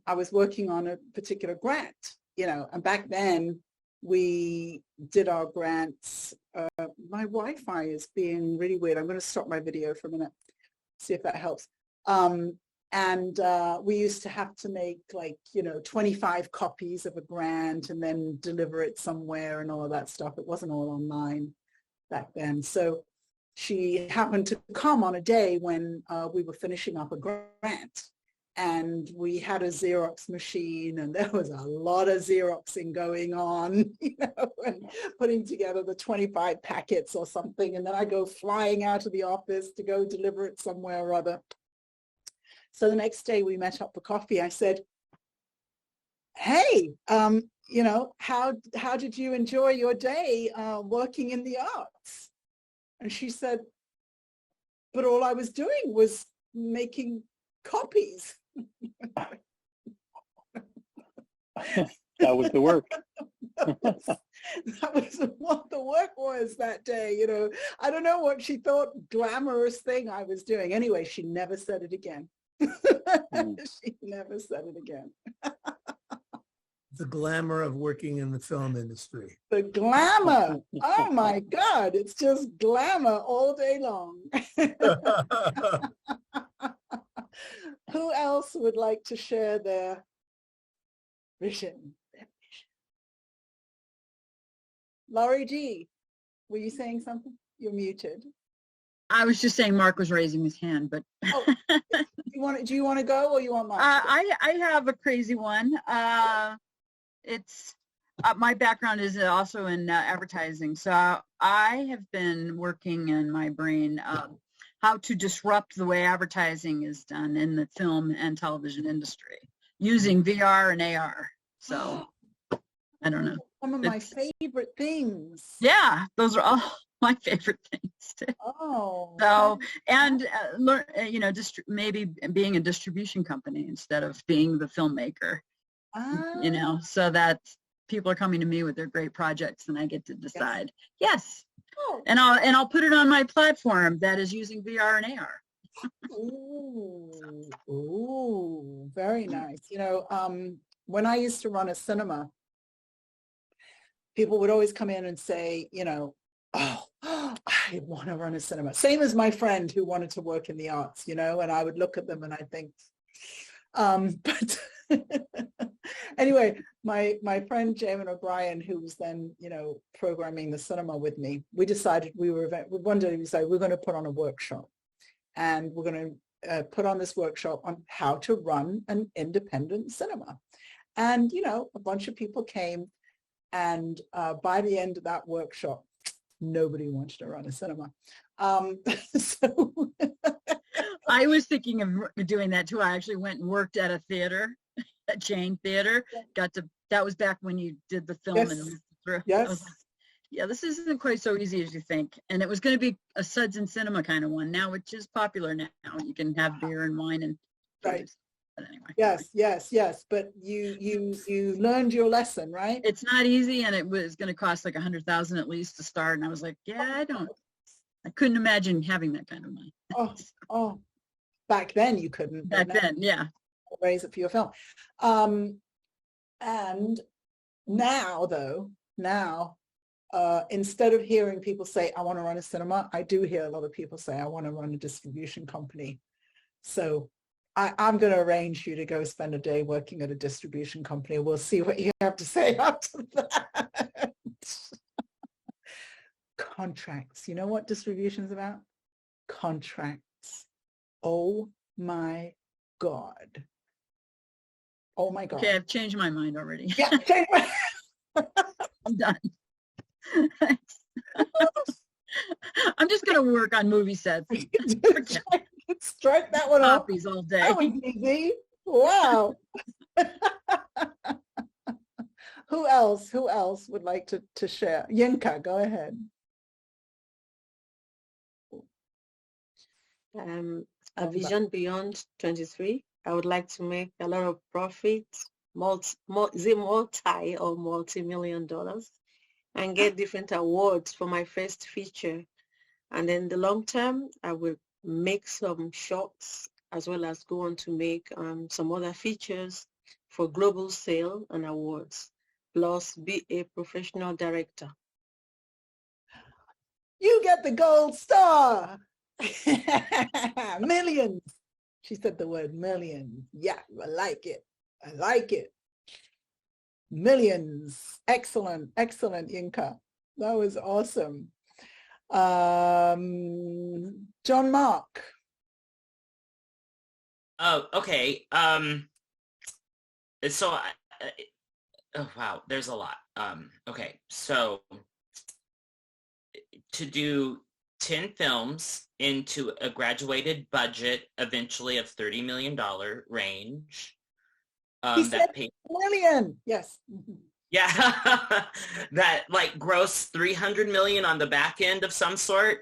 I was working on a particular grant, you know, and back then we did our grants. My Wi-Fi is being really weird. I'm going to stop my video for a minute, see if that helps. And we used to have to make, like, you know, 25 copies of a grant and then deliver it somewhere and all of that stuff. It wasn't all online back then. So she happened to come on a day when we were finishing up a grant, and we had a Xerox machine, and there was a lot of Xeroxing going on, you know, and putting together the 25 packets or something. And then I go flying out of the office to go deliver it somewhere or other. So the next day we met up for coffee. I said, hey, you know, how did you enjoy your day working in the arts? And she said, but all I was doing was making copies. That was the work. that was what the work was that day, you know. I don't know what she thought glamorous thing I was doing. Anyway, she never said it again. She never said it again. The glamour of working in the film industry. The glamour. Oh my God, it's just glamour all day long. Who else would like to share their vision? Laurie G, were you saying something? You're muted. I was just saying Mark was raising his hand, but Oh, do you want to go, or you want Mark? I have a crazy one. It's my background is also in advertising, so I have been working in my brain how to disrupt the way advertising is done in the film and television industry using VR and AR. So I don't know. Some of my favorite things. Yeah, those are all my favorite things too. Oh. So, and learn, you know, maybe being a distribution company instead of being the filmmaker. You know, so that people are coming to me with their great projects and I get to decide. Yes. Oh. And I'll put it on my platform that is using VR and AR. Ooh, very nice. You know, when I used to run a cinema, people would always come in and say, you know, oh, I want to run a cinema. Same as my friend who wanted to work in the arts, you know, and I would look at them and I think, but anyway, my friend Jamin O'Brien, who was then, you know, programming the cinema with me, we decided one day we decided we're going to put on a workshop, and we're going to put on this workshop on how to run an independent cinema. And, you know, a bunch of people came, and by the end of that workshop, nobody wanted to run a cinema. So I was thinking of doing that too. I actually went and worked at a theater, a chain theater. That was back when you did the film. Yes. And moved through. Yes. I was like, yeah, this isn't quite so easy as you think. And it was going to be a suds and cinema kind of one. Now it's just popular now. You can have beer and wine and right. But anyway. Yes. But you learned your lesson, right? It's not easy, and it was going to cost like $100,000 at least to start. And I was like, yeah, I couldn't imagine having that kind of money. Oh, back then you couldn't. Back then, yeah. Raise it for your film. And now though, instead of hearing people say, I want to run a cinema, I do hear a lot of people say, I want to run a distribution company. So I'm going to arrange you to go spend a day working at a distribution company. We'll see what you have to say after that. Contracts. You know what distribution is about? Contracts. Oh my God. Oh my God. Okay, I've changed my mind already. Yeah, I'm done. I'm just going to work on movie sets. Strike that one off. Copies all day. That was easy. Wow. Who else would like to share? Yinka, go ahead. A vision beyond 23. I would like to make a lot of profit, multi or multi-million dollars, and get different awards for my first feature. And then the long term, I will make some shorts as well as go on to make some other features for global sale and awards, plus be a professional director. You get the gold star. Millions. She said the word millions. Yeah, I like it. I like it. Millions. Excellent, excellent, Yinka. That was awesome. John Mark. Oh, okay. So, oh wow, there's a lot. Okay, so to do 10 films into a graduated budget, eventually of $30 million range. He said That paid, million. Yes. yeah, that like gross 300 million on the back end of some sort.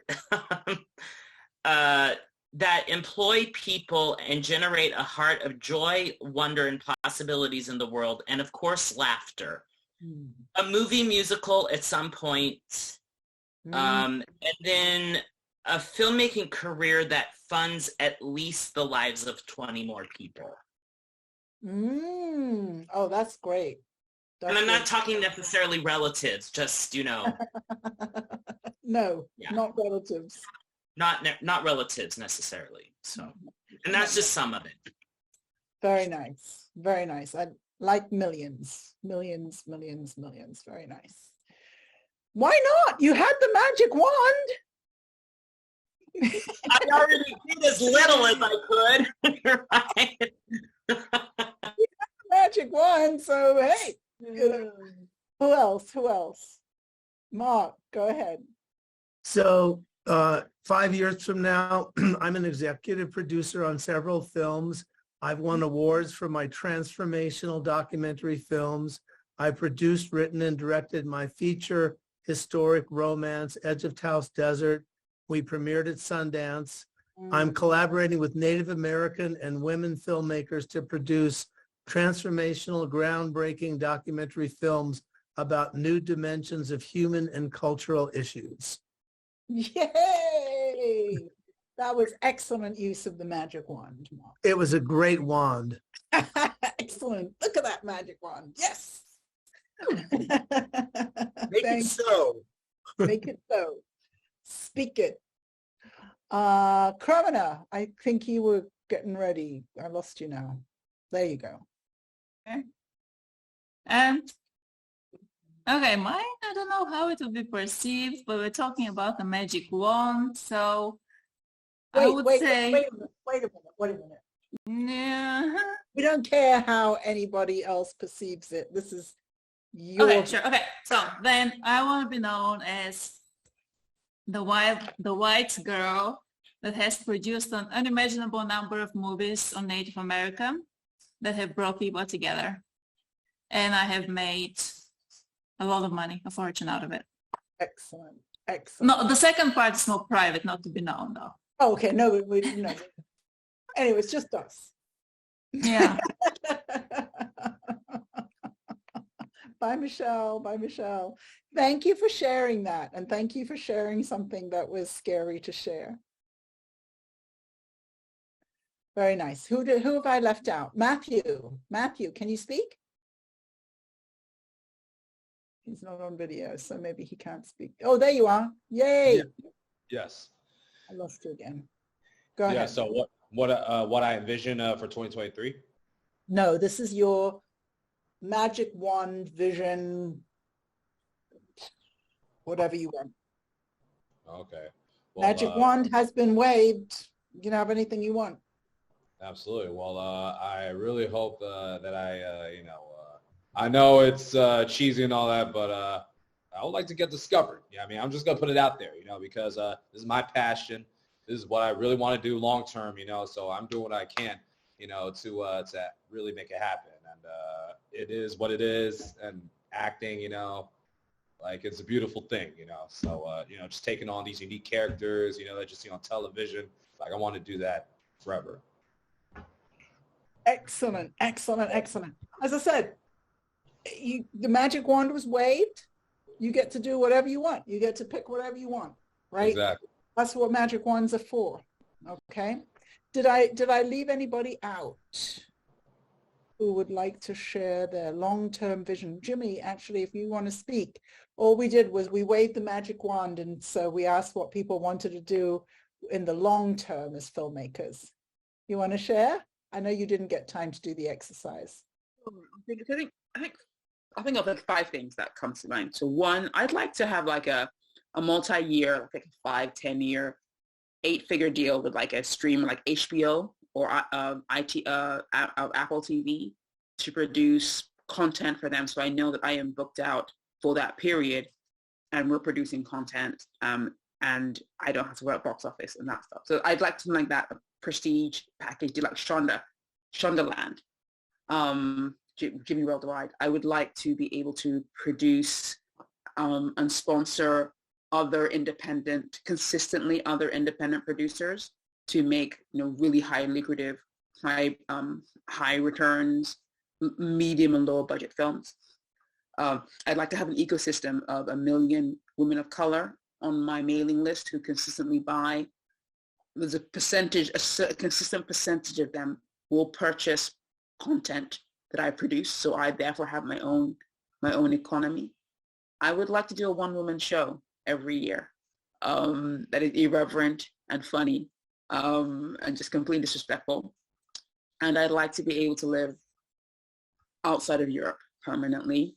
That employ people and generate a heart of joy, wonder, and possibilities in the world, and of course, laughter. A movie musical at some point, and then a filmmaking career that funds at least the lives of 20 more people. Oh, that's great. And I'm not talking necessarily relatives, just, you know. No, yeah. Not relatives. Not relatives necessarily. So, and that's just some of it. Very nice. Very nice. I like millions. Millions, millions, millions. Very nice. Why not? You had the magic wand. I already did as little as I could. Right? Magic wand. So, hey, you know, who else? Mark, go ahead. So 5 years from now, I'm an executive producer on several films. I've won awards for my transformational documentary films. I produced, written, and directed my feature historic romance, Edge of Taos Desert. We premiered at Sundance. I'm collaborating with Native American and women filmmakers to produce transformational, groundbreaking documentary films about new dimensions of human and cultural issues. Yay! That was excellent use of the magic wand, Mark. It was a great wand. Excellent. Look at that magic wand. Yes. Make it so. Make it so. Speak it. Kramina, I think you were getting ready. I lost you now. There you go. Okay. Okay, mine, I don't know how it will be perceived, but we're talking about the magic wand, so I would say... Wait a minute. Yeah. We don't care how anybody else perceives it. This is your... Okay, sure. Okay, so then I want to be known as the white girl that has produced an unimaginable number of movies on Native American that have brought people together. And I have made a lot of money, a fortune out of it. Excellent. Excellent. No, the second part is more private, not to be known though. Oh, okay. No. Anyway, it's just us. Yeah. Bye, Michelle. Thank you for sharing that. And thank you for sharing something that was scary to share. Very nice. Who have I left out? Matthew, can you speak? He's not on video, so maybe he can't speak. Oh, there you are. Yay. Yeah. Yes. I lost you again. Go ahead. Yeah, so what I envision for 2023? No, this is your magic wand vision, whatever you want. Okay. Well, Magic wand has been waved. You can have anything you want. Absolutely. Well, I really hope that I know it's cheesy and all that, but I would like to get discovered. Yeah, I mean, I'm just going to put it out there, because this is my passion. This is what I really want to do long term, so I'm doing what I can, to really make it happen. And it is what it is. And acting, you know, like it's a beautiful thing, you know. So, you know, just taking on these unique characters, you know, that you see on television. Like I want to do that forever. Excellent, excellent, excellent. As I said, the magic wand was waved. You get to do whatever you want. You get to pick whatever you want, right? Exactly. That's what magic wands are for. Okay. Did I leave anybody out who would like to share their long-term vision? Jimmy, actually, if you want to speak, all we did was we waved the magic wand, and so we asked what people wanted to do in the long term as filmmakers. You want to share? I know you didn't get time to do the exercise. I think of like 5 things that come to mind. So one, I'd like to have like a multi-year, like a 5-10 year, 8-figure deal with like a streamer like HBO or Apple TV to produce content for them. So I know that I am booked out for that period and we're producing content and I don't have to work box office and that stuff. So I'd like something like that, a prestige package, like Shondaland, Jimmy Worldwide. I would like to be able to produce and sponsor consistently other independent producers to make, you know, really high lucrative, high returns, medium and lower budget films. I'd like to have an ecosystem of 1 million women of color on my mailing list who consistently buy. There's a consistent percentage of them will purchase content that I produce, so I therefore have my own economy. I would like to do a one-woman show every year that is irreverent and funny and just completely disrespectful. And I'd like to be able to live outside of Europe permanently.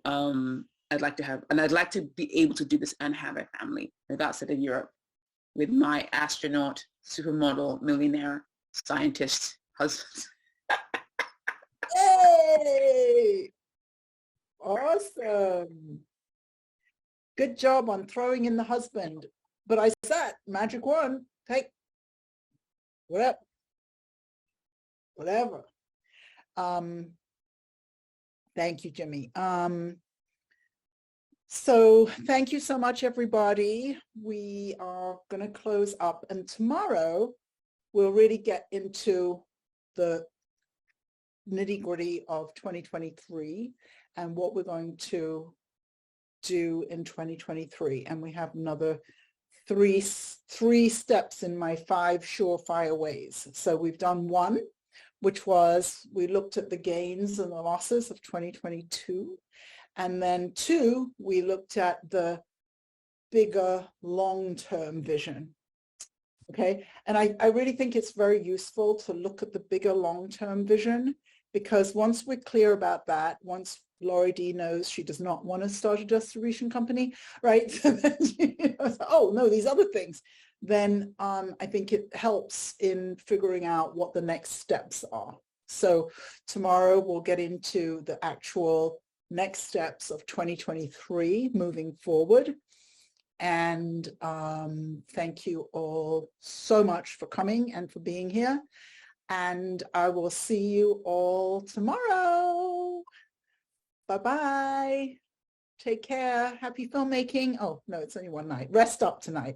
I'd like to be able to do this and have a family outside of Europe with my astronaut, supermodel, millionaire, scientist husband. Yay! Awesome. Good job on throwing in the husband. But I said, magic wand, take whatever. Thank you, Jimmy. So thank you so much, everybody. We are going to close up, and tomorrow we'll really get into the nitty-gritty of 2023 and what we're going to do in 2023. And we have another three steps in my 5 surefire ways. So we've done 1, which was we looked at the gains and the losses of 2022. And then 2, we looked at the bigger long-term vision. Okay. And I really think it's very useful to look at the bigger long-term vision, because once we're clear about that, once Laurie D knows she does not want to start a distribution company, right? So then, oh no, these other things, then I think it helps in figuring out what the next steps are. So tomorrow we'll get into the actual next steps of 2023 moving forward. And thank you all so much for coming and for being here. And I will see you all tomorrow. Bye-bye. Take care. Happy filmmaking. Oh, no, it's only one night. Rest up tonight.